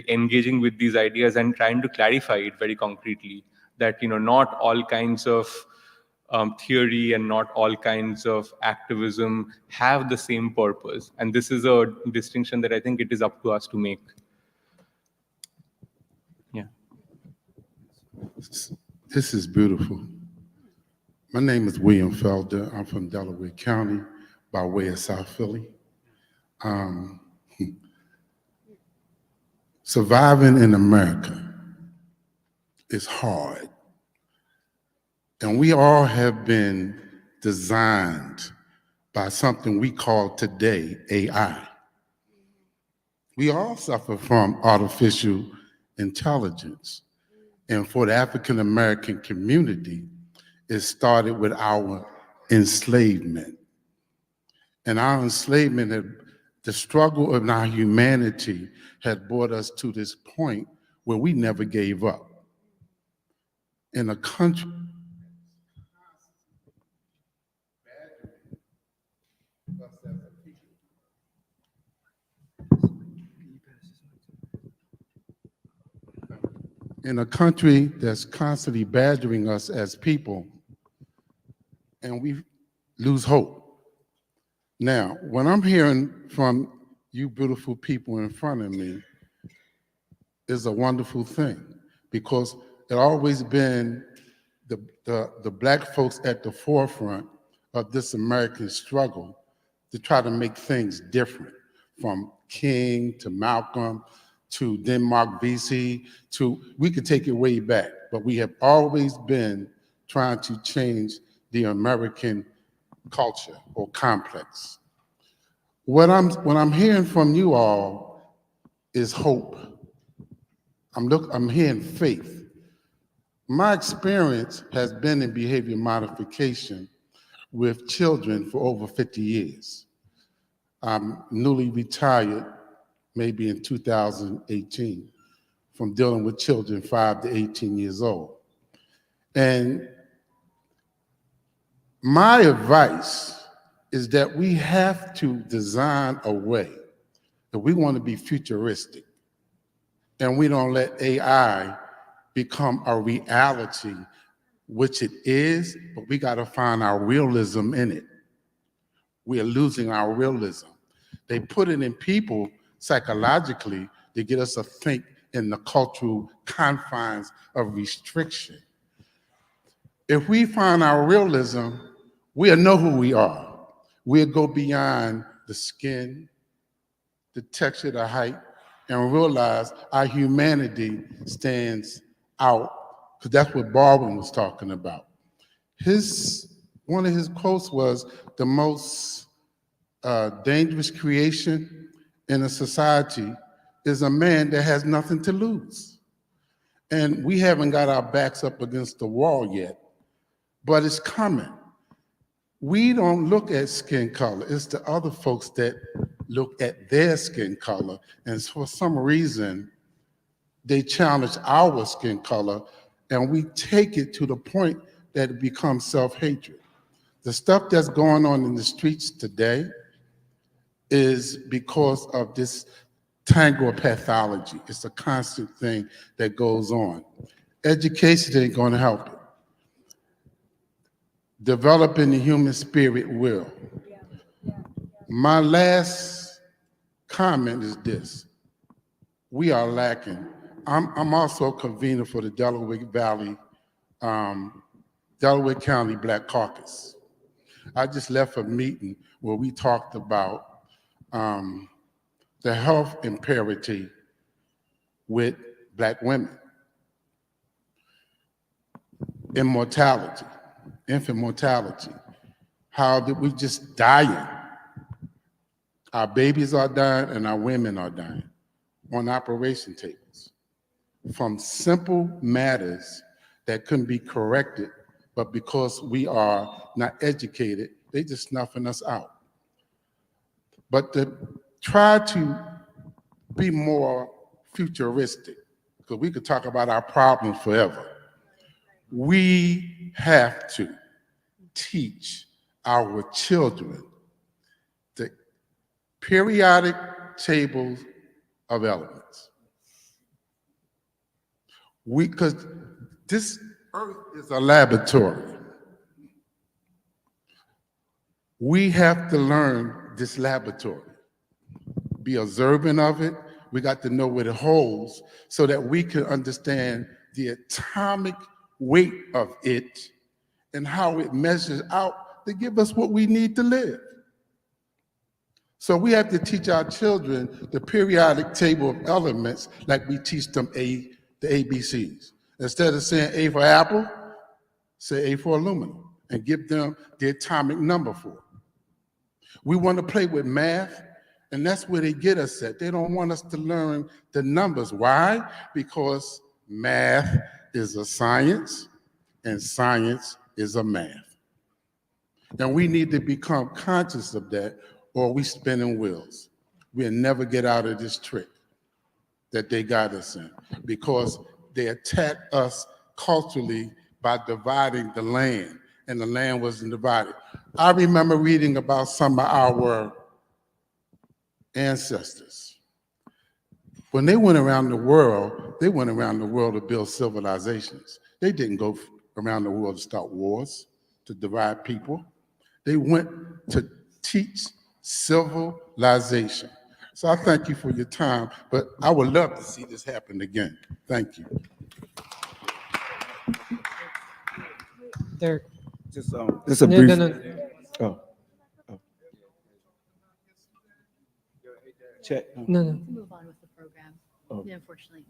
engaging with these ideas and trying to clarify it very concretely. That, not all kinds of theory and not all kinds of activism have the same purpose. And this is a distinction that I think it is up to us to make. Yeah. This is beautiful. My name is William Felder. I'm from Delaware County by way of South Philly. Surviving in America is hard. And we all have been designed by something we call today AI. We all suffer from artificial intelligence. And for the African American community, it started with our enslavement. And our enslavement, the struggle of our humanity had brought us to this point where we never gave up. In a country, that's constantly badgering us as people, and we lose hope. Now, what I'm hearing from you beautiful people in front of me is a wonderful thing, because it always been the Black folks at the forefront of this American struggle to try to make things different, from King to Malcolm to Denmark Vesey to, we could take it way back, but we have always been trying to change the American culture or complex. What I'm hearing from you all is hope. I'm hearing faith. My experience has been in behavior modification with children for over 50 years. I'm newly retired, maybe in 2018, from dealing with children 5 to 18 years old. And My advice is that we have to design a way that we want to be futuristic, and we don't let AI become a reality, which it is, but we got to find our realism in it. We are losing our realism. They put it in people psychologically to get us to think in the cultural confines of restriction. If we find our realism, we'll know who we are. We'll go beyond the skin, the texture, the height, and realize our humanity stands out, because that's what Baldwin was talking about. One of his quotes was, the most dangerous creation in a society is a man that has nothing to lose. And we haven't got our backs up against the wall yet, but it's coming. We don't look at skin color. It's the other folks that look at their skin color. And for some reason, they challenge our skin color, and we take it to the point that it becomes self-hatred. The stuff that's going on in the streets today is because of this tangle of pathology. It's a constant thing that goes on. Education ain't going to help it. Developing the human spirit will. My last comment is this. We are lacking. I'm also a convener for the Delaware Valley, Delaware County Black Caucus. I just left a meeting where we talked about the health imperative with Black women. Immortality, infant mortality. How did we just dying? Our babies are dying and our women are dying on operation tables from simple matters that couldn't be corrected, but because we are not educated, they just snuffing us out. But to try to be more futuristic, because we could talk about our problems forever. We have to teach our children the periodic tables of elements. Because this earth is a laboratory. We have to learn this laboratory, be observant of it. We got to know what it holds so that we can understand the atomic weight of it and how it measures out to give us what we need to live. So we have to teach our children the periodic table of elements like we teach them the ABCs. Instead of saying A for apple, say A for aluminum and give them the atomic number for it. We want to play with math, and that's where they get us at. They don't want us to learn the numbers. Why? Because math is a science, and science is a math. And we need to become conscious of that, or we spinning wheels. We'll never get out of this trick that they got us in, because they attacked us culturally by dividing the land, and the land wasn't divided. I remember reading about some of our ancestors. When they went around the world, they went around the world to build civilizations. They didn't go around the world to start wars, to divide people. They went to teach civilization. So I thank you for your time, but I would love to see this happen again. Thank you. There. Just a brief. Oh. Check. No. Move on with the program. Oh. Yeah, unfortunately.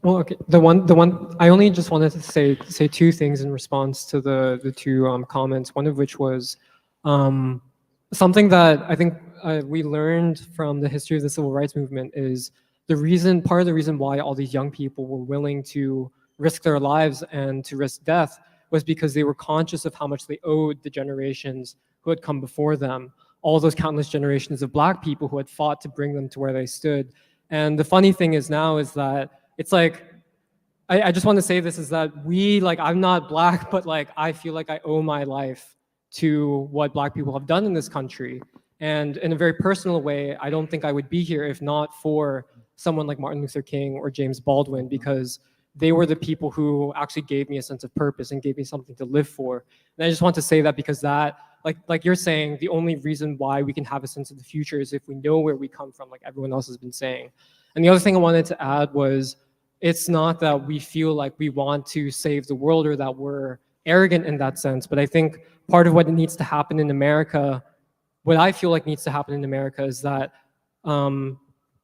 Well, okay. The one. I only just wanted to say two things in response to the two comments. One of which was something that I think we learned from the history of the civil rights movement is part of the reason why all these young people were willing to risk their lives and to risk death was because they were conscious of how much they owed the generations who had come before them, all those countless generations of Black people who had fought to bring them to where they stood. And the funny thing is now is that it's like I just want to say this is that I'm not Black, but I feel like I owe my life to what Black people have done in this country. And in a very personal way, I don't think I would be here if not for someone like Martin Luther King or James Baldwin, because they were the people who actually gave me a sense of purpose and gave me something to live for. And I just want to say that because that, like you're saying, the only reason why we can have a sense of the future is if we know where we come from, like everyone else has been saying. And the other thing I wanted to add was, it's not that we feel like we want to save the world or that we're arrogant in that sense, but I think part of what needs to happen in America, what I feel like needs to happen in America is that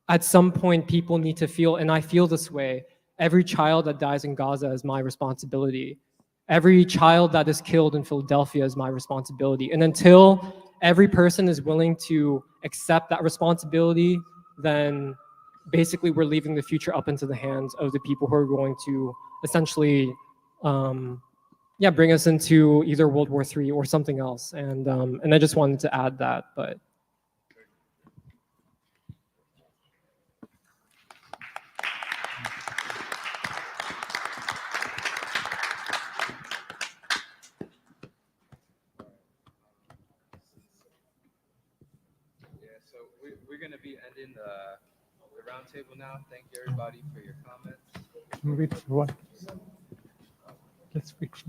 at some point people need to feel, and I feel this way, every child that dies in Gaza is my responsibility. Every child that is killed in Philadelphia is my responsibility. And until every person is willing to accept that responsibility, then basically we're leaving the future up into the hands of the people who are going to essentially bring us into either World War III or something else. And I just wanted to add that. But so we're going to be ending the roundtable now. Thank you, everybody, for your comments. Wait for what? Let's wait for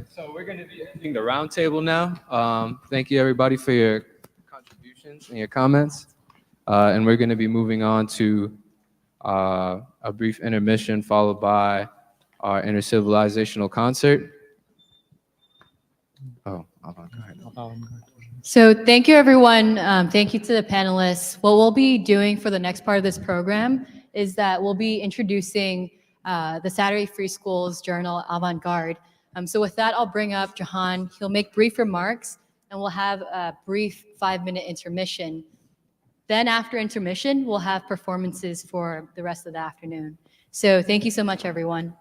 So we're going to be ending the roundtable now. Thank you, everybody, for your contributions and your comments. And we're going to be moving on to a brief intermission followed by our intercivilizational concert. Oh, So thank you, everyone. Thank you to the panelists. What we'll be doing for the next part of this program is that we'll be introducing the Saturday Free Schools journal, Avant-Garde. So with that, I'll bring up Jahan. He'll make brief remarks, and we'll have a brief 5-minute intermission. Then after intermission, we'll have performances for the rest of the afternoon. So thank you so much, everyone.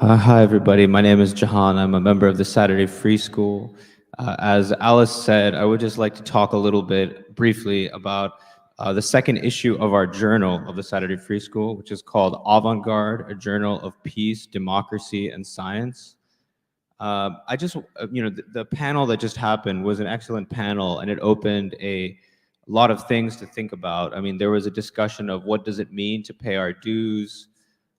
Hi, everybody. My name is Jahan. I'm a member of the Saturday Free School. As Alice said, I would just like to talk a little bit briefly about the second issue of our journal of the Saturday Free School, which is called Avant-Garde, a journal of peace, democracy, and science. The panel that just happened was an excellent panel, and it opened a lot of things to think about. I mean, there was a discussion of what does it mean to pay our dues.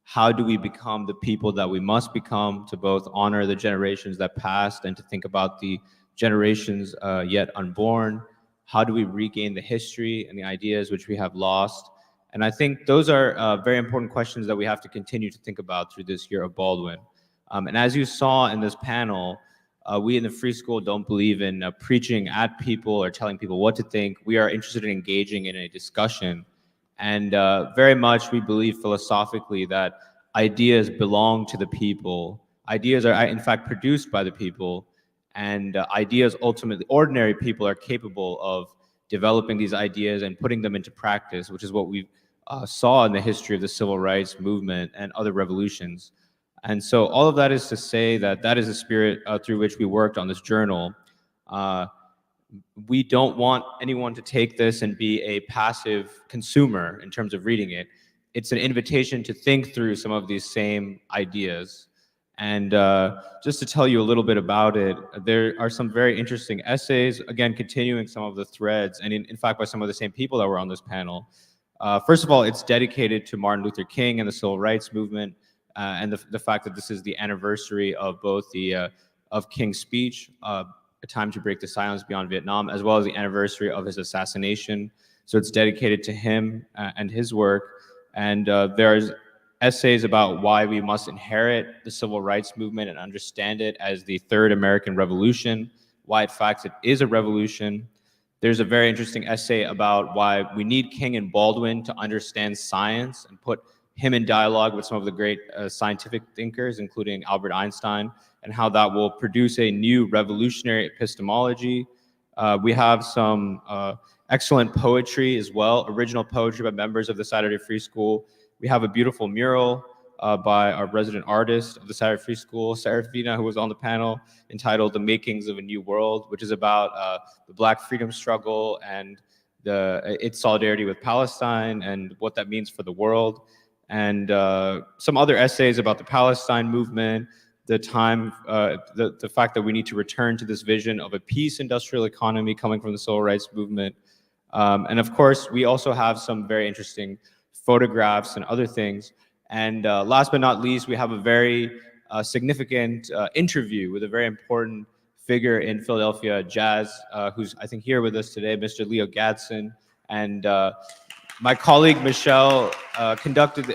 How do we become the people that we must become to both honor the generations that passed and to think about the generations yet unborn? How do we regain the history and the ideas which we have lost? And I think those are very important questions that we have to continue to think about through this year of Baldwin. And as you saw in this panel, we in the Free School don't believe in preaching at people or telling people what to think. We are interested in engaging in a discussion. And very much we believe philosophically that ideas belong to the people. Ideas are in fact produced by the people, and ideas ultimately, ordinary people are capable of developing these ideas and putting them into practice, which is what we saw in the history of the civil rights movement and other revolutions. And so all of that is to say that that is the spirit through which we worked on this journal. We don't want anyone to take this and be a passive consumer in terms of reading it. It's an invitation to think through some of these same ideas. And just to tell you a little bit about it, there are some very interesting essays, again, continuing some of the threads, and in fact, by some of the same people that were on this panel. First of all, it's dedicated to Martin Luther King and the civil rights movement, and the fact that this is the anniversary of both of King's speech, A Time to Break the Silence Beyond Vietnam, as well as the anniversary of his assassination. So it's dedicated to him and his work. And there's essays about why we must inherit the civil rights movement and understand it as the third American Revolution, why in fact it is a revolution. There's a very interesting essay about why we need King and Baldwin to understand science and put him in dialogue with some of the great scientific thinkers, including Albert Einstein, and how that will produce a new revolutionary epistemology. We have some excellent poetry as well, original poetry by members of the Saturday Free School. We have a beautiful mural by our resident artist of the Saturday Free School, Serafina, who was on the panel, entitled The Makings of a New World, which is about the Black freedom struggle and its solidarity with Palestine and what that means for the world. And some other essays about the Palestine movement, the fact that we need to return to this vision of a peace industrial economy coming from the civil rights movement. And of course, we also have some very interesting photographs and other things. And last but not least, we have a very significant interview with a very important figure in Philadelphia jazz, who's I think here with us today, Mr. Leo Gadsden. And my colleague Michelle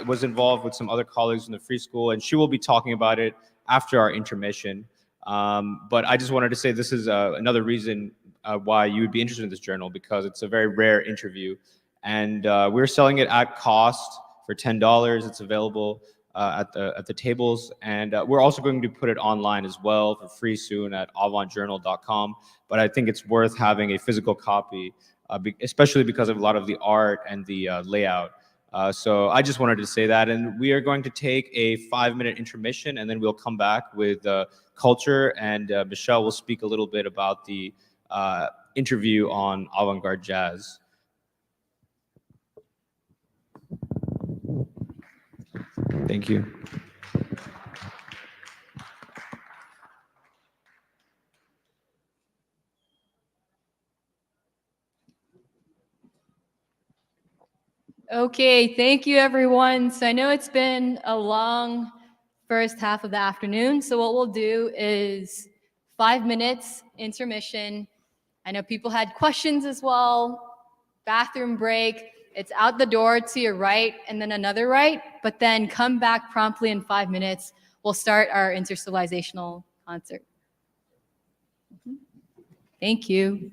was involved with some other colleagues in the Free School, and she will be talking about it after our intermission. But I just wanted to say this is another reason why you would be interested in this journal, because it's a very rare interview. And we're selling it at cost for $10. It's available at the tables. And we're also going to put it online as well for free soon at avantjournal.com. But I think it's worth having a physical copy, especially because of a lot of the art and the layout. So I just wanted to say that. And we are going to take a 5-minute intermission, and then we'll come back with culture. And Michelle will speak a little bit about the interview on avant-garde jazz. Thank you. Okay, thank you everyone. So I know it's been a long first half of the afternoon. So what we'll do is 5 minutes intermission. I know people had questions as well. Bathroom break. It's out the door to your right and then another right, but then come back promptly in 5 minutes. We'll start our intercivilizational concert. Thank you.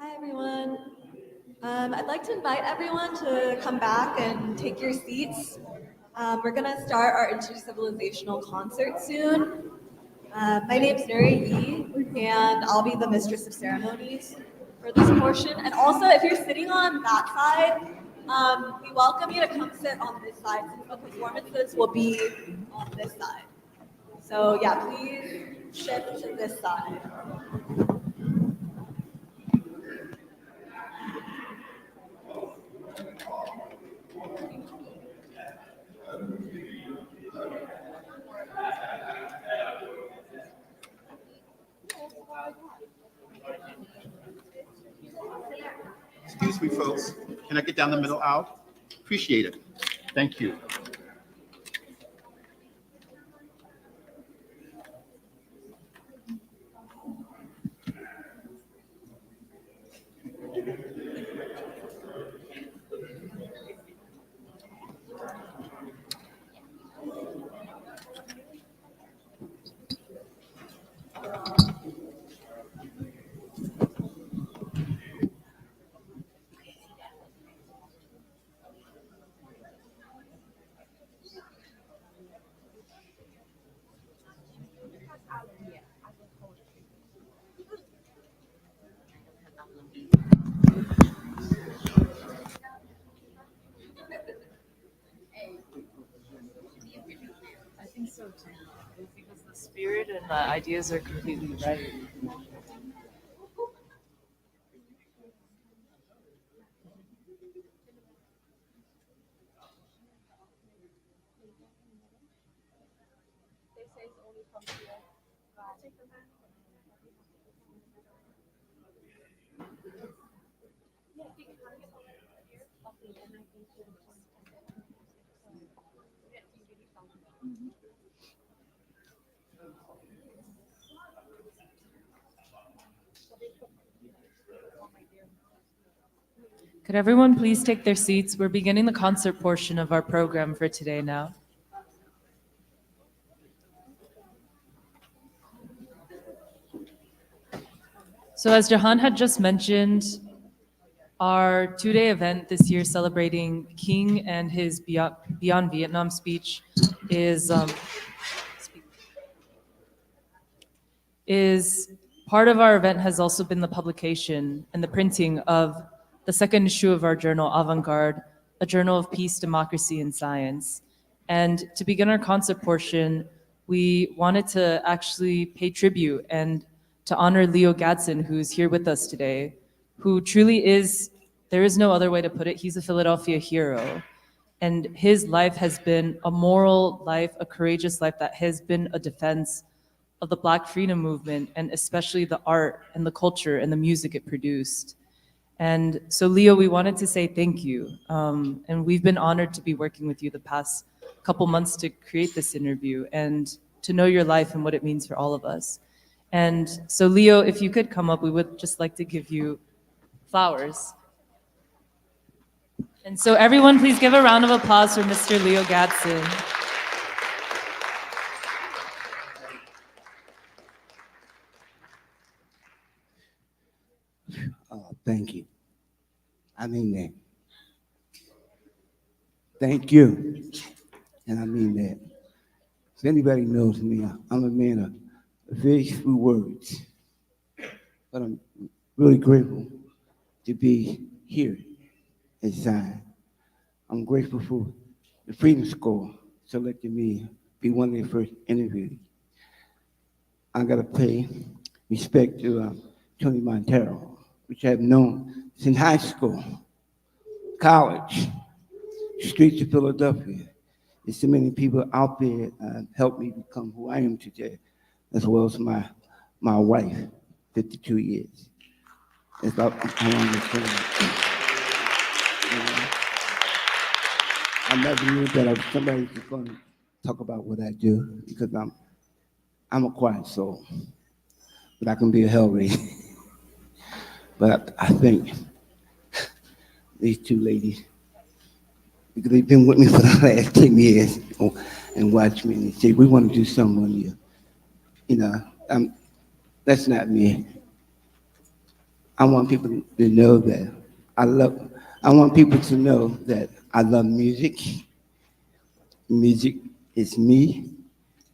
Hi, everyone. I'd like to invite everyone to come back and take your seats. We're going to start our intercivilizational concert soon. My name's Nuri Yi, and I'll be the mistress of ceremonies for this portion. And also, if you're sitting on that side, we welcome you to come sit on this side, since the performances will be on this side. So yeah, please shift to this side. Excuse me, folks. Can I get down the middle aisle? Appreciate it. Thank you. I think so too. Because the spirit and the ideas are completely right. Could everyone please take their seats? We're beginning the concert portion of our program for today now. So as Jahan had just mentioned, our two-day event this year celebrating King and his Beyond Vietnam speech is part of our event has also been the publication and the printing of the second issue of our journal, Avant-Garde, a journal of peace, democracy, and science. And to begin our concert portion, we wanted to actually pay tribute and to honor Leo Gadsden, who's here with us today, who truly is, there is no other way to put it, he's a Philadelphia hero. And his life has been a moral life, a courageous life that has been a defense of the Black freedom movement, and especially the art and the culture and the music it produced. And so Leo, we wanted to say thank you. And we've been honored to be working with you the past couple months to create this interview and to know your life and what it means for all of us. And so Leo, if you could come up, we would just like to give you flowers. And so everyone, please give a round of applause for Mr. Leo Gadsden. Thank you. I mean that. Thank you. And I mean that. If anybody knows me, I'm a man of very few words. But I'm really grateful to be here at Zion. I'm grateful for the Freedom School selecting me be one of their first interviews. I got to pay respect to Anthony Monteiro, which I've known since high school, college, streets of Philadelphia. There's so many people out there helped me become who I am today, as well as my wife, 52 years. It's about how long it's been. I never knew that somebody was going to talk about what I do, because I'm a quiet soul, but I can be a hellraiser. But I think these two ladies, because they've been with me for the last 10 years and watched me and say, we want to do something on you. You know, that's not me. I want people to know that I want people to know that I love music. Music is me.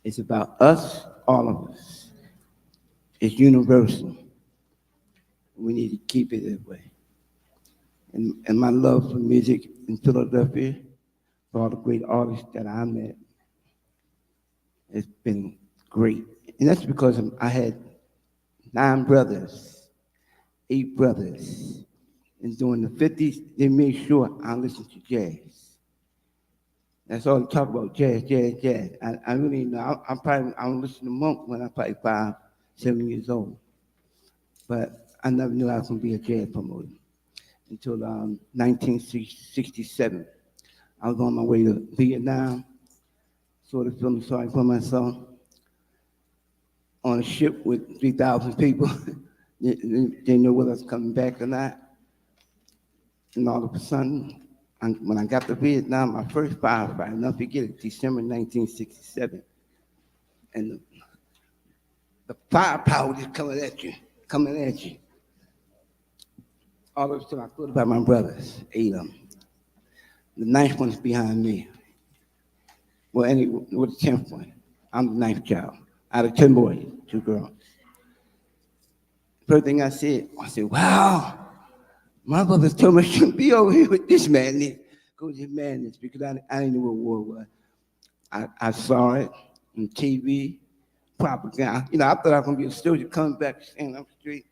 It's about us, all of us. It's universal. We need to keep it that way. And my love for music in Philadelphia, for all the great artists that I met, it's been great. And that's because I had 9 brothers, 8 brothers. And during the 50s, they made sure I listened to jazz. That's all they talk about, jazz, jazz, jazz. I really know. I don't listen to Monk when I'm probably 5, 7 years old. but I never knew I was going to be a jazz promoter until 1967. I was on my way to Vietnam, sort of feeling sorry for myself, on a ship with 3,000 people. They didn't know whether I was coming back or not. And all of a sudden, when I got to Vietnam, my first firefight, I'll never forget it, December 1967. And the firepower just coming at you. All of a sudden, I thought about my brothers, 8 of them. The 9th one's behind me. Well, anyway, with the 10th one, I'm the 9th child. Out of 10 boys, 2 girls. First thing I said, wow, my brothers told me I shouldn't be over here with this madness. Go with this madness, because I didn't know what war was. I saw it on TV, propaganda. You know, I thought I was going to be a soldier coming back, standing up the street,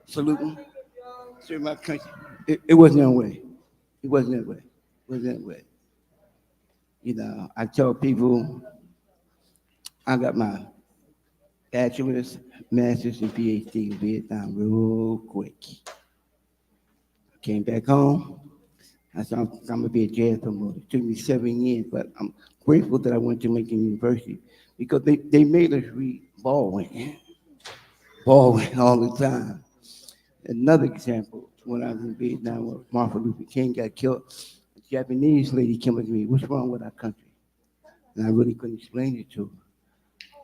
saluting, serving my country. It wasn't that way. It wasn't that way. You know, I tell people I got my bachelor's, master's, and PhD in Vietnam real quick. I came back home. I said, I'm going to be a jazz promoter. It took me 7 years, but I'm grateful that I went to Lincoln University because they made us read Baldwin all the time. Another example, when I was in Vietnam, when Martin Luther King got killed, a Japanese lady came up to me, what's wrong with our country? And I really couldn't explain it to her.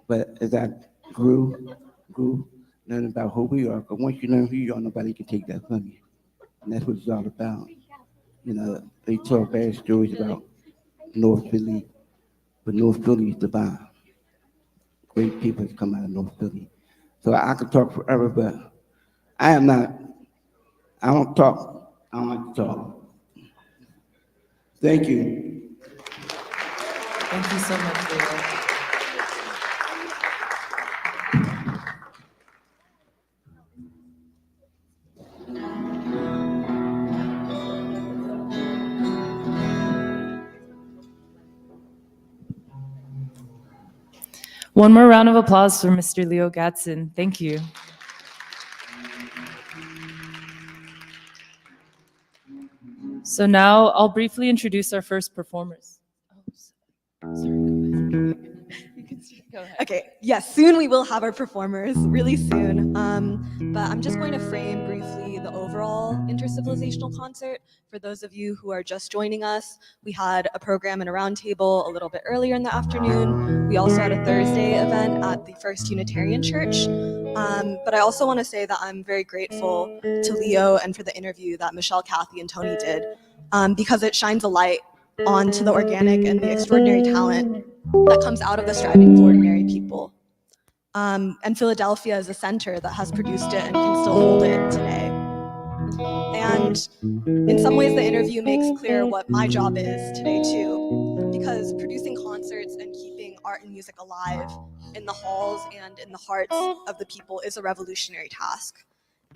But as I grew, learning about who we are, because once you learn who you are, nobody can take that from you. And that's what it's all about. You know, they tell bad stories about North Philly, but North Philly is divine. Great people come out of North Philly. So I could talk forever, but I don't talk. I don't like to talk. Thank you. Thank you so much, Leo. One more round of applause for Mr. Leo Gatson. Thank you. So now I'll briefly introduce our first performers. Okay, yes, soon we will have our performers, really soon. But I'm just going to frame briefly the overall intercivilizational concert. For those of you who are just joining us, we had a program and a roundtable a little bit earlier in the afternoon. We also had a Thursday event at the First Unitarian Church. But I also want to say that I'm very grateful to Leo and for the interview that Michelle, Kathy, and Tony did, because it shines a light onto the organic and the extraordinary talent that comes out of the striving of ordinary people. And Philadelphia is a center that has produced it and can still hold it today. And in some ways, the interview makes clear what my job is today too, because producing concerts and keeping art and music alive in the halls and in the hearts of the people is a revolutionary task.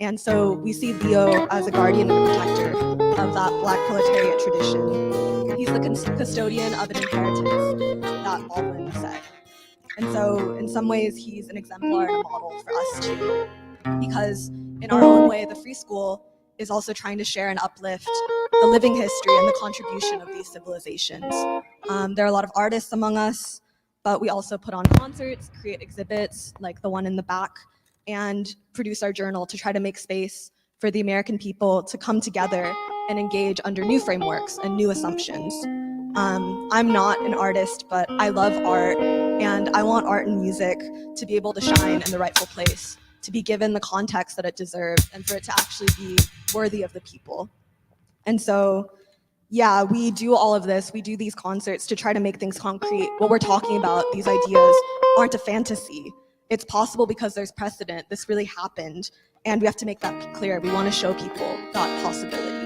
And so we see Leo as a guardian and a protector of that Black proletariat tradition. He's the custodian of an inheritance that Baldwin said. And so in some ways, he's an exemplar and a model for us too, because in our own way, the Free School is also trying to share and uplift the living history and the contribution of these civilizations. There are a lot of artists among us, but we also put on concerts, create exhibits like the one in the back, and produce our journal to try to make space for the American people to come together and engage under new frameworks and new assumptions. I'm not an artist, but I love art, and I want art and music to be able to shine in the rightful place, to be given the context that it deserves, and for it to actually be worthy of the people. And so, yeah, we do all of this. We do these concerts to try to make things concrete. What we're talking about, these ideas, aren't a fantasy. It's possible because there's precedent. This really happened, and we have to make that clear. We want to show people that possibility.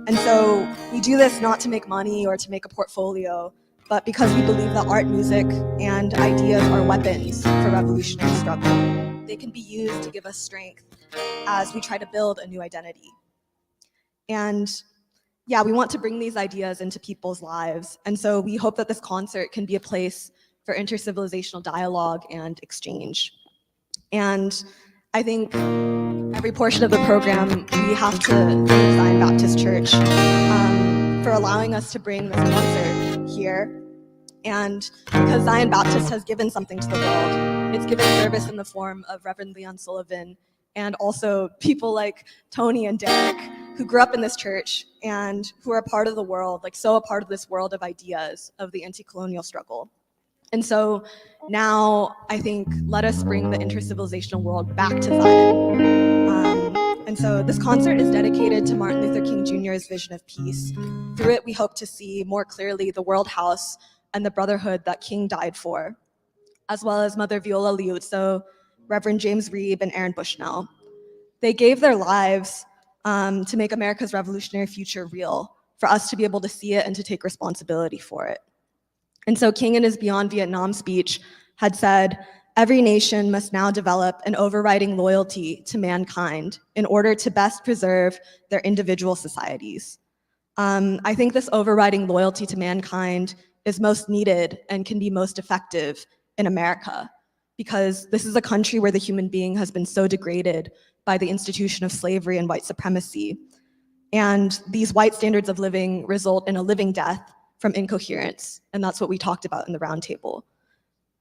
And so we do this not to make money or to make a portfolio, but because we believe that art, music, and ideas are weapons for revolutionary struggle. They can be used to give us strength as we try to build a new identity. And yeah, we want to bring these ideas into people's lives. And so we hope that this concert can be a place for intercivilizational dialogue and exchange. And I think every portion of the program, we have to thank Zion Baptist Church for allowing us to bring this concert here. And because Zion Baptist has given something to the world, it's given service in the form of Reverend Leon Sullivan and also people like Tony and Derek who grew up in this church and who are a part of the world, like so a part of this world of ideas of the anti-colonial struggle. And so now I think let us bring the intercivilizational world back to Zion. And so this concert is dedicated to Martin Luther King Jr.'s vision of peace. Through it, we hope to see more clearly the World House and the brotherhood that King died for, as well as Mother Viola Liuzzo, Reverend James Reeb, and Aaron Bushnell. They gave their lives to make America's revolutionary future real, for us to be able to see it and to take responsibility for it. And so King in his Beyond Vietnam speech had said, "Every nation must now develop an overriding loyalty to mankind in order to best preserve their individual societies." I think this overriding loyalty to mankind is most needed and can be most effective in America, because this is a country where the human being has been so degraded by the institution of slavery and white supremacy. And these white standards of living result in a living death from incoherence, and that's what we talked about in the roundtable.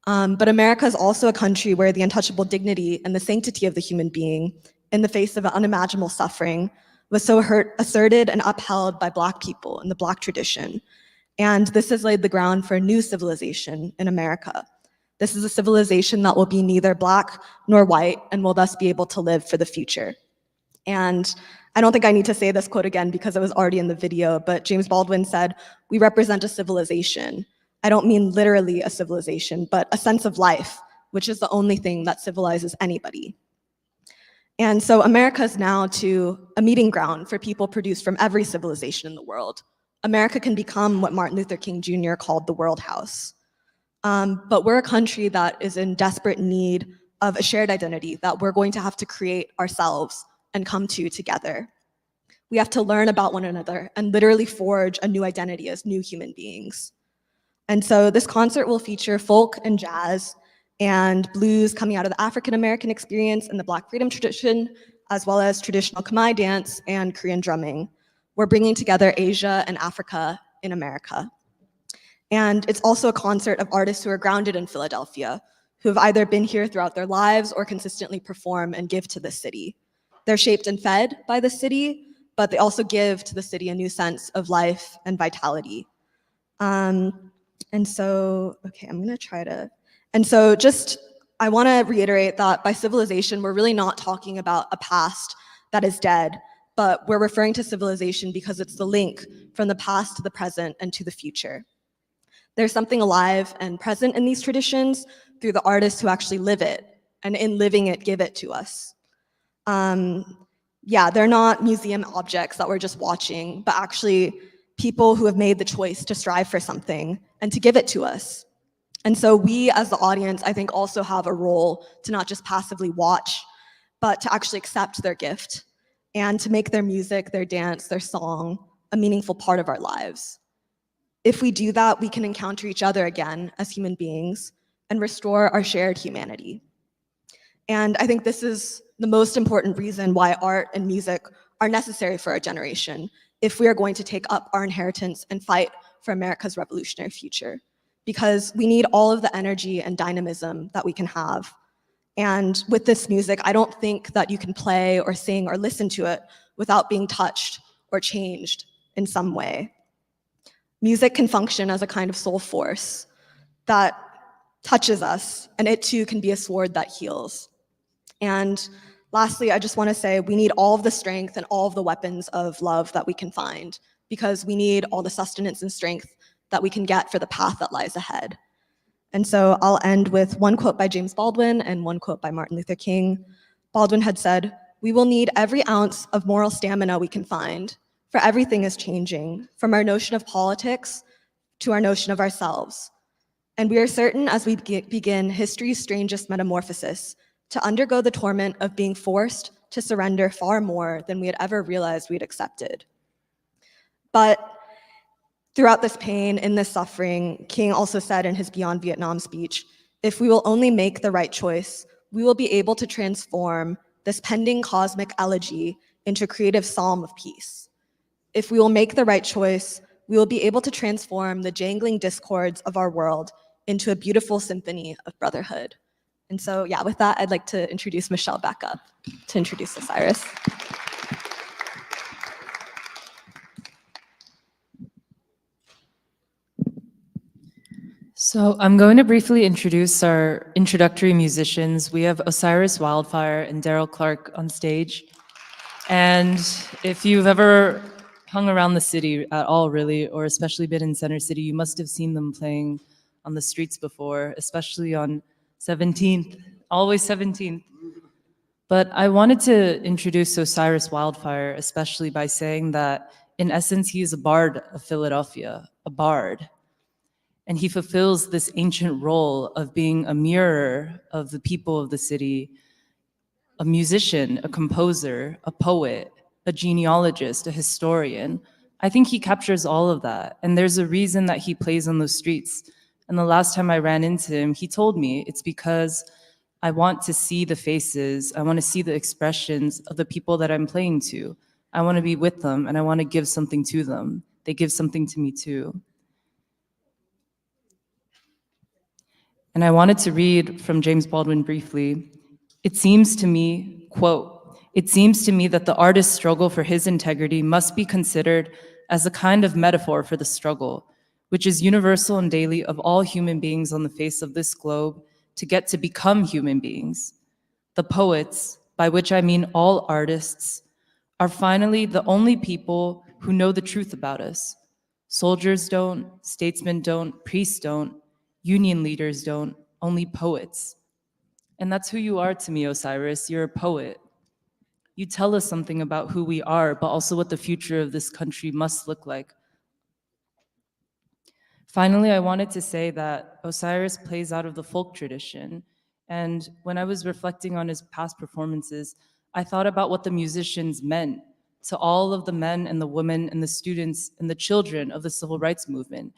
But America is also a country where the untouchable dignity and the sanctity of the human being, in the face of unimaginable suffering, was so asserted and upheld by Black people in the Black tradition. And this has laid the ground for a new civilization in America. This is a civilization that will be neither Black nor white and will thus be able to live for the future. And I don't think I need to say this quote again because it was already in the video, but James Baldwin said, "We represent a civilization." I don't mean literally a civilization, but a sense of life, which is the only thing that civilizes anybody. And so America is now to a meeting ground for people produced from every civilization in the world. America can become what Martin Luther King Jr. called the World House. But we're a country that is in desperate need of a shared identity that we're going to have to create ourselves and come to together. We have to learn about one another and literally forge a new identity as new human beings. And so this concert will feature folk and jazz and blues coming out of the African American experience and the Black freedom tradition, as well as traditional Khmer dance and Korean drumming. We're bringing together Asia and Africa in America. And it's also a concert of artists who are grounded in Philadelphia, who have either been here throughout their lives or consistently perform and give to the city. They're shaped and fed by the city, but they also give to the city a new sense of life and vitality. And so I want to reiterate that by civilization, we're really not talking about a past that is dead, but we're referring to civilization because it's the link from the past to the present and to the future. There's something alive and present in these traditions through the artists who actually live it, and in living it, give it to us. They're not museum objects that we're just watching, but actually people who have made the choice to strive for something and to give it to us. And so we as the audience, I think, also have a role to not just passively watch, but to actually accept their gift and to make their music, their dance, their song a meaningful part of our lives. If we do that, we can encounter each other again as human beings and restore our shared humanity. And I think this is the most important reason why art and music are necessary for our generation if we are going to take up our inheritance and fight for America's revolutionary future. Because we need all of the energy and dynamism that we can have. And with this music, I don't think that you can play or sing or listen to it without being touched or changed in some way. Music can function as a kind of soul force that touches us, and it too can be a sword that heals. And lastly, I just want to say we need all of the strength and all of the weapons of love that we can find, because we need all the sustenance and strength that we can get for the path that lies ahead. And so I'll end with one quote by James Baldwin and one quote by Martin Luther King. Baldwin had said, "We will need every ounce of moral stamina we can find, for everything is changing, from our notion of politics to our notion of ourselves. And we are certain as we begin history's strangest metamorphosis to undergo the torment of being forced to surrender far more than we had ever realized we'd accepted." But throughout this pain, in this suffering, King also said in his Beyond Vietnam speech, "If we will only make the right choice, we will be able to transform this pending cosmic elegy into a creative psalm of peace. If we will make the right choice, we will be able to transform the jangling discords of our world into a beautiful symphony of brotherhood. And so, yeah, with that, I'd like to introduce Michelle back up to introduce Osiris. So I'm going to briefly introduce our introductory musicians. We have Osiris Wildfire and Daryl Clark on stage. And if you've ever hung around the city at all, really, or especially been in Center City, you must have seen them playing on the streets before, especially on 17th, always 17th. But I wanted to introduce Osiris Wildfire, especially by saying that, in essence, he is a bard of Philadelphia, a bard. And he fulfills this ancient role of being a mirror of the people of the city, a musician, a composer, a poet, a genealogist, a historian. I think he captures all of that. And there's a reason that he plays on those streets. And the last time I ran into him, he told me it's because I want to see the faces, I want to see the expressions of the people that I'm playing to. I want to be with them and I want to give something to them. They give something to me too. And I wanted to read from James Baldwin briefly. It seems to me, quote, "It seems to me that the artist's struggle for his integrity must be considered as a kind of metaphor for the struggle, which is universal and daily of all human beings on the face of this globe to get to become human beings. The poets, by which I mean all artists, are finally the only people who know the truth about us. Soldiers don't, statesmen don't, priests don't, union leaders don't, only poets. And that's who you are to me, Osiris. You're a poet. You tell us something about who we are, but also what the future of this country must look like. Finally, I wanted to say that Osiris plays out of the folk tradition. And when I was reflecting on his past performances, I thought about what the musicians meant to all of the men and the women and the students and the children of the civil rights movement,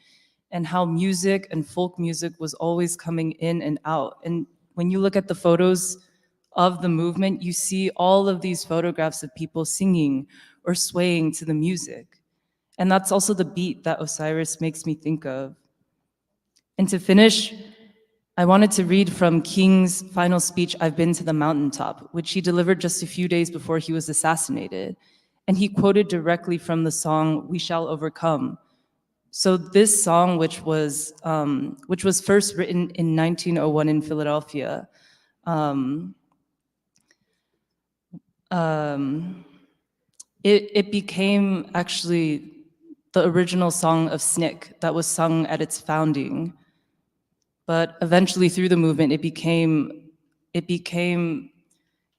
and how music and folk music was always coming in and out. And when you look at the photos of the movement, you see all of these photographs of people singing or swaying to the music. And that's also the beat that Osiris makes me think of. And to finish, I wanted to read from King's final speech, "I've Been to the Mountaintop," which he delivered just a few days before he was assassinated. And he quoted directly from the song, "We Shall Overcome." So this song, which was first written in 1901 in Philadelphia, it became actually the original song of SNCC that was sung at its founding. But eventually through the movement, it became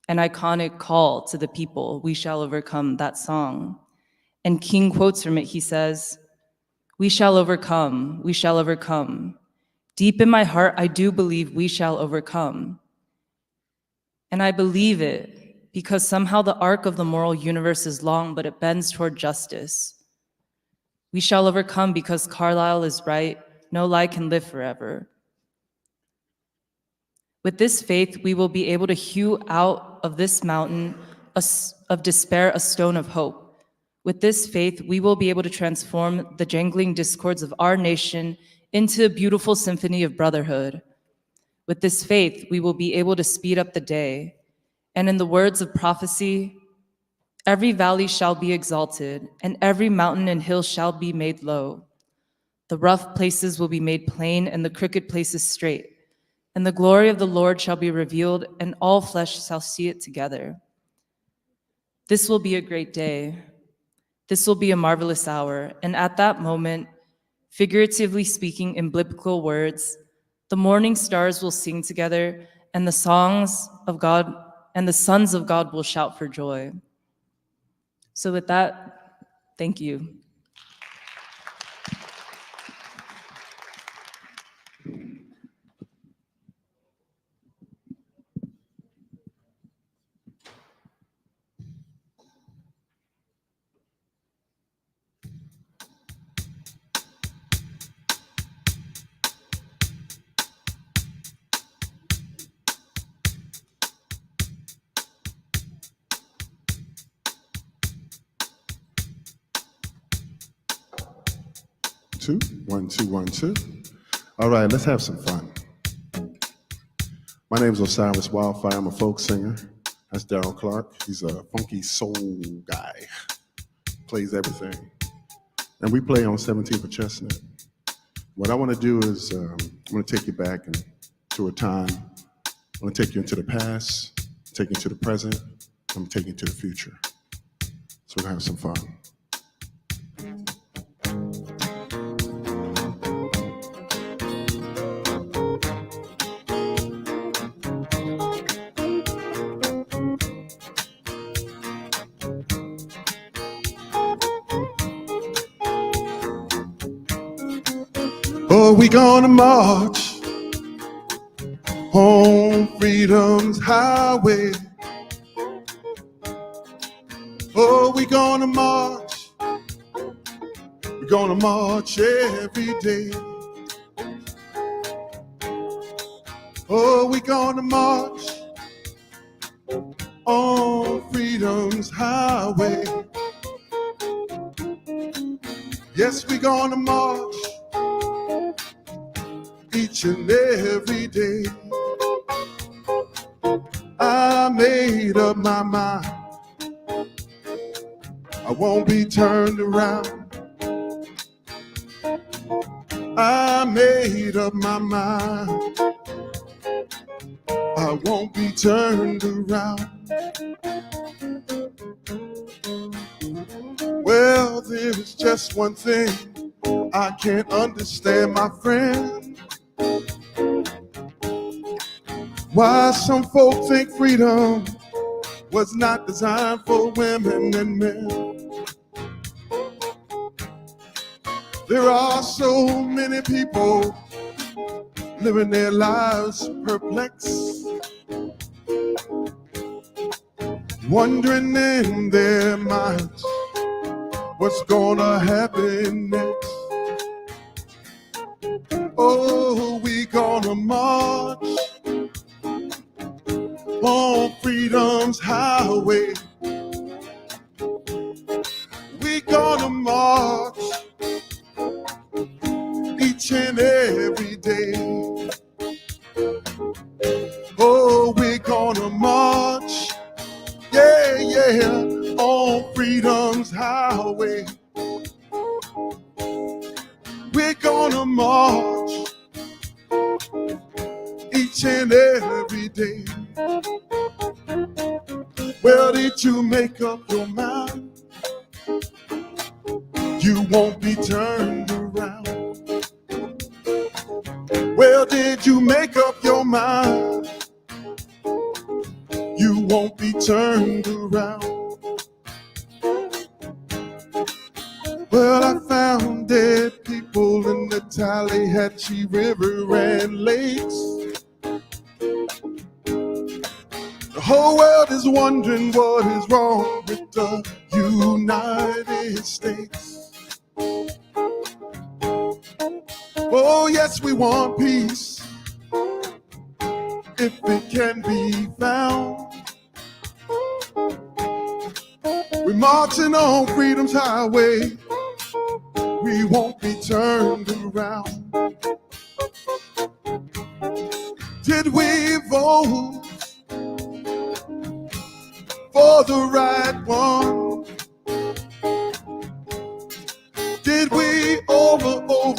an iconic call to the people, "We shall overcome," that song. And King quotes from it, he says, "We shall overcome, we shall overcome. Deep in my heart, I do believe we shall overcome. And I believe it because somehow the arc of the moral universe is long, but it bends toward justice. We shall overcome because Carlyle is right, no lie can live forever. With this faith, we will be able to hew out of this mountain of despair a stone of hope. With this faith, we will be able to transform the jangling discords of our nation into a beautiful symphony of brotherhood. With this faith, we will be able to speed up the day. And in the words of prophecy, every valley shall be exalted, and every mountain and hill shall be made low. The rough places will be made plain, and the crooked places straight. And the glory of the Lord shall be revealed, and all flesh shall see it together. This will be a great day. This will be a marvelous hour. And at that moment, figuratively speaking in biblical words, the morning stars will sing together, and the songs of God and the sons of God will shout for joy. So with that, thank you. 2. 1, 2, 1, 2. All right, let's have some fun. My name is Osiris Wildfire. I'm a folk singer. That's Daryl Clark. He's a funky soul guy. Plays everything. And we play on 17th and Chestnut. What I want to do is I'm going to take you back to a time. I'm going to take you into the past, take you to the present, I'm going to take you to the future. So we're going to have some fun. Oh, we gonna march on freedom's highway. Oh, we gonna march. We're gonna march every day. Oh, we gonna march on freedom's highway. Yes, we gonna march each and every day. I made up my mind. I won't be turned around. I made up my mind. I won't be turned around. Well, there is just one thing I can't understand, my friend. Why some folk think freedom was not designed for women and men. There are so many people living their lives perplexed, wondering in their minds what's gonna happen next. Oh, we gonna march on freedom's highway. We gonna march each and every day. Oh, we gonna march, yeah, yeah, on freedom's highway. We're gonna march each and every day. Well, did you make up your mind? You won't be turned around. Well, did you make up your mind? You won't be turned around. Well, I found dead people in the Tallahatchie River and lakes. The whole world is wondering what is wrong with the United States. Oh, yes, we want peace if it can be found. We're marching on freedom's highway. We won't be turned around. Did we vote for the right one? Did we overcome?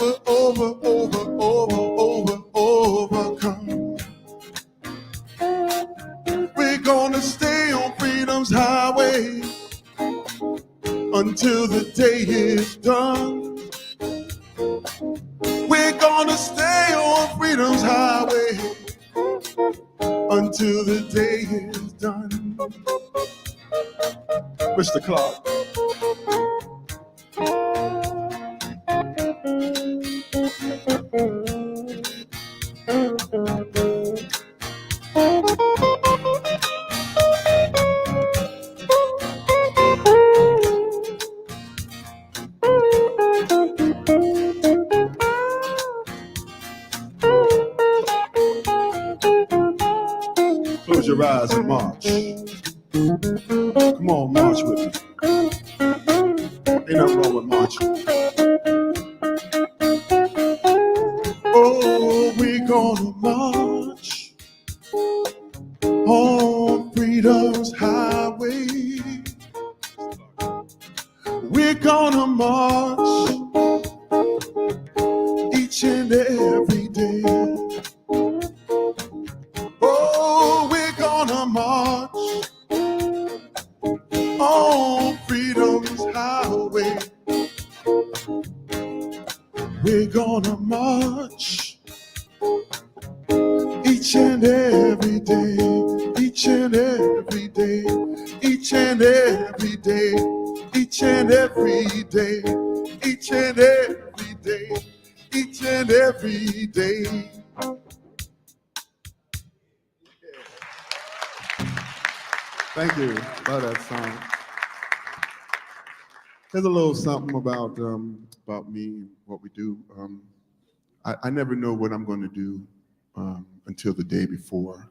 We're gonna stay on freedom's highway until the day is done. We're gonna stay on freedom's highway until the day is done. Mr. Clark. Close your eyes and march. Come on, march with me. Ain't nothing wrong with marching. on freedom's highway. We're gonna march each and every day. Oh, we're gonna march on freedom's highway. We're gonna march each and every day, each and every day, each and every day, each and every day, each and every day, each and every day. Thank you. Love that song. There's a little something about me and what we do. I never know what I'm going to do until the day before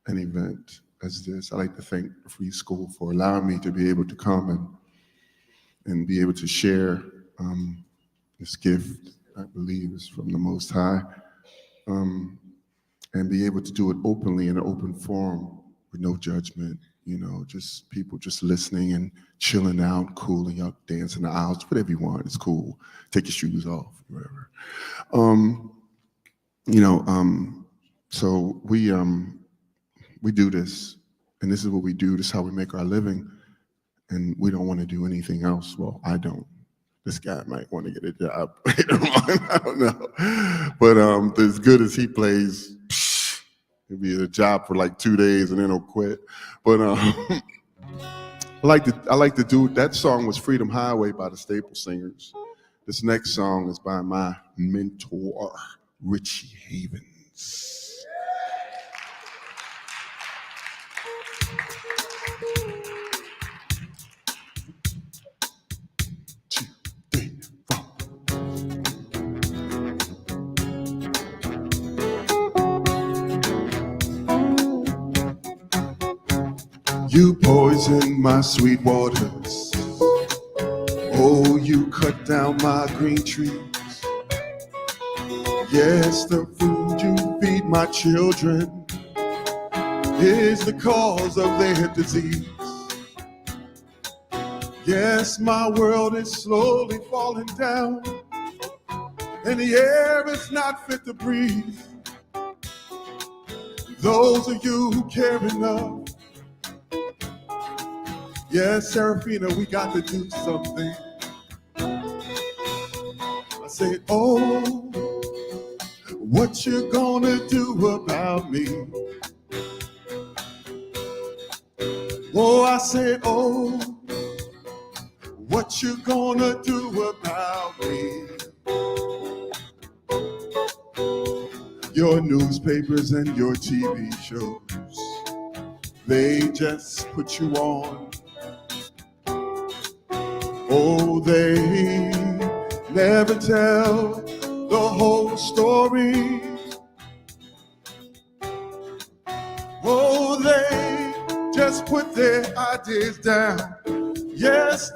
an event as this. I like to thank the Free School for allowing me to be able to come and be able to share this gift, I believe is from the Most High, and be able to do it openly in an open forum with no judgment, you know, just people just listening and chilling out, cooling up, dancing the aisles, whatever you want, it's cool. Take your shoes off, whatever. So we do this, and this is what we do. This is how we make our living, and we don't want to do anything else. Well, I don't. This guy might want to get a job later on. I don't know, but as good as he plays, it'll be a job for like 2 days and then he'll quit. But I like to do. That song was "Freedom Highway" by the Staple Singers. This next song is by my mentor, Richie Havens. You poison my sweet waters. Oh, you cut down my green trees. Yes, the food you feed my children is the cause of their disease. Yes, my world is slowly falling down, and the air is not fit to breathe. Those of you who care enough, yes, Serafina, we got to do something. I say, oh, what you gonna do about me? Oh, I say, oh, what you gonna do about me? Your newspapers and your TV shows, they just put you on. Oh, they never tell the whole story. Oh, they just put their ideas down. Yes,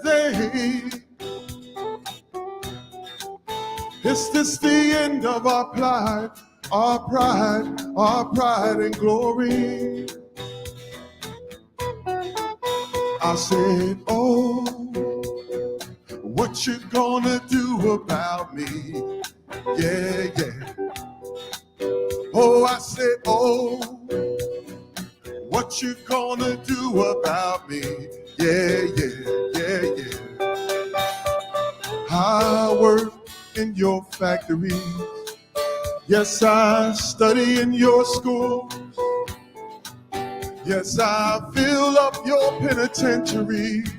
is this the end of our pride, our pride, our pride and glory? I said, oh, what you gonna do about me? Yeah, yeah. Oh, I said, oh, what you gonna do about me? Yeah, yeah, yeah, yeah. I work in your factory. Yes, I study in your schools. Yes, I fill up your penitentiaries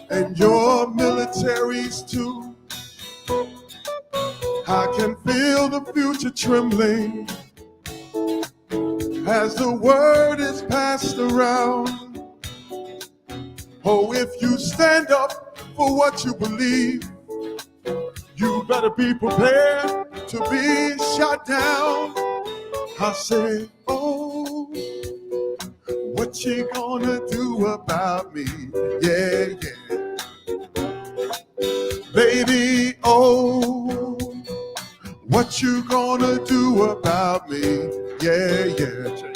and your militaries too. I can feel the future trembling as the word is passed around. Oh, if you stand up for what you believe, you better be prepared to be shot down. I say, oh, what you gonna do about me? Yeah, yeah. Baby, oh, what you gonna do about me? Yeah, yeah.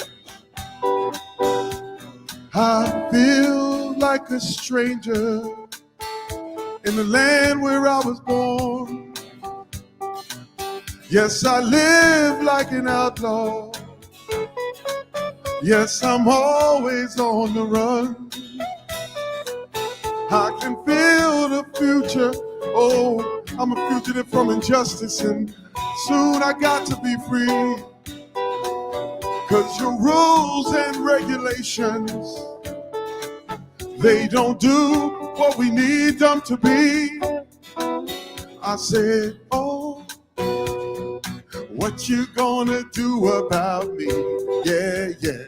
I feel like a stranger in the land where I was born. Yes, I live like an outlaw. Yes, I'm always on the run. I can feel the future. Oh, I'm a fugitive from injustice, and soon I got to be free. 'Cause your rules and regulations, they don't do what we need them to be. I said, oh, what you gonna do about me? Yeah, yeah.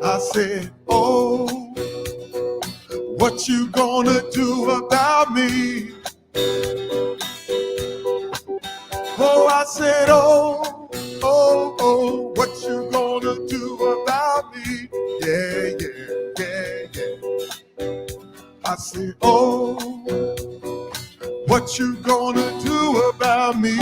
I said, oh, what you gonna do about me? Oh, I said, oh, oh, oh, what you gonna do about me? Yeah, yeah, yeah, yeah. I said, oh, what you gonna do about me?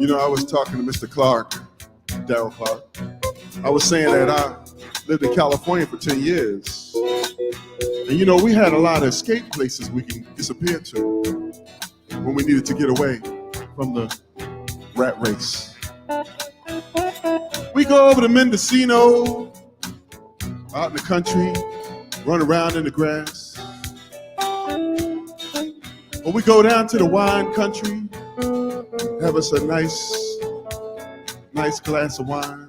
You know, I was talking to Mr. Clark, Darryl Clark. I was saying that I lived in California for 10 years. And you know, we had a lot of escape places we can disappear to when we needed to get away from the rat race. We go over to Mendocino, out in the country, run around in the grass. Or we go down to the wine country, have us a nice glass of wine.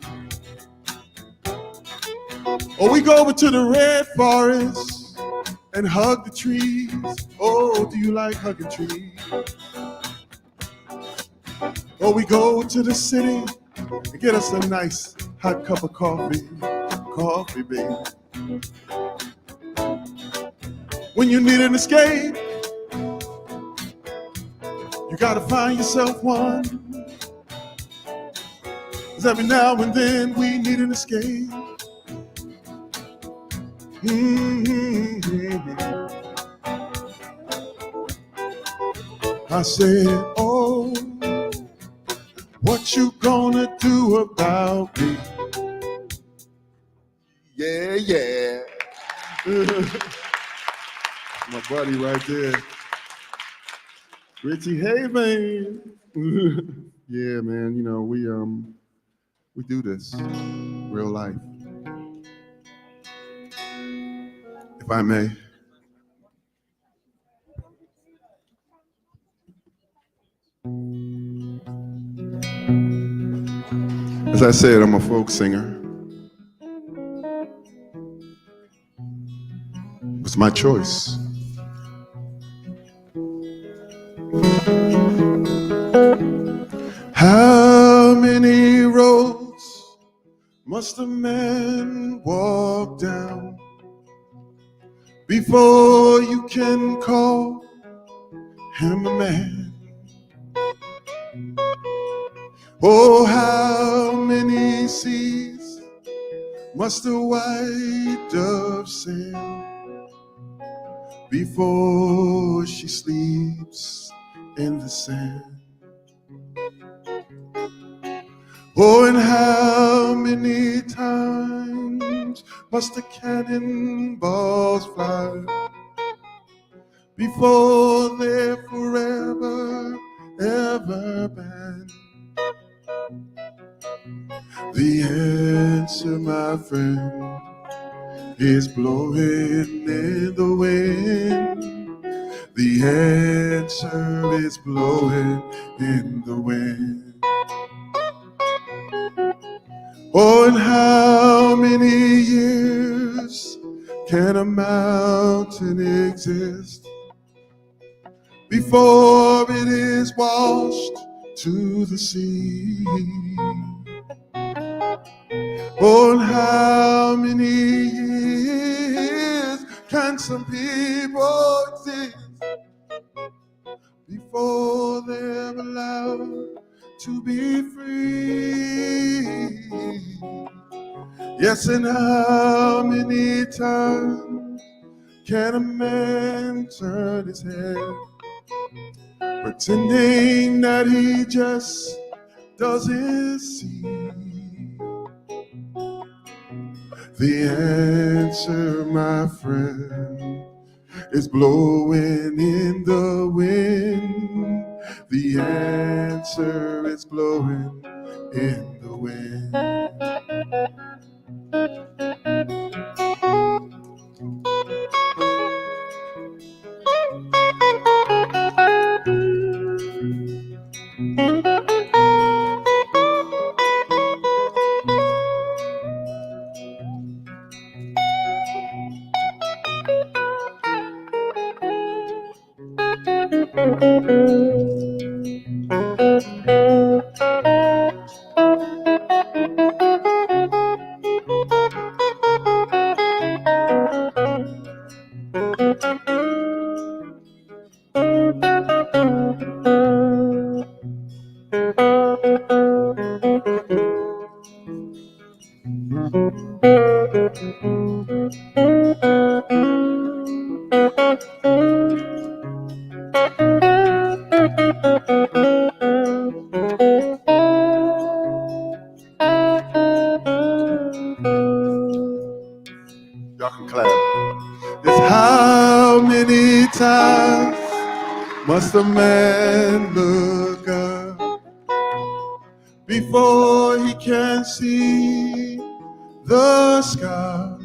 Or we go over to the red forest and hug the trees. Oh, do you like hugging trees? Or we go to the city and get us a nice hot cup of coffee, baby. When you need an escape, you gotta find yourself one. 'Cause every now and then we need an escape. I said, oh, what you gonna do about me? Yeah, yeah. My buddy right there. Richie, hey man. Yeah, man, you know, we do this, real life. If I may. As I said, I'm a folk singer. It's my choice. How many roads must a man walk down before you can call him a man? Oh, how many seas must a white dove sail before she sleeps in the sand? Oh, and how many times must the cannonballs fly before they're forever, ever banned? The answer, my friend, is blowing in the wind. The answer is blowing in the wind. Oh, and how many years can a mountain exist before it is washed to the sea? Oh, and how many years can some people exist before they're allowed to be free? Yes, and how many times can a man turn his head, pretending that he just doesn't see? The answer, my friend, is blowing in the wind. The answer is blowing in the wind. Y'all can clap. It's how many times must a man look up before he can see the sky?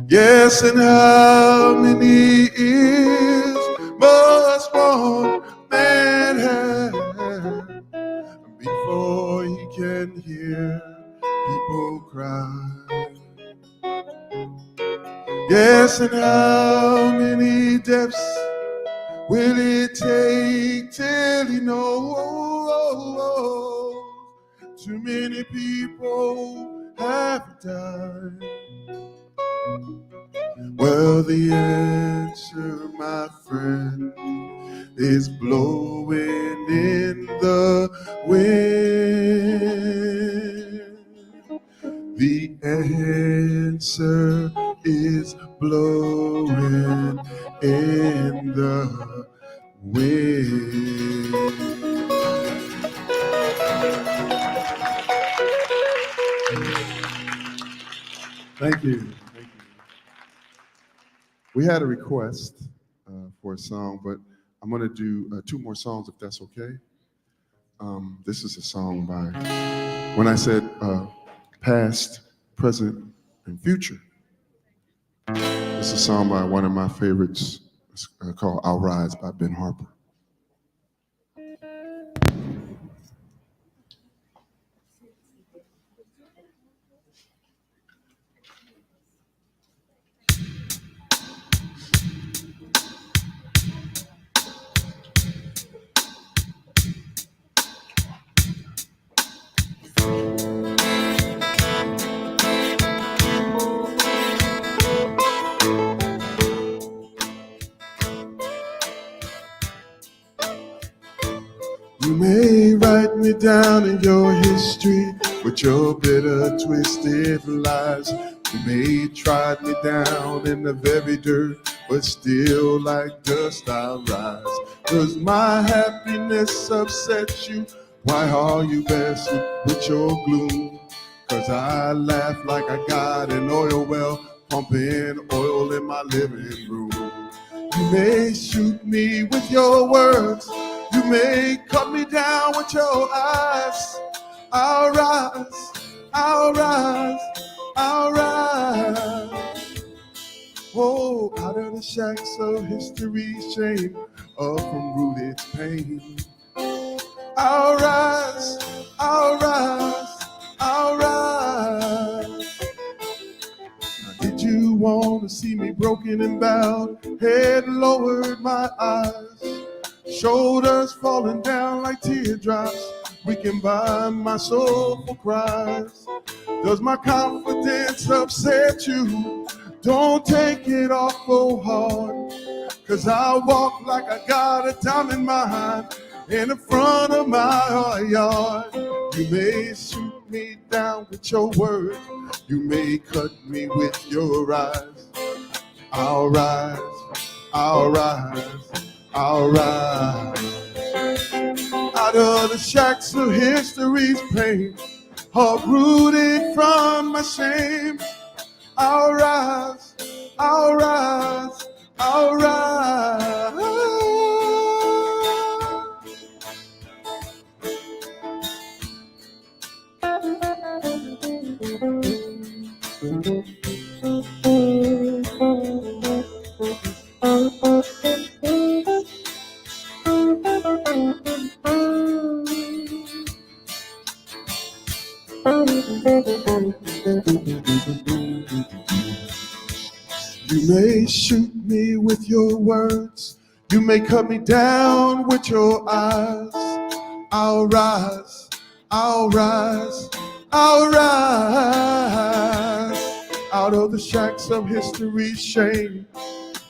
Yes, and how many ears must one man have before he can hear people cry? Yes, and how many depths will it take till he knows too many people have died? Well, the answer, my friend, is blowing in the wind. The answer is blowing in the wind. Thank you. Thank you. We had a request for a song, but I'm going to do 2 more songs if that's okay. This is a song by, when I said past, present, and future, it's a song by one of my favorites. It's called I'll Rise by Ben Harper. You may write me down in your history with your bitter, twisted lies. You may trod me down in the very dirt, but still like dust I'll rise. 'Cause my happiness upsets you. Why are you messing with your gloom? 'Cause I laugh like I got an oil well, pumping oil in my living room. You may shoot me with your words, you may cut me down with your eyes. I'll rise, I'll rise, I'll rise. the shacks of history's shame, up from rooted pain. I'll rise, I'll rise, I'll rise. Did you want to see me broken and bowed, head lowered, my eyes, shoulders falling down like teardrops, weakened by my soulful cries? Does my confidence upset you? Don't take it off so hard, 'cause I walk like I got a diamond mine in the front of my yard. You may shoot me down with your words, you may cut me with your eyes. I'll rise, I'll rise, I'll rise. Out of the shacks of history's pain, uprooted from my shame, I'll rise, I'll rise, I'll rise. You may shoot me with your words, you may cut me down with your eyes. I'll rise, I'll rise, I'll rise. Out of the shacks of history's shame,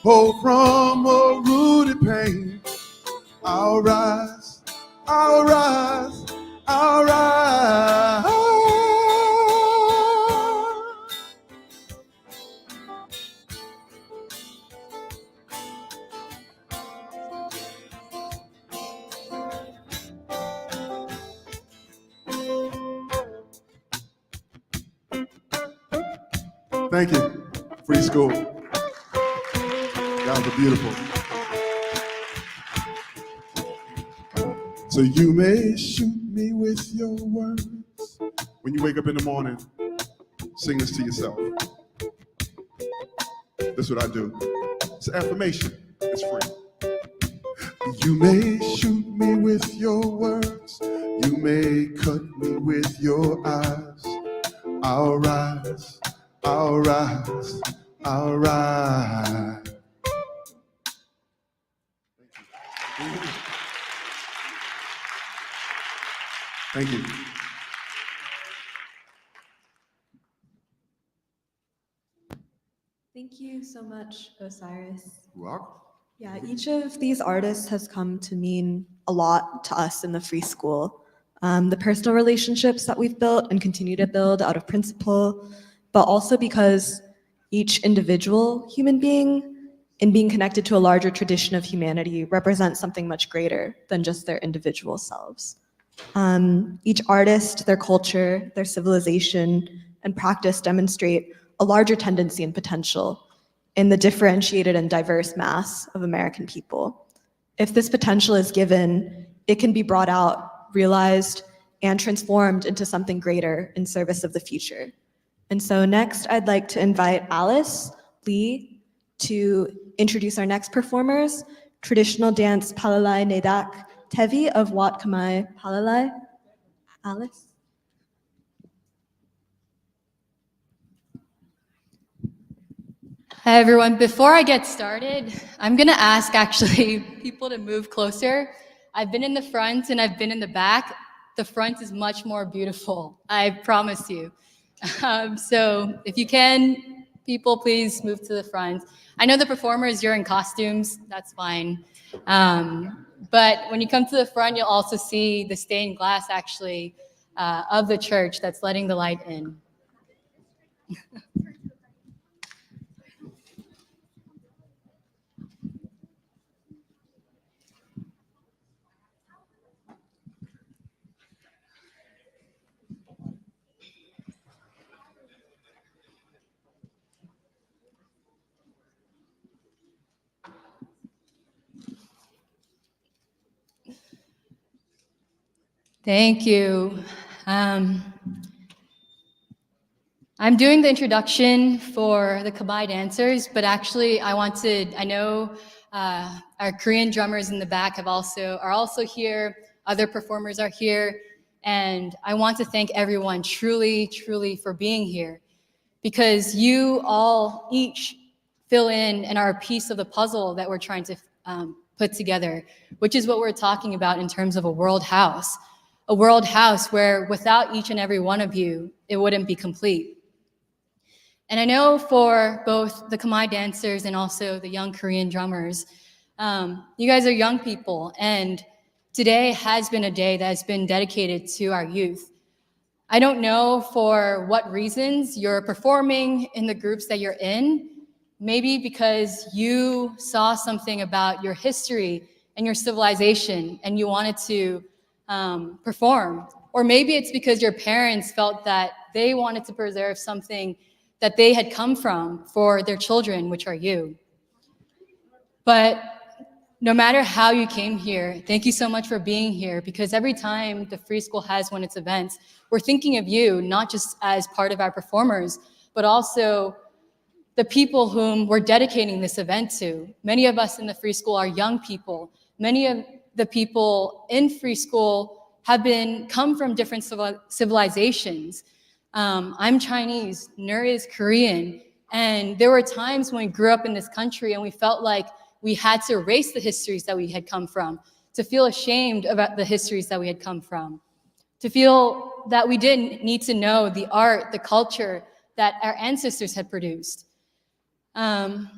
oh, from a rooted pain, I'll rise, I'll rise, I'll rise. Thank you, Free School. Y'all are beautiful. So you may shoot me with your words. When you wake up in the morning, sing this to yourself. This is what I do. It's an affirmation. It's free. You may shoot me with your words. You may cut me with your eyes. I'll rise, I'll rise, I'll rise. Thank you. Thank you so much, Osiris. You're welcome. Yeah, each of these artists has come to mean a lot to us in the Free School. The personal relationships that we've built and continue to build out of principle, but also because each individual human being, in being connected to a larger tradition of humanity, represents something much greater than just their individual selves. Each artist, their culture, their civilization, and practice demonstrate a larger tendency and potential in the differentiated and diverse mass of American people. If this potential is given, it can be brought out, realized, and transformed into something greater in service of the future. And so next, I'd like to invite Alice Lee to introduce our next performers, traditional dance Palelai Neadak Tevy of Wat Khmer Palelai. Alice? Hi, everyone. Before I get started, I'm going to ask actually people to move closer. I've been in the front and I've been in the back. The front is much more beautiful, I promise you. So if you can, people, please move to the front. I know the performers, you're in costumes, that's fine. But when you come to the front, you'll also see the stained glass actually of the church that's letting the light in. Thank you. I'm doing the introduction for the Khmer dancers, but actually I know our Korean drummers in the back are also here, other performers are here, and I want to thank everyone truly, truly for being here, because you all each fill in and are a piece of the puzzle that we're trying to put together, which is what we're talking about in terms of a world house where without each and every one of you, it wouldn't be complete. And I know for both the Khmer dancers and also the young Korean drummers, you guys are young people, and today has been a day that has been dedicated to our youth. I don't know for what reasons you're performing in the groups that you're in, maybe because you saw something about your history and your civilization and you wanted to perform, or maybe it's because your parents felt that they wanted to preserve something that they had come from for their children, which are you. But no matter how you came here, thank you so much for being here, because every time the Free School has one of its events, we're thinking of you, not just as part of our performers, but also the people whom we're dedicating this event to. Many of us in the Free School are young people. Many of the people in Free School have come from different civilizations. I'm Chinese, Nur is Korean, and there were times when we grew up in this country and we felt like we had to erase the histories that we had come from, to feel ashamed about the histories that we had come from, to feel that we didn't need to know the art, the culture that our ancestors had produced. And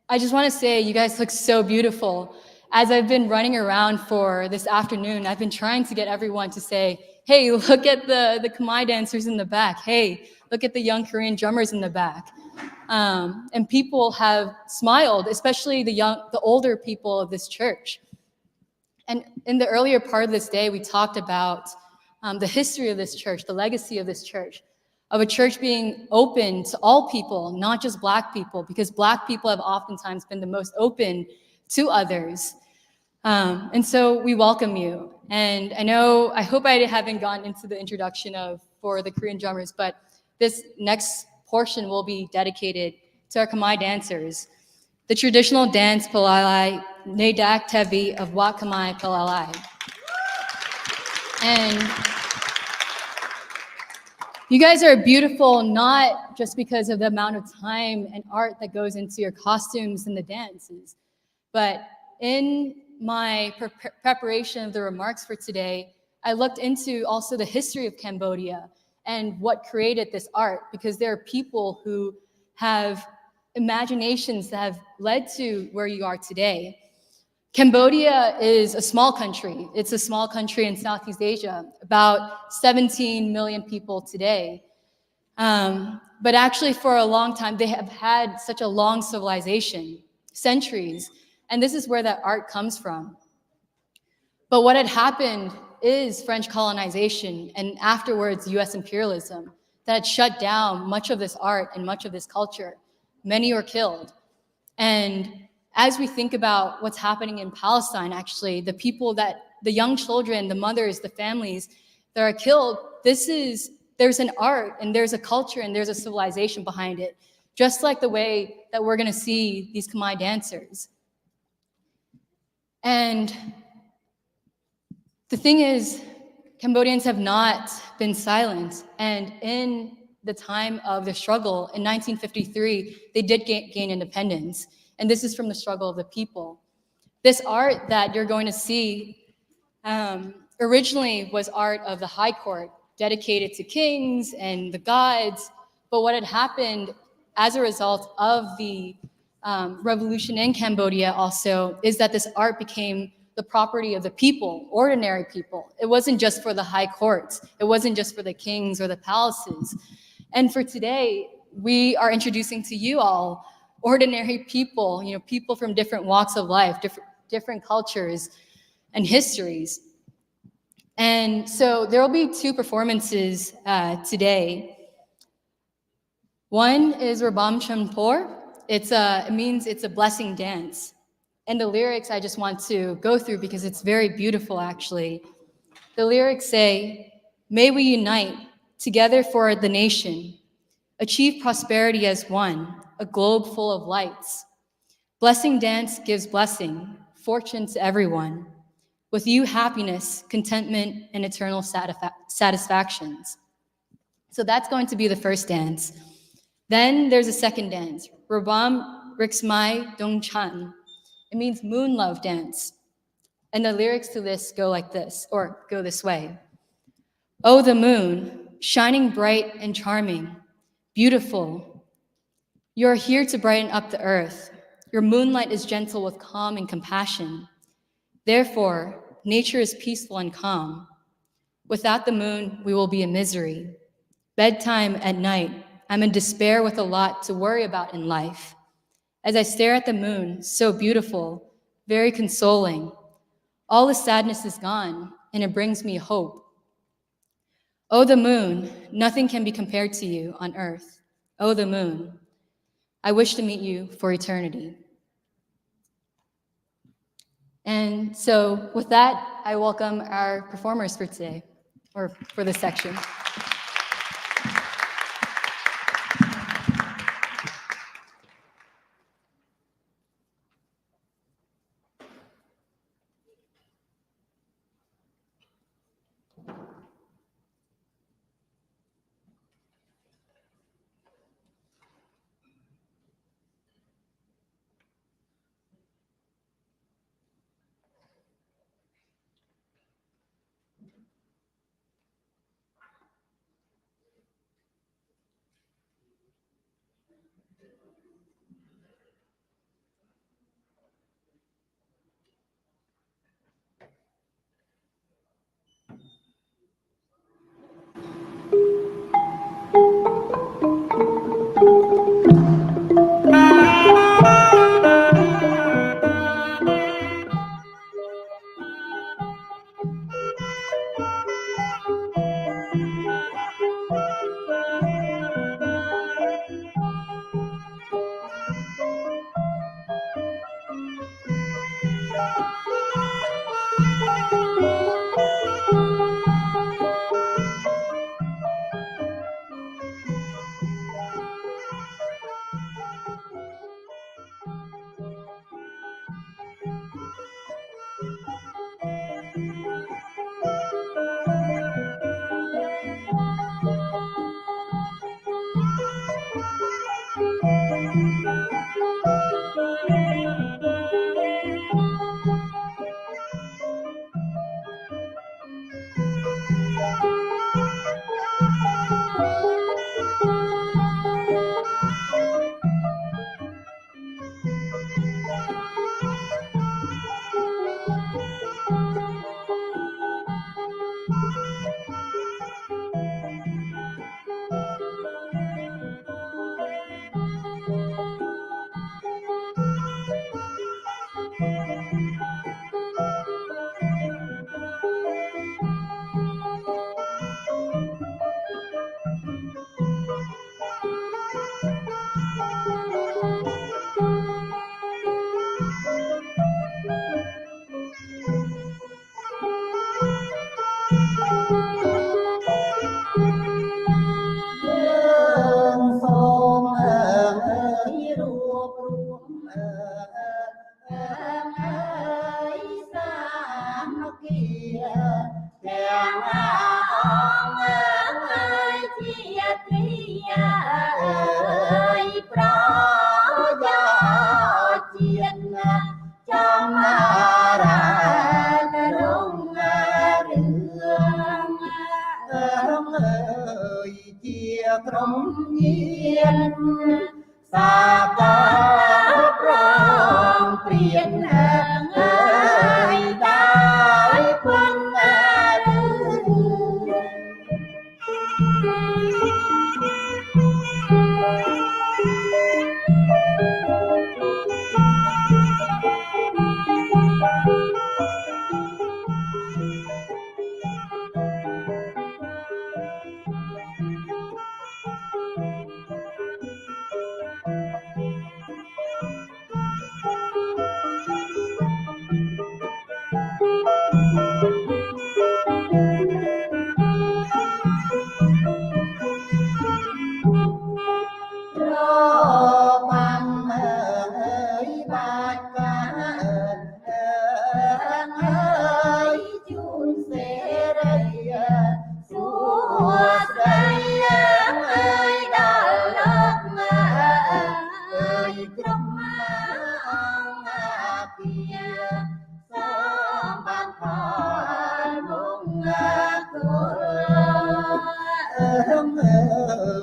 I just want to say, you guys look so beautiful. As I've been running around for this afternoon, I've been trying to get everyone to say, hey, look at the Khmer dancers in the back. Hey, look at the young Korean drummers in the back. And people have smiled, especially the older people of this church. And in the earlier part of this day, we talked about the history of this church, the legacy of this church, of a church being open to all people, not just Black people, because Black people have oftentimes been the most open to others. And so we welcome you. And I hope I haven't gone into the introduction for the Korean drummers, but this next portion will be dedicated to our Khmer dancers. The traditional dance Palelai, Neadak Tevy of Wat Khmer Palelai. And you guys are beautiful, not just because of the amount of time and art that goes into your costumes and the dances, but in my preparation of the remarks for today, I looked into also the history of Cambodia and what created this art, because there are people who have imaginations that have led to where you are today. Cambodia is a small country. It's a small country in Southeast Asia, about 17 million people today. But actually for a long time, they have had such a long civilization, centuries, and this is where that art comes from. But what had happened is French colonization and afterwards US imperialism that had shut down much of this art and much of this culture. Many were killed. And as we think about what's happening in Palestine, actually, the young children, the mothers, the families that are killed, there's an art and there's a culture and there's a civilization behind it, just like the way that we're gonna see these Khmer dancers. And the thing is, Cambodians have not been silent. And in the time of the struggle in 1953, they did gain independence. And this is from the struggle of the people. This art that you're going to see originally was art of the High Court, dedicated to kings and the gods. But what had happened as a result of the revolution in Cambodia also is that this art became the property of the people, ordinary people. It wasn't just for the high courts. It wasn't just for the kings or the palaces. And for today, we are introducing to you all ordinary people, people from different walks of life, different cultures and histories. And so there will be two performances today. One is Rabam Champor. It means it's a blessing dance. And the lyrics I just want to go through because it's very beautiful, actually. The lyrics say, "May we unite together for the nation, achieve prosperity as one, a globe full of lights. Blessing dance gives blessing, fortune to everyone. With you, happiness, contentment, and eternal satisfactions. So that's going to be the first dance. Then there's a second dance, Rabam Riksmai Dongchan. It means moon love dance. And the lyrics to this go like this, or go this way. Oh, the moon, shining bright and charming, beautiful. You're here to brighten up the earth. Your moonlight is gentle with calm and compassion. Therefore, nature is peaceful and calm. Without the moon, we will be in misery. Bedtime at night, I'm in despair with a lot to worry about in life. As I stare at the moon, so beautiful, very consoling, all the sadness is gone, and it brings me hope. Oh, the moon, nothing can be compared to you on earth. Oh, the moon, I wish to meet you for eternity. And so with that, I welcome our performers for today, or for this section.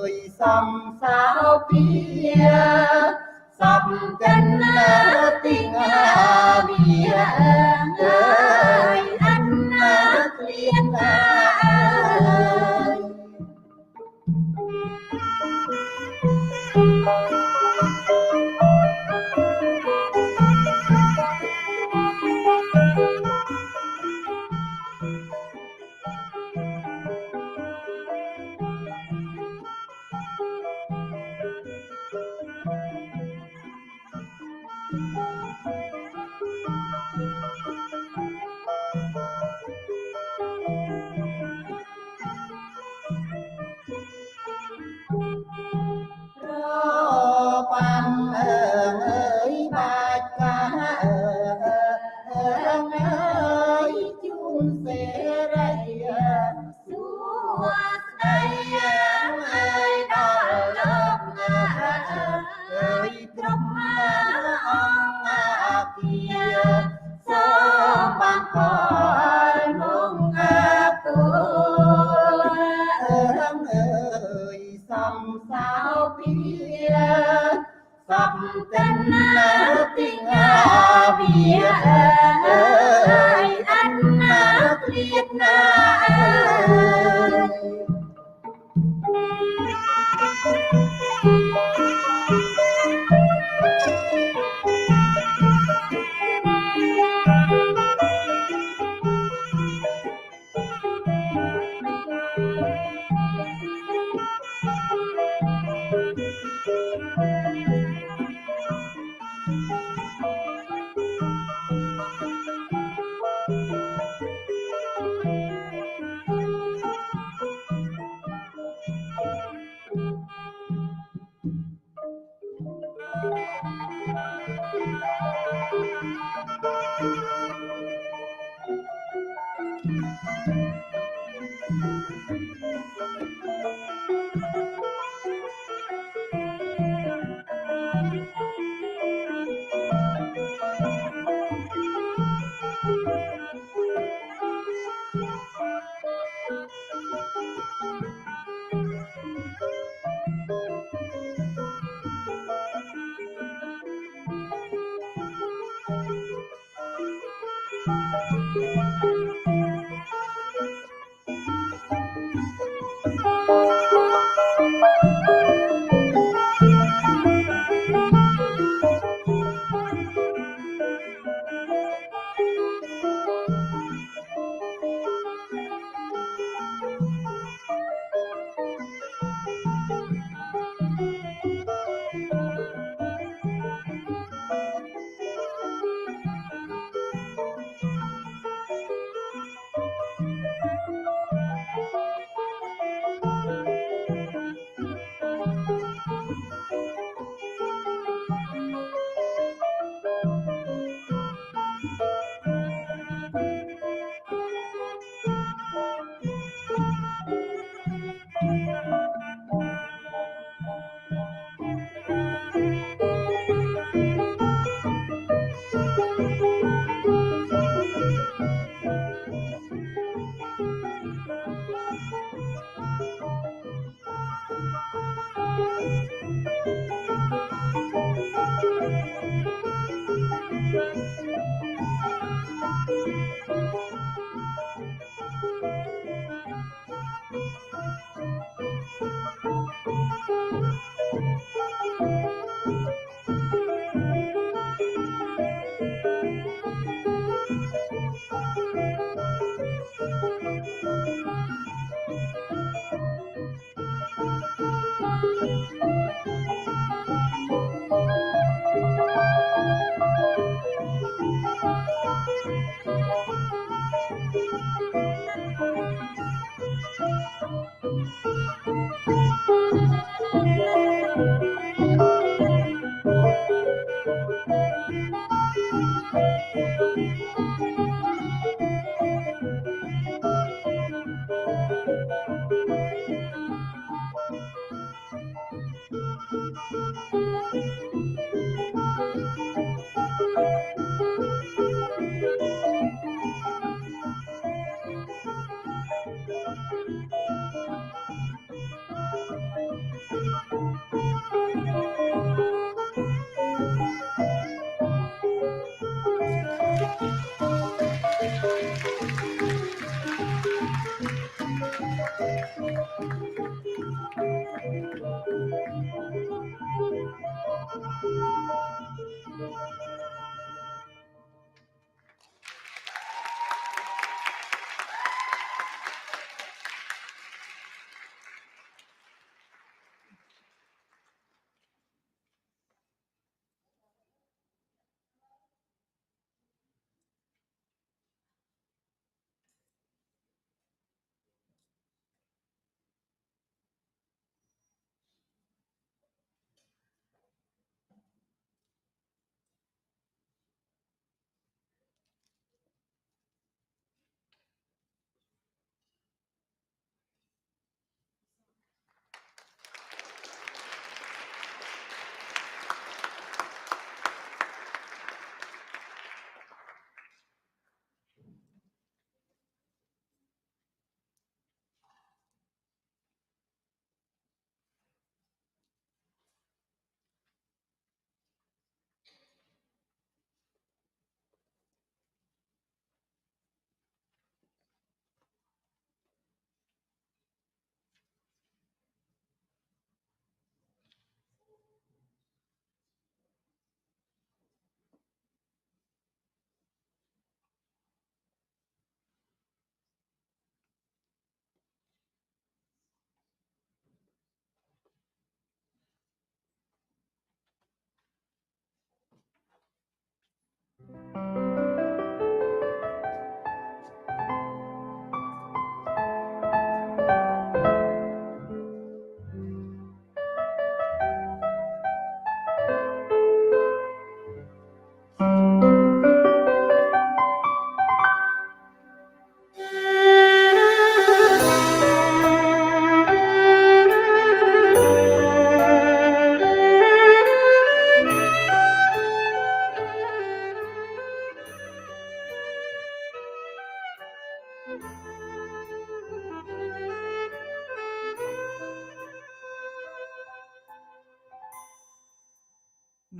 ơi xăm sao kia sắp chân tình bìa ơi anh liên ơi. Quan ơi bạch ca ơi chúng sẽ đây suốt đây ơi đó lớp ơi trong kia sao bằng khỏi mong ơi xăm sao kia sắp chân tình bìa ơi anh liên ơi.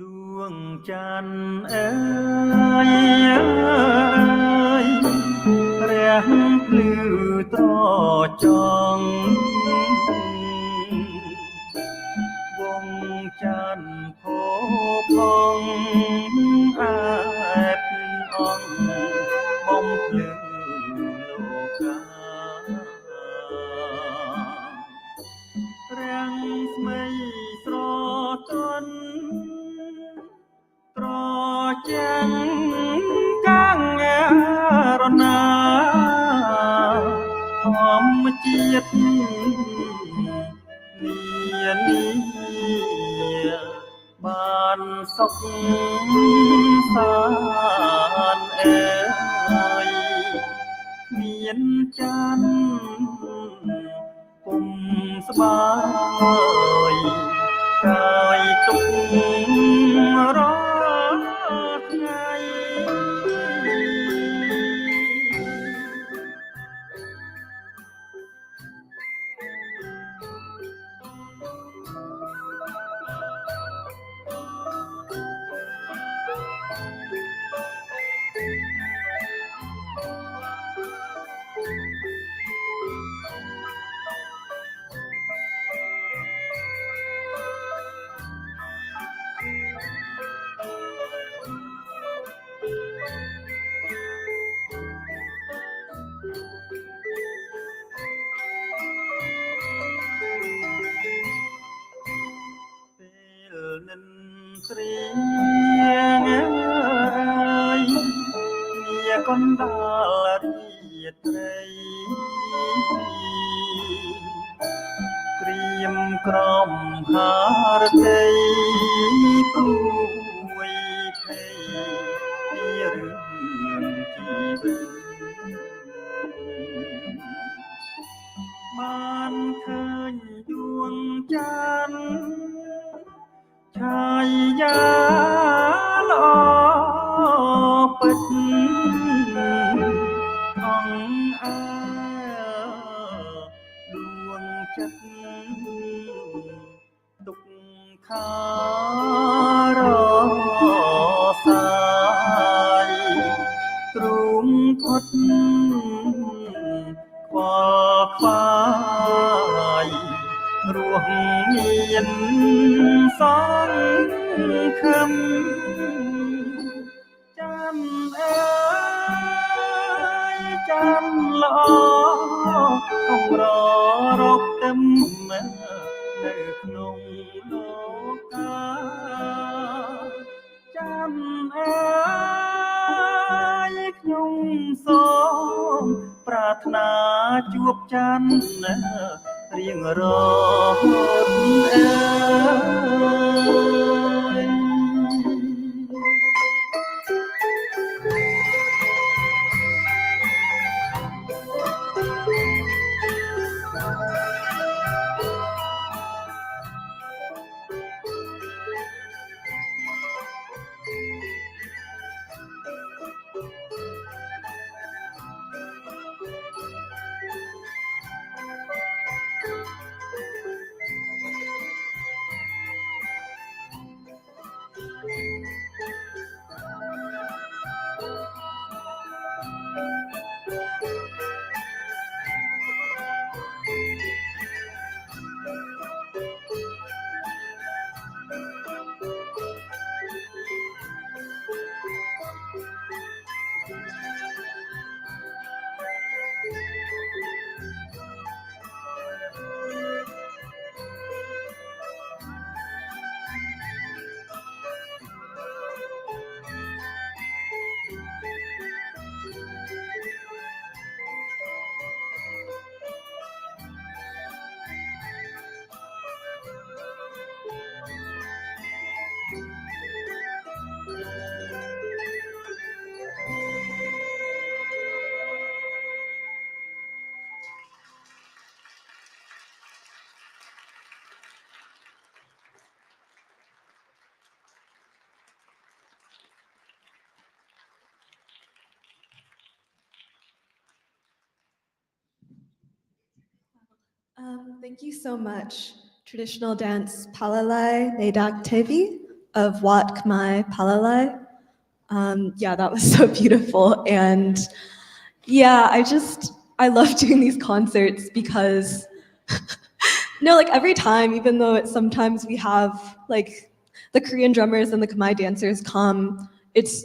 ดวงจันทร์เอ้ยแรงพลือตรอจองวงจันทร์โผพองอาบอ่องบ่มพลือโลกาแรงស្មីស្រទន់ត្រចាំងកាំងរណាធម្មជាតិនានាបានសុខសាន្តអើយមានច័ន្ទពុំស្បើយកាយទុក្ខរាល់ថ្ងៃនិនស្រីងអើយញាកណ្ដាលរាត្រីក្រៀមក្រំហារតីព្រួយភ័យពីរឿងជីវិតបានឃើញដួងចានឆាយាល្អពិតអង្អើលួងចិត្ត រសាយទ្រូងផុតខ្វល់ខ្វាយរស់មានសង្ឃឹមចាំអើយចាំល្អកុំរកទឹមនៅក្នុងលោកកាចាំអើយខ្ញុំសូមប្រាថ្នាជួបច័ន្ទរៀងរហូតអើយ Thank you so much. Traditional dance Palelai, Neadak, Tevy of Wat Khmer Palelai. Yeah, that was so beautiful. And yeah, I love doing these concerts because, like every time, even though sometimes we have like the Korean drummers and the Khmer dancers come,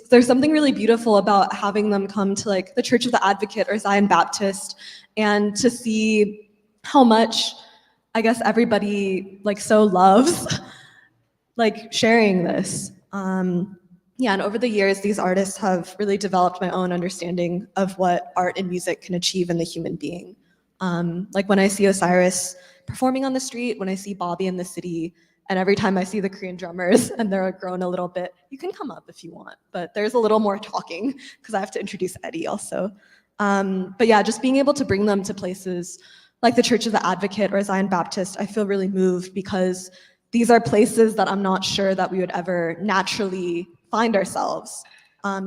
there's something really beautiful about having them come to like the Church of the Advocate or Zion Baptist and to see how much, I guess, everybody like so loves like sharing this. Yeah, and over the years, these artists have really developed my own understanding of what art and music can achieve in the human being. Like when I see Osiris performing on the street, when I see Bobby in the city, and every time I see the Korean drummers and they're grown a little bit, you can come up if you want, but there's a little more talking because I have to introduce Eddie also. But yeah, just being able to bring them to places like the Church of the Advocate or Zion Baptist, I feel really moved because these are places that I'm not sure that we would ever naturally find ourselves,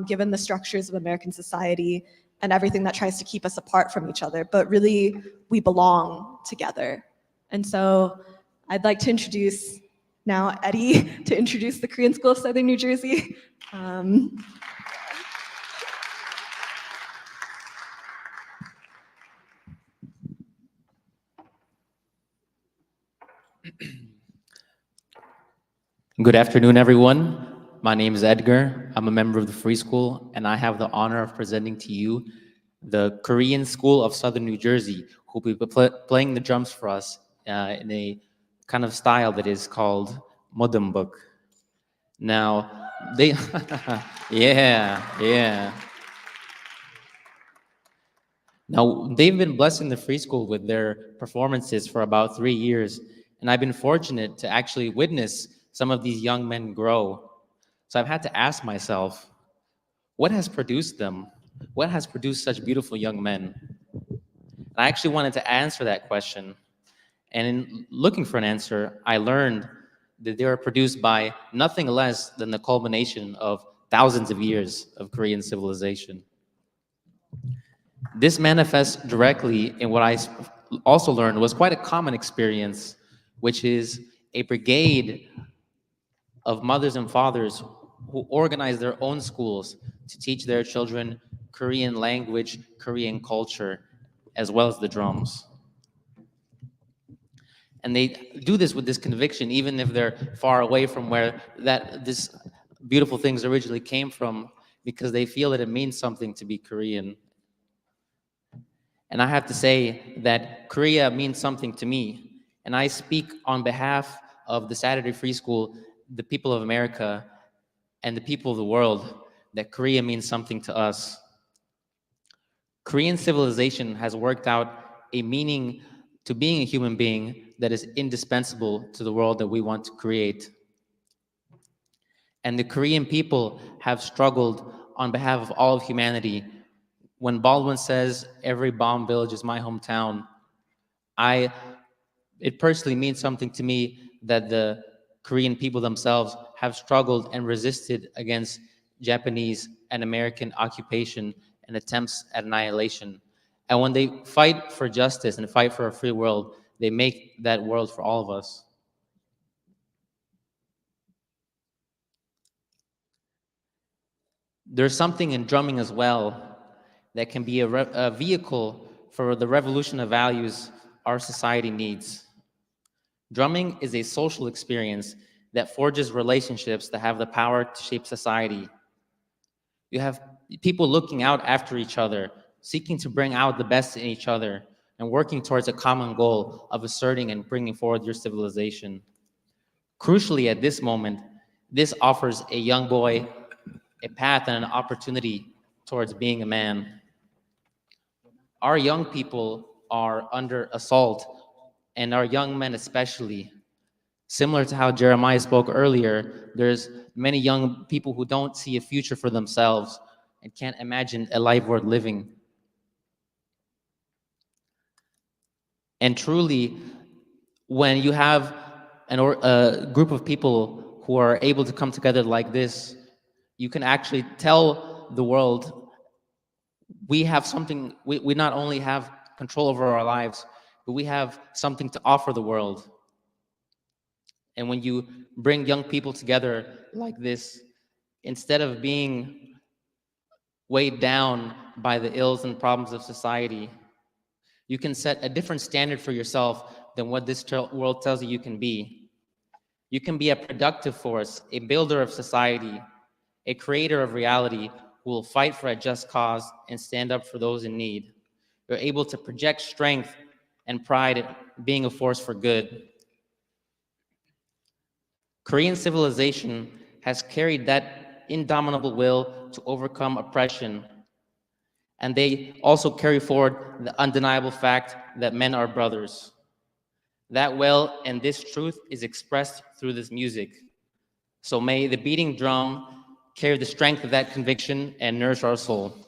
given the structures of American society and everything that tries to keep us apart from each other, but really we belong together. And so I'd like to introduce now Eddie to introduce the Korean School of Southern New Jersey. Good afternoon, everyone. My name is Edgar. I'm a member of the Free School, and I have the honor of presenting to you the Korean School of Southern New Jersey, who will be playing the drums for us in a kind of style that is called Modumbuk. Now, they, yeah. Now, they've been blessing the Free School with their performances for about 3 years, and I've been fortunate to actually witness some of these young men grow. So I've had to ask myself, what has produced them? What has produced such beautiful young men? And I actually wanted to answer that question. And in looking for an answer, I learned that they were produced by nothing less than the culmination of thousands of years of Korean civilization. This manifests directly in what I also learned was quite a common experience, which is a brigade of mothers and fathers who organize their own schools to teach their children Korean language, Korean culture, as well as the drums. And they do this with this conviction, even if they're far away from where this beautiful things originally came from, because they feel that it means something to be Korean. And I have to say that Korea means something to me. And I speak on behalf of the Saturday Free School, the people of America, and the people of the world, that Korea means something to us. Korean civilization has worked out a meaning to being a human being that is indispensable to the world that we want to create. And the Korean people have struggled on behalf of all of humanity. When Baldwin says, "Every bomb village is my hometown," it personally means something to me that the Korean people themselves have struggled and resisted against Japanese and American occupation and attempts at annihilation. And when they fight for justice and fight for a free world, they make that world for all of us. There's something in drumming as well that can be a vehicle for the revolution of values our society needs. Drumming is a social experience that forges relationships that have the power to shape society. You have people looking out after each other, seeking to bring out the best in each other, and working towards a common goal of asserting and bringing forward your civilization. Crucially, at this moment, this offers a young boy a path and an opportunity towards being a man. Our young people are under assault, and our young men especially. Similar to how Jeremiah spoke earlier, there's many young people who don't see a future for themselves and can't imagine a life worth living. And truly, when you have a group of people who are able to come together like this, you can actually tell the world, we have something, we not only have control over our lives, but we have something to offer the world. And when you bring young people together like this, instead of being weighed down by the ills and problems of society, you can set a different standard for yourself than what this world tells you can be. You can be a productive force, a builder of society, a creator of reality who will fight for a just cause and stand up for those in need. You're able to project strength and pride in being a force for good. Korean civilization has carried that indomitable will to overcome oppression. And they also carry forward the undeniable fact that men are brothers. That will and this truth is expressed through this music. So may the beating drum carry the strength of that conviction and nourish our soul.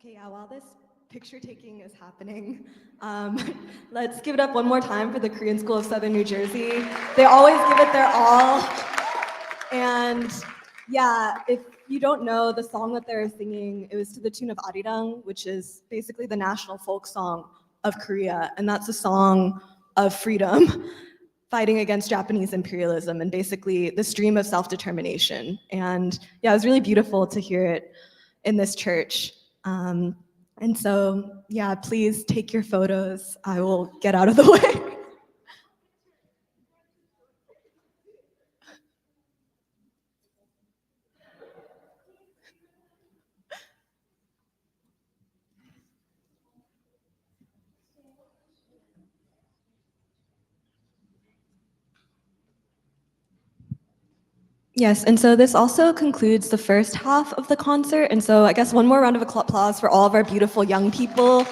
Okay, yeah, while this picture taking is happening, let's give it up one more time for the Korean School of Southern New Jersey. They always give it their all. And yeah, if you don't know the song that they're singing, it was to the tune of Arirang, which is basically the national folk song of Korea. And that's a song of freedom, fighting against Japanese imperialism and basically the stream of self-determination. And yeah, it was really beautiful to hear it in this church. And so, yeah, please take your photos. I will get out of the way. Yes, and so this also concludes the first half of the concert. And so I guess one more round of applause for all of our beautiful young people.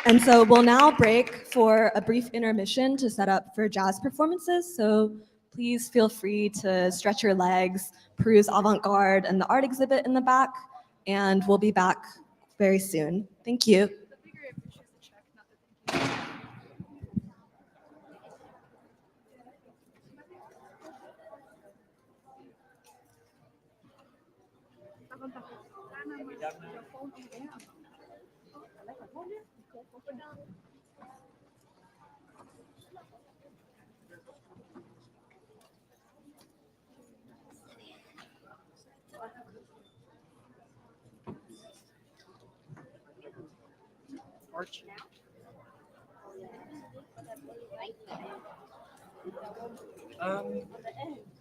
And so we'll now break for a brief intermission to set up for jazz performances. So please feel free to stretch your legs, peruse Avant-Garde and the art exhibit in the back, and we'll be back very soon. Thank you.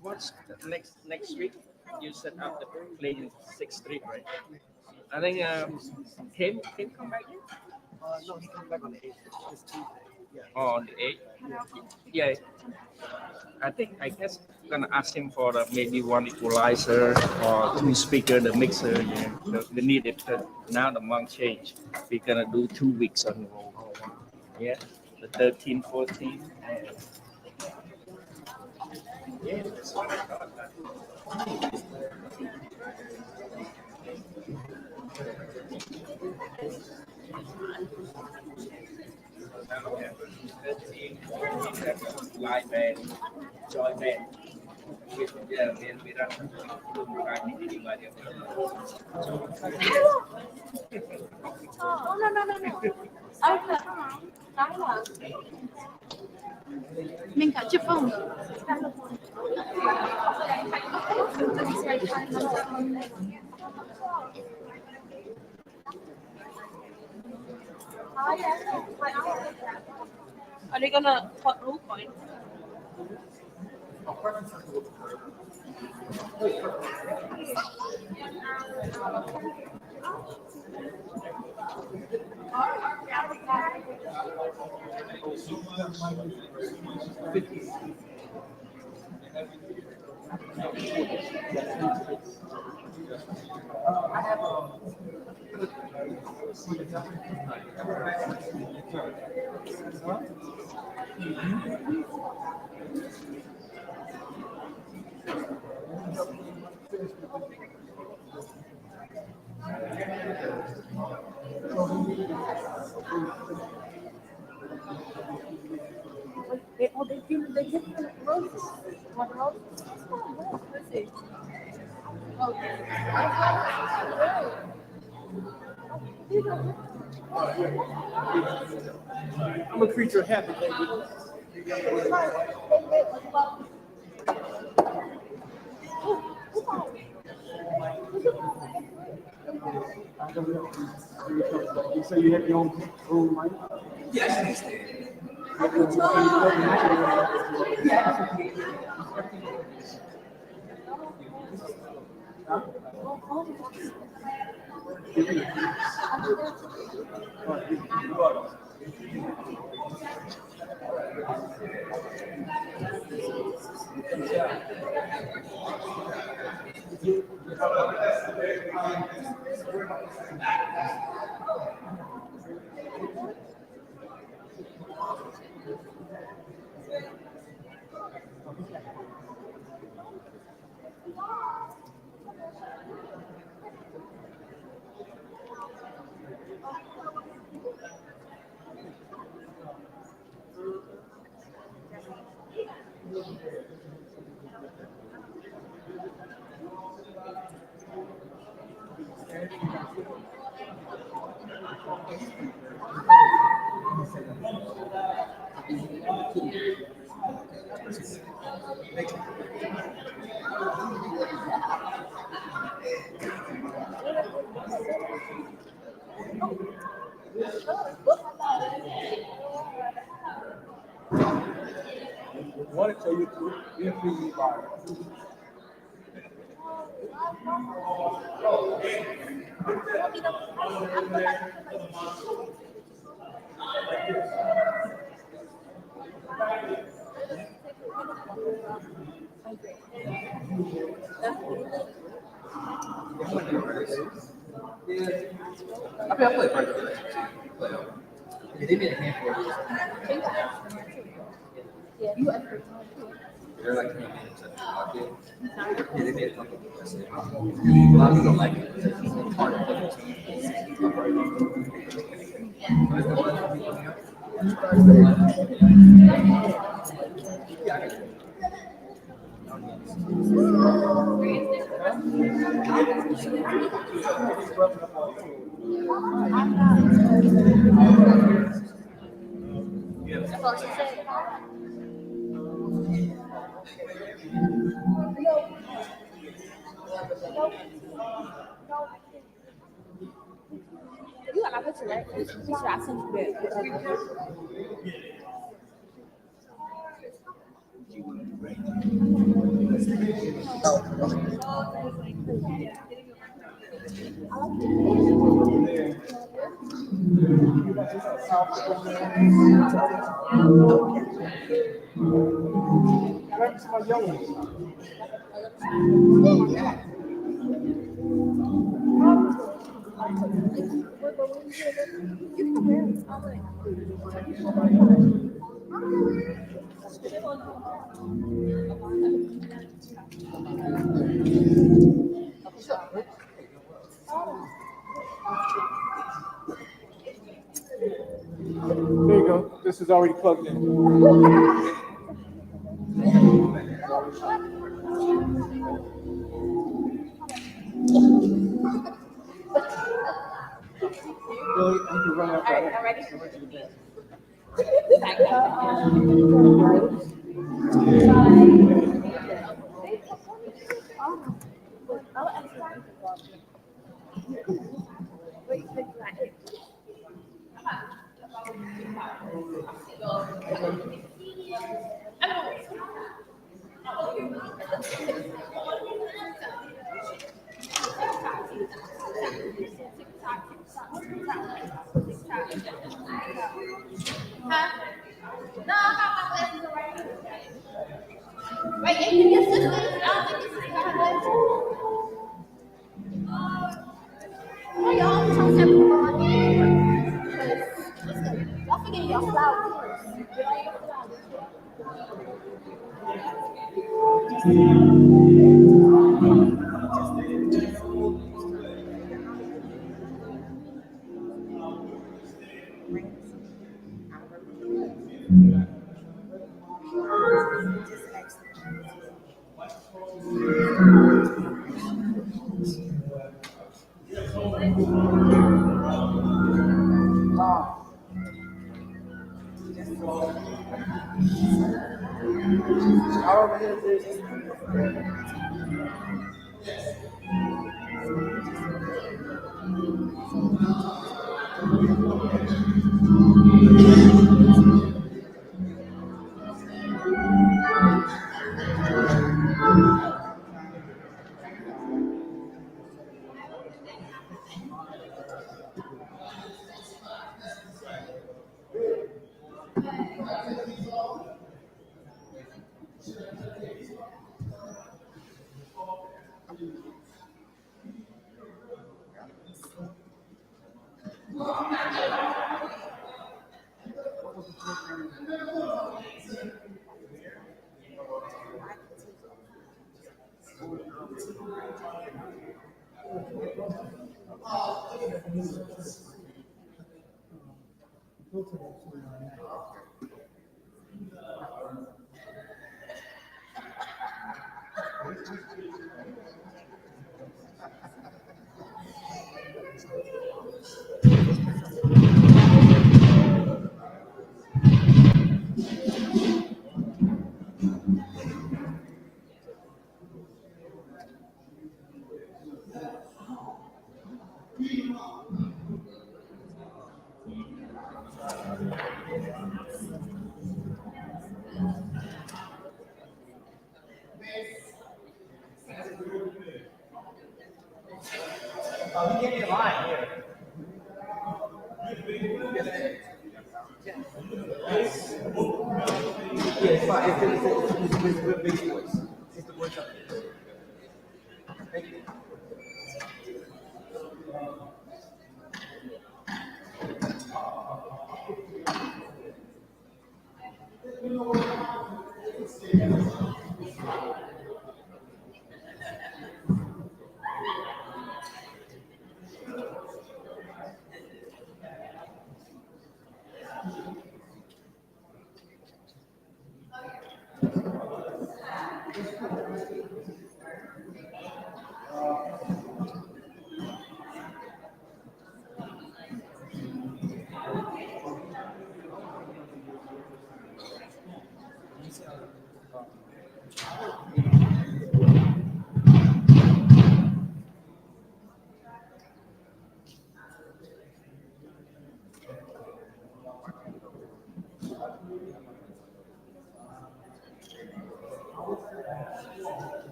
What's next week? You set up the play in 6th Street, right? I think Kim come back yet? No, he comes back on the 8th. It's Tuesday. Yeah. Oh, on the 8th? Yeah. I guess I'm gonna ask him for maybe one equalizer or two speaker, the mixer, yeah, the needed. Now the month change. We're gonna do 2 weeks on roll. Yeah, the 13, 14. Yeah. Live band, joy band. Yeah, we run. Mình cả chụp không? Are they gonna put roof on? They give roses. Want roses? Let's see. I'm a creature of habit, baby. You say you have your own mic? Yes. There you go. This is already plugged in. Really, you can run up right. Wait, Anthony, your sister? I don't think this is her. Why y'all always trying to have people on here? Because y'all forgetting y'all flowers.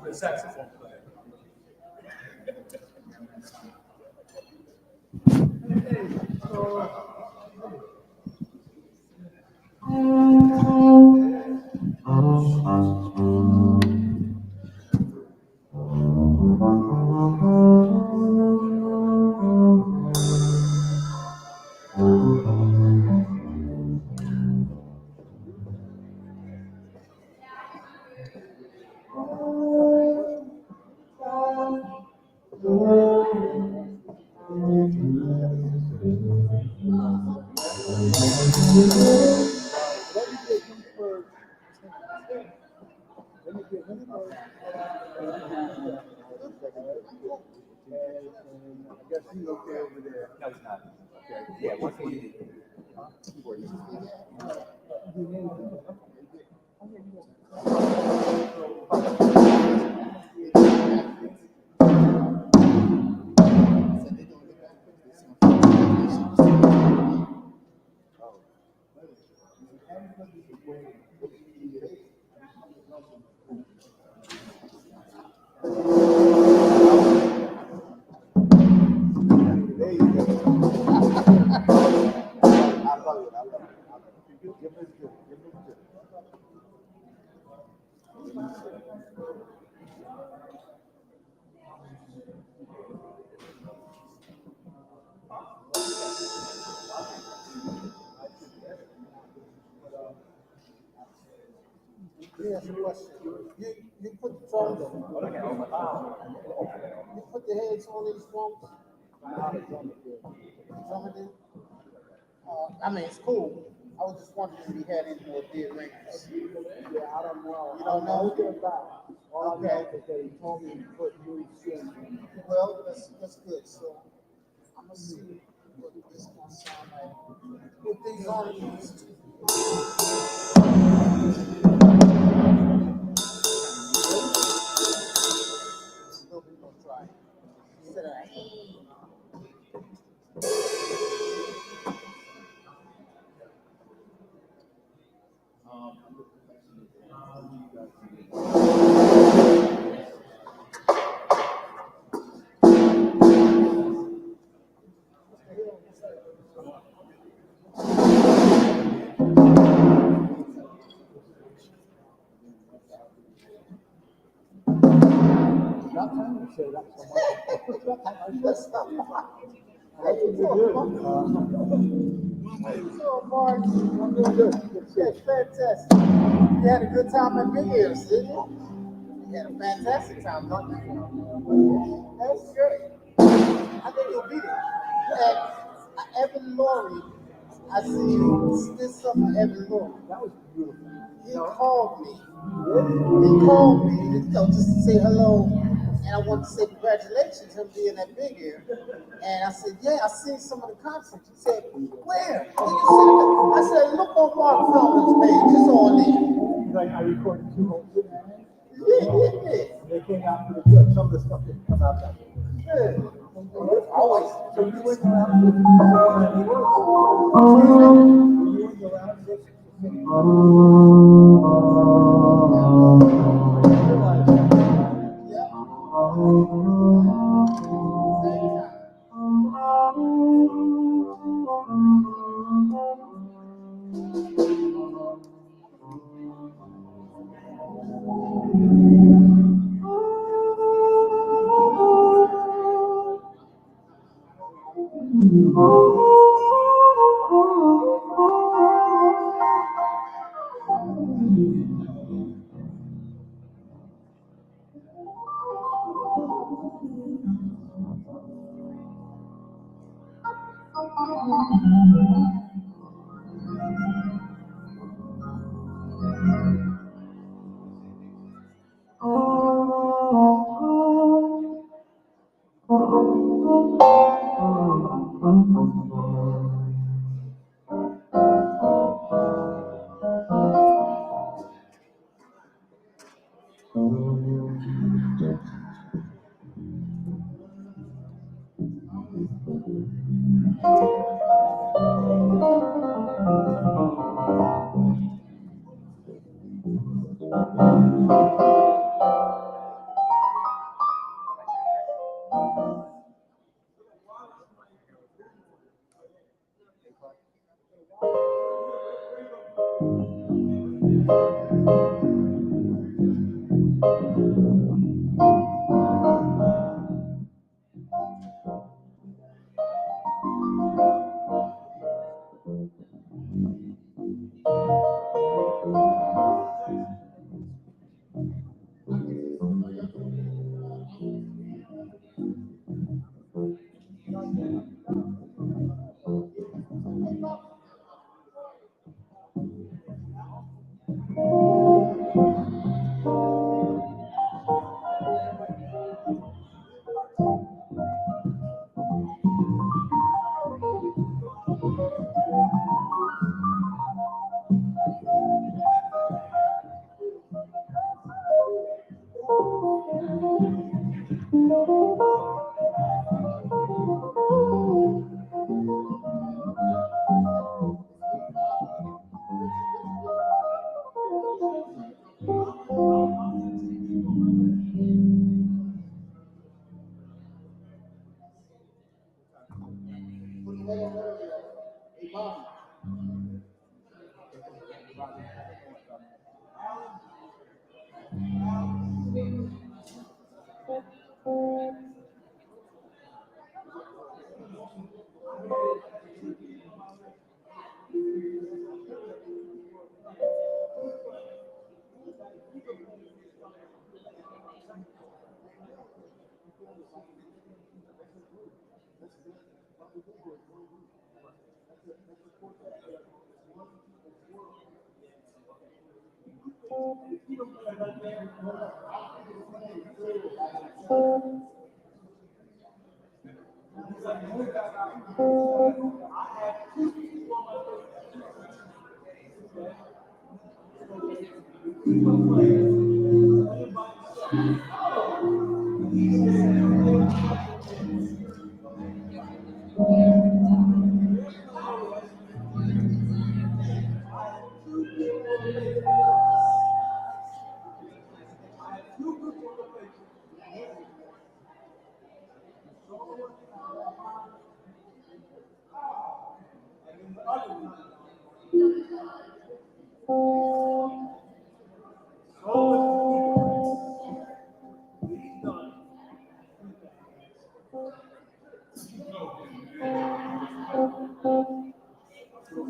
The saxophone player. Let me ask you a question. You put the phones on. You put the heads on these phones? Drummer did? I mean, it's cool. I was just wondering if he had any more dead ringers. Yeah, I don't know. You don't know? Okay. He told me to put new strings. Well, that's good. So I'm gonna see what this gonna sound like. Put these on these. We're gonna try. Sit down. say that so much. So, Mark, I'm doing good. Yeah, fantastic. You had a good time at Big Ears, didn't you? You had a fantastic time, don't you? That's great. I think you'll beat it. And Evan Laurie, I see you. This summer, Evan Laurie. That was beautiful. He called me. Just to say hello. And I wanted to say congratulations him being at Big Ear. And I said, yeah, I seen some of the concerts. He said, where? Did you see that? I said, look on Mark Feldman's page. It's on there. Like I recorded 2 whole things. Yeah. They came out pretty good. Some of the stuff didn't come out that way. Yeah. Always. So you went around with the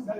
What's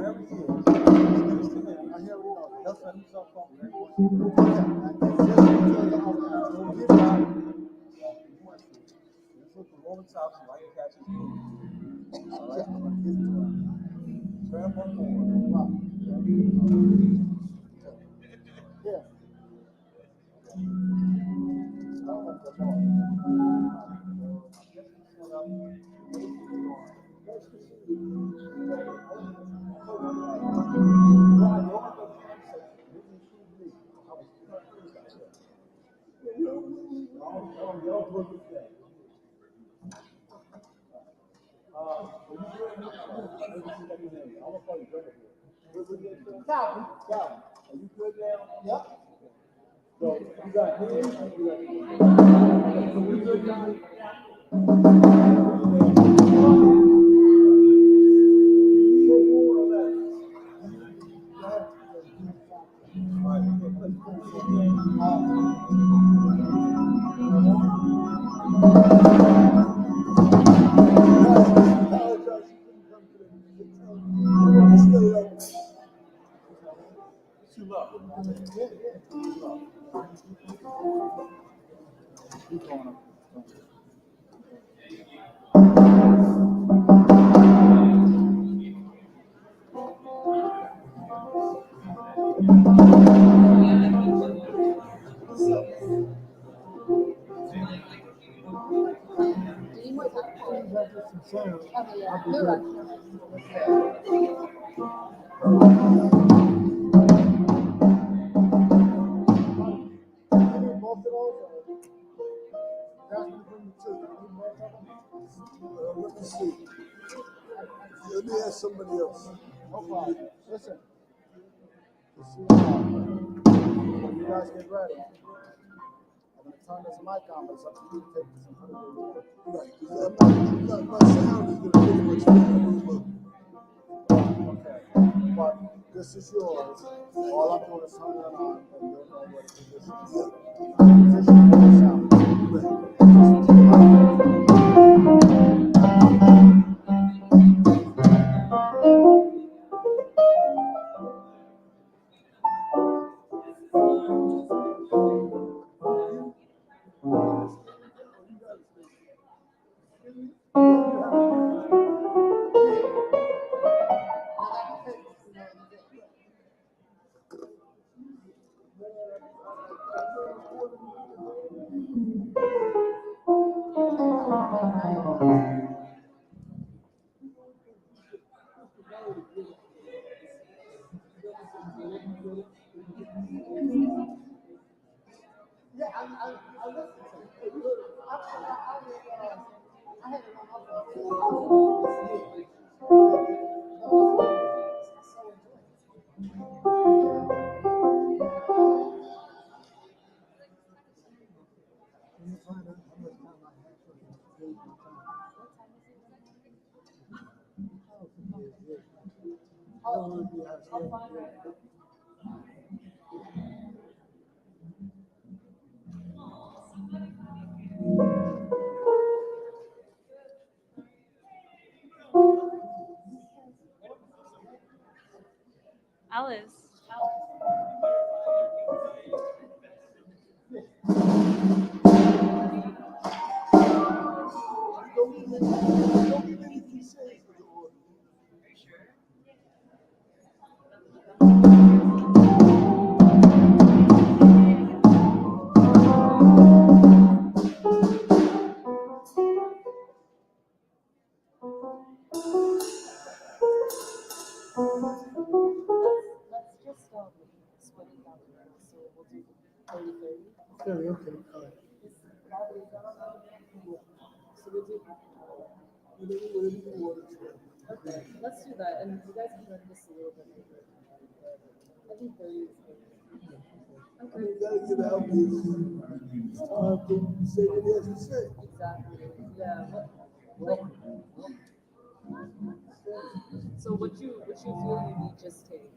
up? Let me see. Let me ask somebody else. No problem. Listen. Let's see what happens. When you guys get ready, I'm going to turn this mic on, but it's up to you to take this and put it where you Right, because my sound is going to pretty much fill the room up. Okay. But this is yours. All I'm doing is turning it on, and you'll know what the position is. Position for the sound. Yeah, I listened to it. I had it on my Alice. Okay, let's do that, and you guys can run this a little bit later. I think 30 is good. Okay. You gotta get out there. Say what he has to say. Exactly, yeah. So what you feel you need, just take,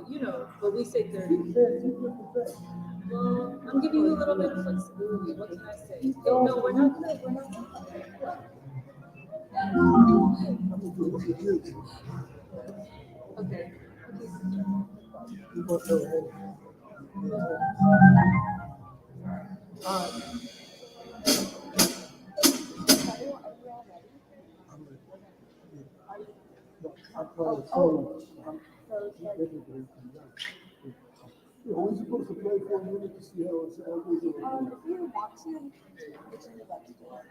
you know. But we say 30. Well, I'm giving you a little bit of flexibility. What can I say? Hey, no, we're not good. We're not okay. We're supposed to play for a minute to see how it sounds. If you want to, you can let me do it.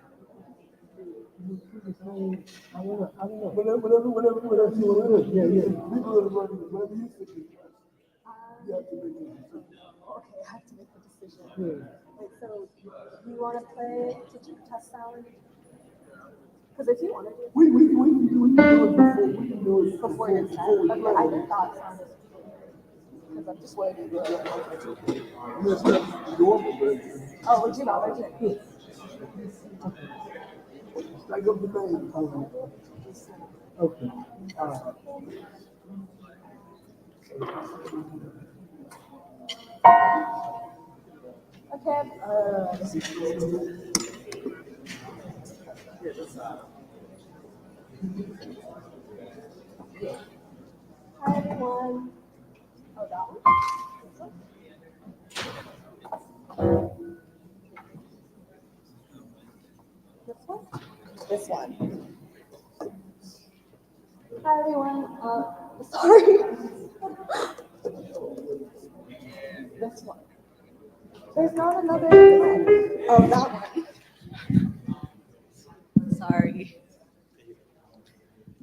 I don't know. Whatever you want to do. Yeah. People are running, whatever you think is best. You have to make a decision. Okay, I have to make a decision. Yeah. Wait, so you want to play to test sound? Because if you want to do it, We can do it before. We can do it before your set. Okay, I just thought sound is because I'm just waiting. Yes, that's the normal version. Oh, original version. Strike up the band. Okay. All right. Okay. Hi everyone. Oh, that one? this one. Hi everyone. Sorry. This one. There's not another one. Oh, that one. Sorry.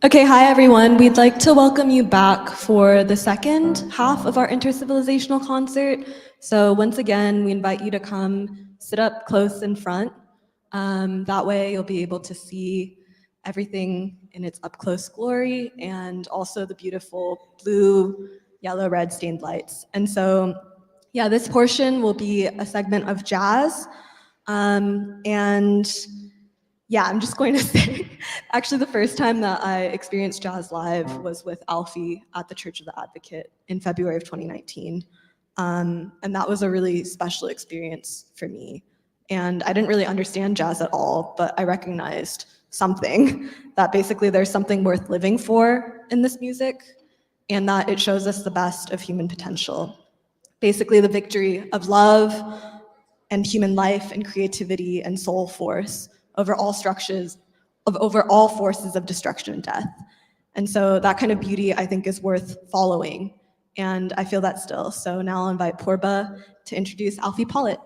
Okay, hi everyone. We'd like to welcome you back for the second half of our intercivilizational concert. So once again, we invite you to come sit up close in front. That way you'll be able to see everything in its up close glory and also the beautiful blue, yellow, red stained lights. And so, yeah, this portion will be a segment of jazz. And yeah, I'm just going to say, actually the first time that I experienced jazz live was with Alfie at the Church of the Advocate in February of 2019. And that was a really special experience for me. And I didn't really understand jazz at all, but I recognized something, that basically there's something worth living for in this music, and that it shows us the best of human potential. Basically the victory of love and human life and creativity and soul force over all structures, over all forces of destruction and death. And so that kind of beauty, I think, is worth following. And I feel that still. So now I'll invite Purba to introduce Alfie Pollitt.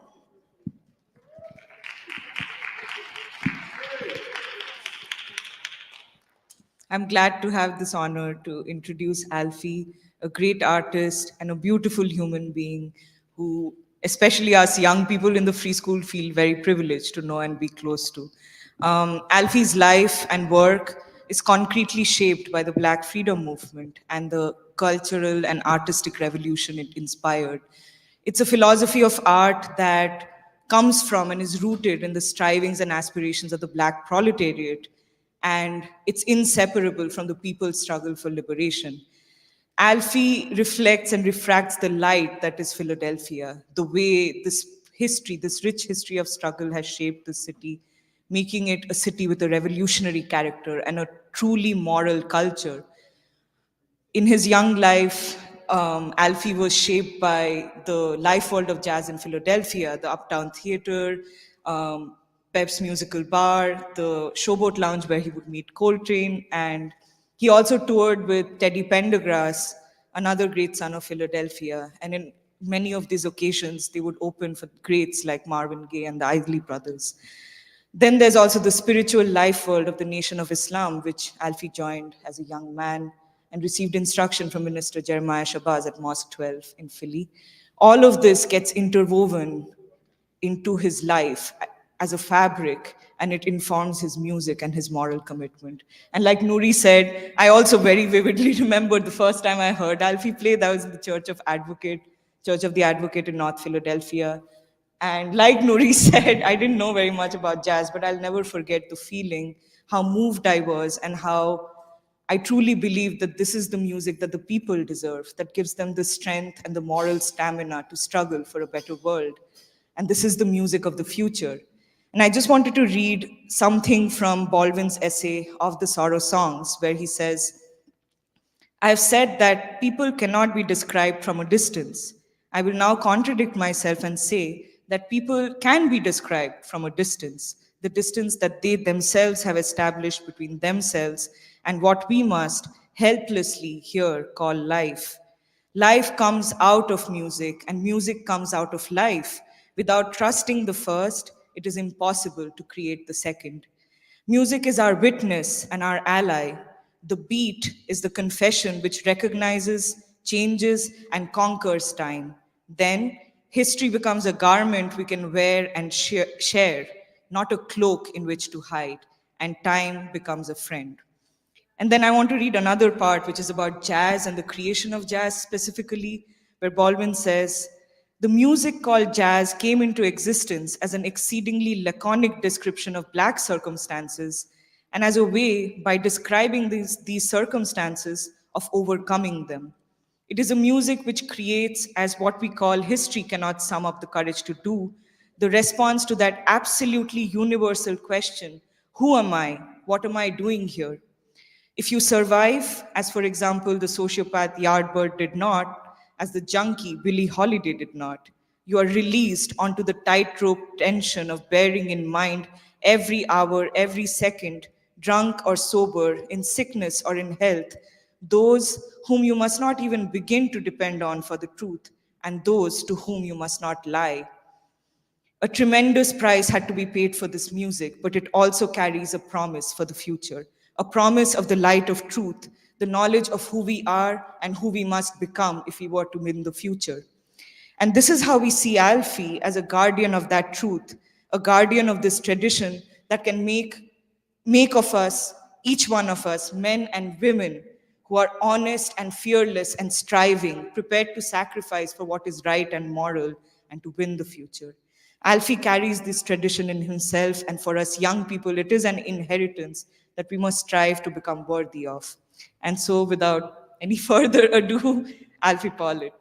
I'm glad to have this honor to introduce Alfie, a great artist and a beautiful human being who, especially us young people in the free school, feel very privileged to know and be close to. Alfie's life and work is concretely shaped by the Black freedom movement and the cultural and artistic revolution it inspired. It's a philosophy of art that comes from and is rooted in the strivings and aspirations of the Black proletariat, and it's inseparable from the people's struggle for liberation. Alfie reflects and refracts the light that is Philadelphia, the way this history, this rich history of struggle has shaped the city, making it a city with a revolutionary character and a truly moral culture. In his young life, Alfie was shaped by the life world of jazz in Philadelphia, the Uptown Theater, Pep's Musical Bar, the Showboat Lounge where he would meet Coltrane, and he also toured with Teddy Pendergrass, another great son of Philadelphia. And in many of these occasions, they would open for greats like Marvin Gaye and the Isley Brothers. Then there's also the spiritual life world of the Nation of Islam, which Alfie joined as a young man and received instruction from Minister Jeremiah Shabazz at Mosque 12 in Philly. All of this gets interwoven into his life as a fabric, and it informs his music and his moral commitment. And like Nouri said, I also very vividly remember the first time I heard Alfie play. That was in the Church of the Advocate in North Philadelphia. And like Nouri said, I didn't know very much about jazz, but I'll never forget the feeling, how moved I was, and how I truly believe that this is the music that the people deserve, that gives them the strength and the moral stamina to struggle for a better world. And this is the music of the future. And I just wanted to read something from Baldwin's essay of the Sorrow Songs, where he says, I have said that people cannot be described from a distance. I will now contradict myself and say that people can be described from a distance, the distance that they themselves have established between themselves and what we must helplessly here call life. Life comes out of music, and music comes out of life. Without trusting the first, it is impossible to create the second. Music is our witness and our ally. The beat is the confession which recognizes, changes, and conquers time. Then, history becomes a garment we can wear and share, not a cloak in which to hide, and time becomes a friend. And then I want to read another part, which is about jazz and the creation of jazz specifically, where Baldwin says, the music called jazz came into existence as an exceedingly laconic description of Black circumstances, and as a way, by describing these circumstances, of overcoming them. It is a music which creates, as what we call history cannot sum up the courage to do, the response to that absolutely universal question, who am I? What am I doing here? If you survive, as for example, the sociopath Yardbird did not, as the junkie Billie Holiday did not, you are released onto the tightrope tension of bearing in mind every hour, every second, drunk or sober, in sickness or in health, those whom you must not even begin to depend on for the truth, and those to whom you must not lie. A tremendous price had to be paid for this music, but it also carries a promise for the future, a promise of the light of truth, the knowledge of who we are and who we must become if we were to win the future. And this is how we see Alfie as a guardian of that truth, a guardian of this tradition that can make of us, each one of us, men and women who are honest and fearless and striving, prepared to sacrifice for what is right and moral and to win the future. Alfie carries this tradition in himself, and for us young people, it is an inheritance that we must strive to become worthy of. And so, without any further ado, Alfie Pollitt.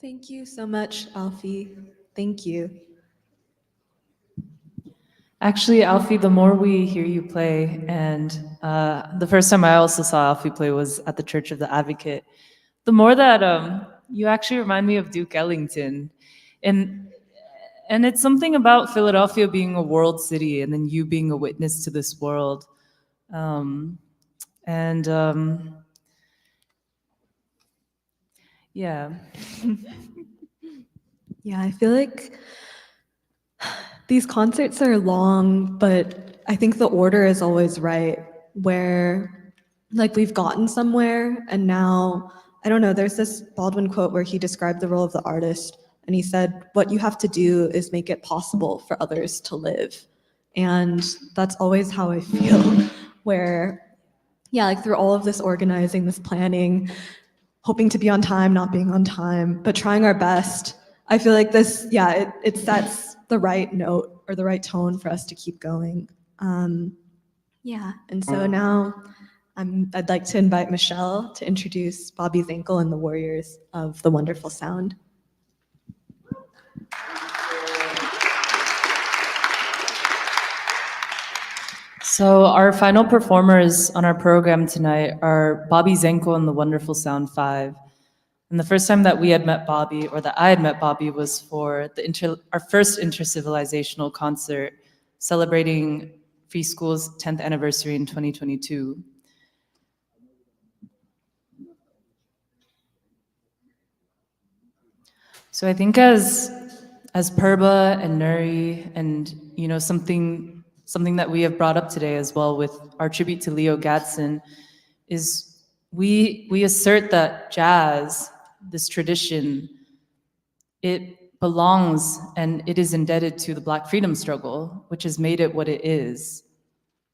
Thank you so much, Alfie. Thank you. Actually, Alfie, the more we hear you play, and the first time I also saw Alfie play was at the Church of the Advocate, the more that you actually remind me of Duke Ellington. And it's something about Philadelphia being a world city and then you being a witness to this world. Yeah. Yeah, I feel like these concerts are long, but I think the order is always right, where like we've gotten somewhere and now, I don't know, there's this Baldwin quote where he described the role of the artist and he said, what you have to do is make it possible for others to live. And that's always how I feel, where, yeah, like through all of this organizing, this planning, hoping to be on time, not being on time, but trying our best, I feel like this, yeah, it sets the right note or the right tone for us to keep going. Yeah, and so now I'd like to invite Michelle to introduce Bobby Zinkel and the Warriors of the Wonderful Sound. So our final performers on our program tonight are Bobby Zenko and the Wonderful Sound 5. And the first time that we had met Bobby, or that I had met Bobby, was for our first intercivilizational concert celebrating Free School's 10th anniversary in 2022. So I think as Purba and Nuri and something that we have brought up today as well with our tribute to Leo Gadsden is we assert that jazz, this tradition, it belongs and it is indebted to the Black freedom struggle, which has made it what it is.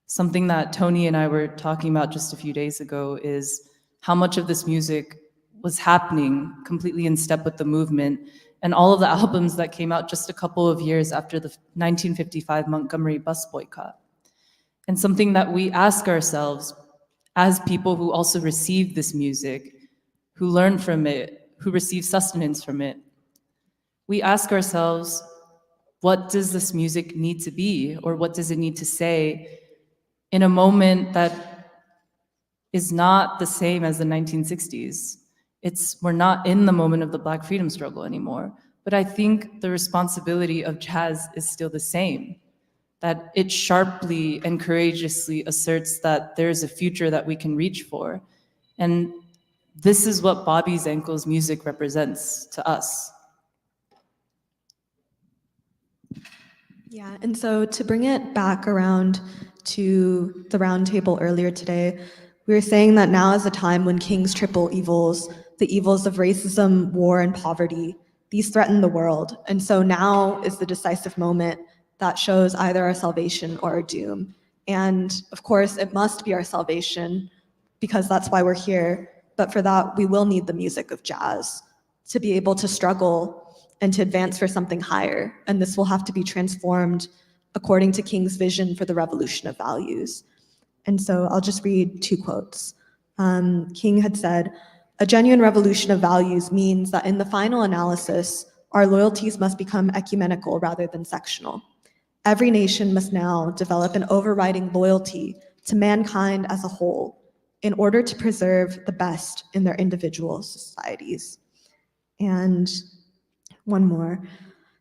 Something that Tony and I were talking about just a few days ago is how much of this music was happening completely in step with the movement, and all of the albums that came out just a couple of years after the 1955 Montgomery bus boycott. And something that we ask ourselves as people who also receive this music, who learn from it, who receive sustenance from it, we ask ourselves, what does this music need to be, or what does it need to say in a moment that is not the same as the 1960s? We're not in the moment of the Black freedom struggle anymore. But I think the responsibility of jazz is still the same, that it sharply and courageously asserts that there is a future that we can reach for. And this is what Bobby Zenkel's music represents to us. Yeah, and so to bring it back around to the roundtable earlier today, we were saying that now is a time when King's triple evils, the evils of racism, war, and poverty, these threaten the world. And so now is the decisive moment that shows either our salvation or our doom. And of course, it must be our salvation because that's why we're here. But for that, we will need the music of jazz to be able to struggle and to advance for something higher. And this will have to be transformed according to King's vision for the revolution of values. And so I'll just read two quotes. King had said, "A genuine revolution of values means that in the final analysis, our loyalties must become ecumenical rather than sectional. Every nation must now develop an overriding loyalty to mankind as a whole in order to preserve the best in their individual societies." And one more.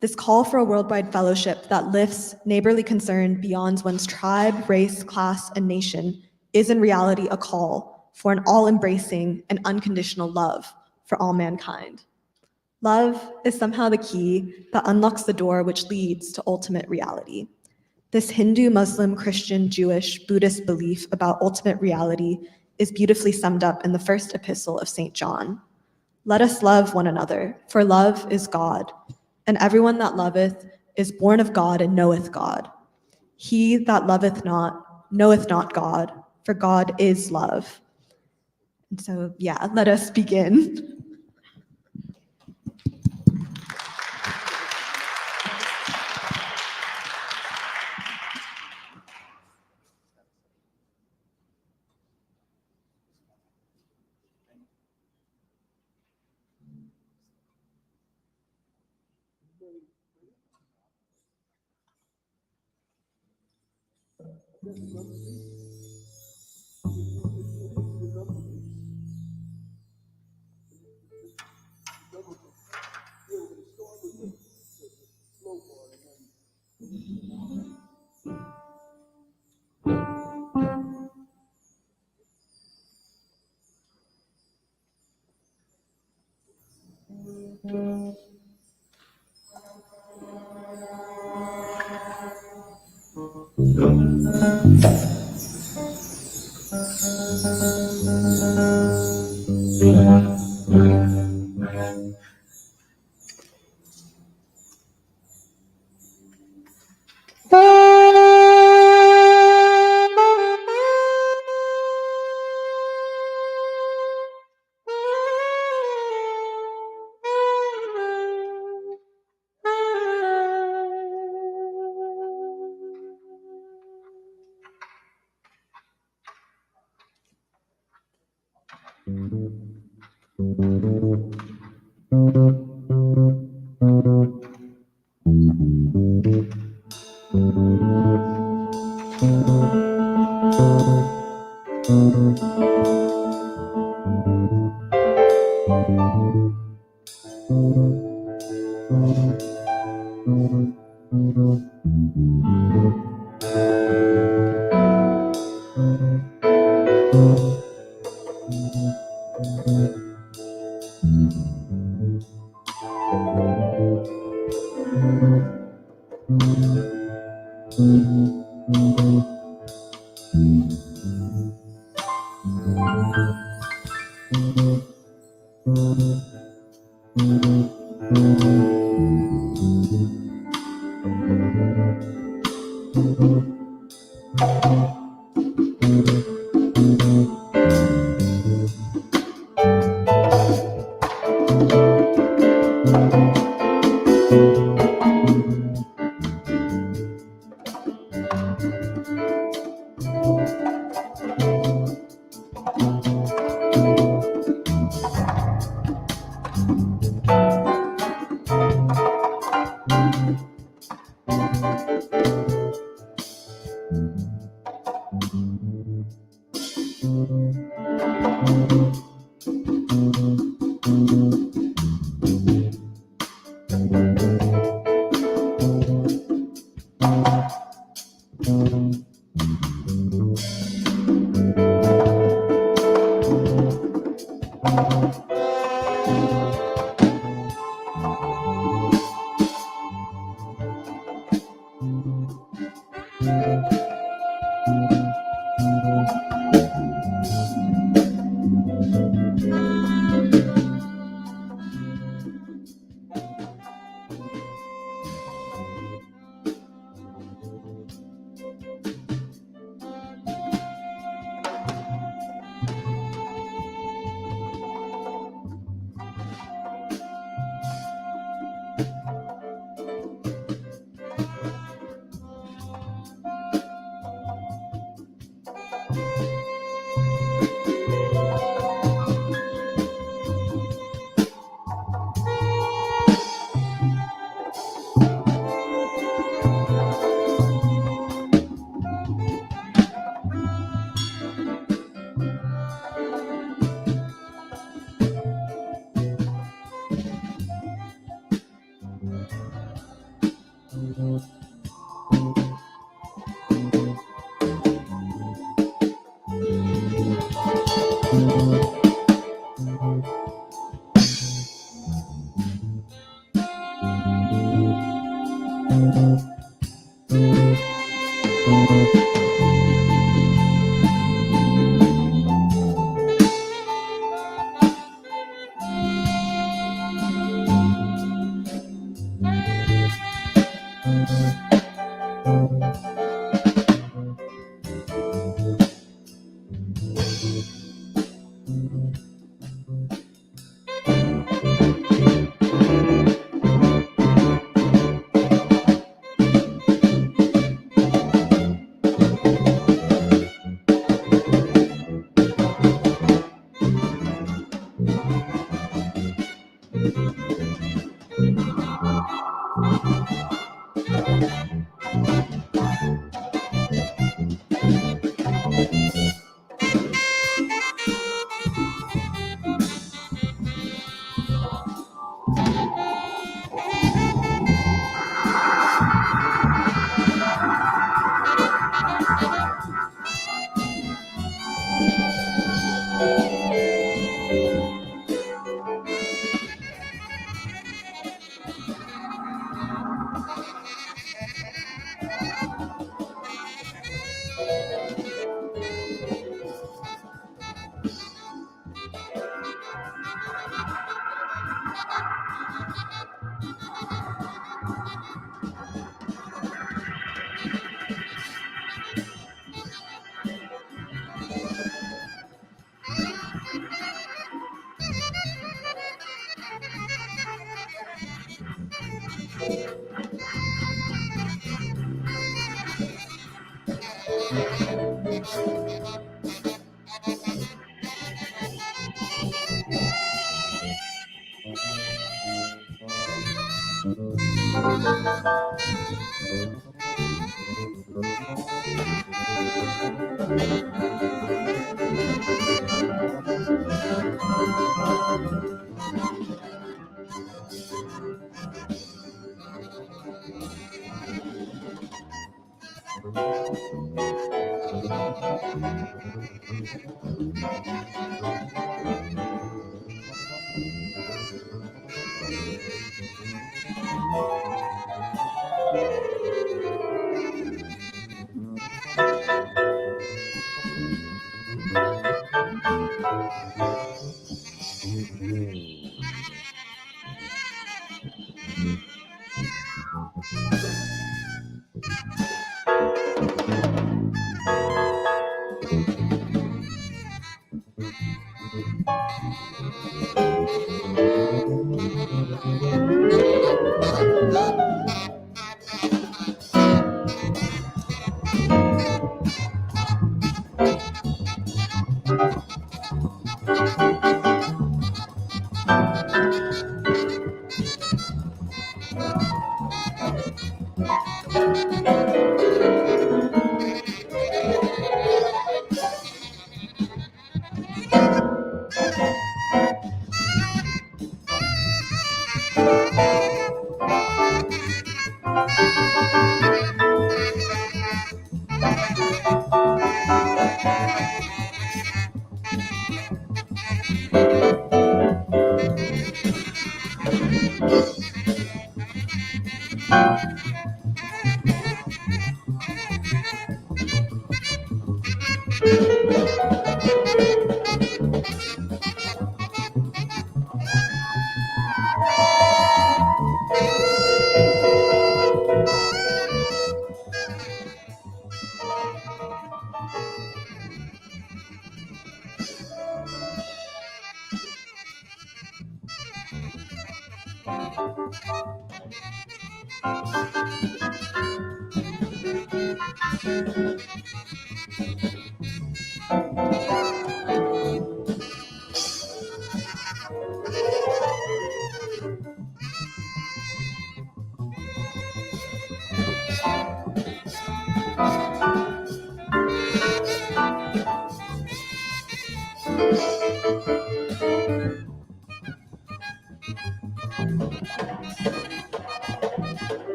"This call for a worldwide fellowship that lifts neighborly concern beyond one's tribe, race, class, and nation is in reality a call for an all-embracing and unconditional love for all mankind. Love is somehow the key that unlocks the door which leads to ultimate reality. This Hindu, Muslim, Christian, Jewish, Buddhist belief about ultimate reality is beautifully summed up in the first epistle of St. John. Let us love one another, for love is God. And everyone that loveth is born of God and knoweth God. He that loveth not knoweth not God, for God is love." And so, yeah, let us begin.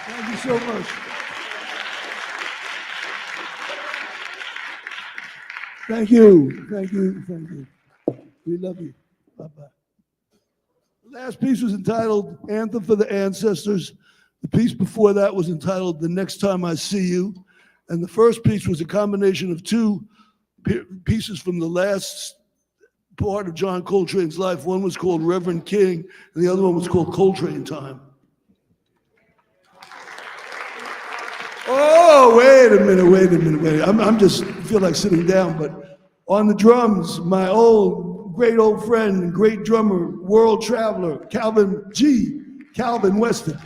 Thank you so much. Thank you. Thank you. Thank you. We love you. Bye-bye. The last piece was entitled Anthem for the Ancestors. The piece before that was entitled The Next Time I See You. And the first piece was a combination of two pieces from the last part of John Coltrane's life. One was called Reverend King, and the other one was called Coltrane Time. Oh, wait a minute. I'm just feel like sitting down, but on the drums, my great old friend and great drummer, world traveler, Calvin Weston.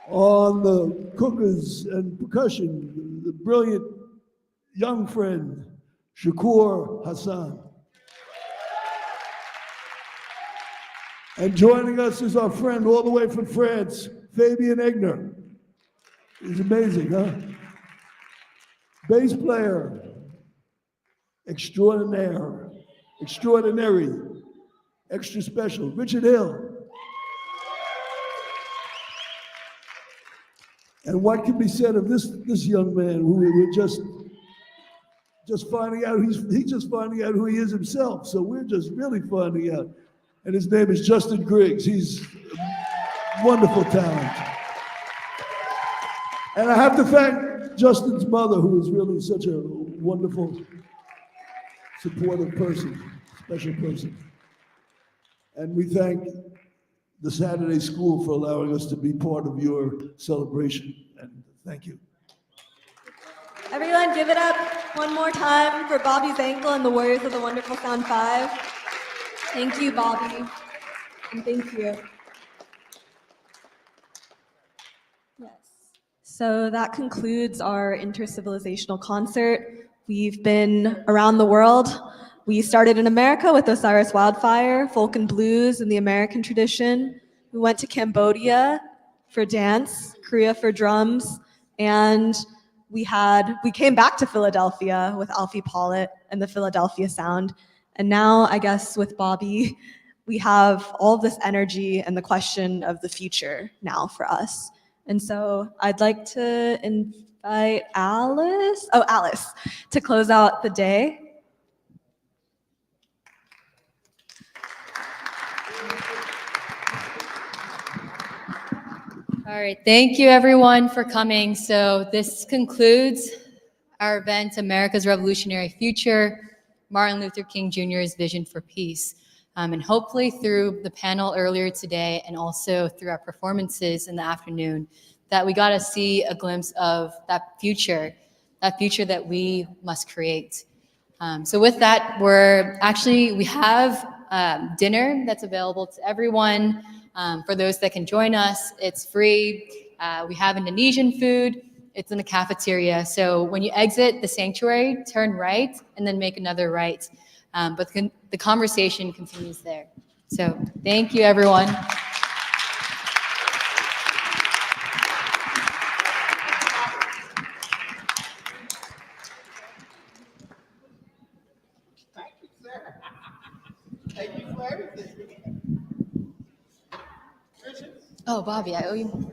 On the cookers and percussion, the brilliant young friend, Shakur Hassan. And joining us is our friend all the way from France, Fabian Egner. He's amazing, huh? Bass player, extraordinary, extra special, Richard Hill. And what can be said of this young man who we're just finding out, he's just finding out who he is himself. So we're just really finding out. And his name is Justin Griggs. He's a wonderful talent. And I have to thank Justin's mother, who is really such a wonderful, supportive person, special person. And we thank the Saturday School for allowing us to be part of your celebration. And thank you. Everyone, give it up one more time for Bobby Zankel and the Warriors of the Wonderful Sound 5. Thank you, Bobby, and thank you. Yes. So that concludes our intercivilizational concert. We've been around the world. We started in America with Osiris Wildfire, folk and blues in the American tradition. We went to Cambodia for dance, Korea for drums, and we came back to Philadelphia with Alfie Pollett and the Philadelphia Sound. And now, I guess, with Bobby, we have all this energy and the question of the future now for us. And so I'd like to invite Alice to close out the day. All right, thank you everyone for coming. So this concludes our event, America's Revolutionary Future, Martin Luther King Jr.'s Vision for Peace. And hopefully through the panel earlier today and also through our performances in the afternoon, that we got to see a glimpse of that future that we must create. So with that, we have dinner that's available to everyone. For those that can join us, it's free. We have Indonesian food. It's in the cafeteria. So when you exit the sanctuary, turn right and then make another right. But the conversation continues there. So thank you, everyone. Thank you for everything. Oh, Bobby, I owe you.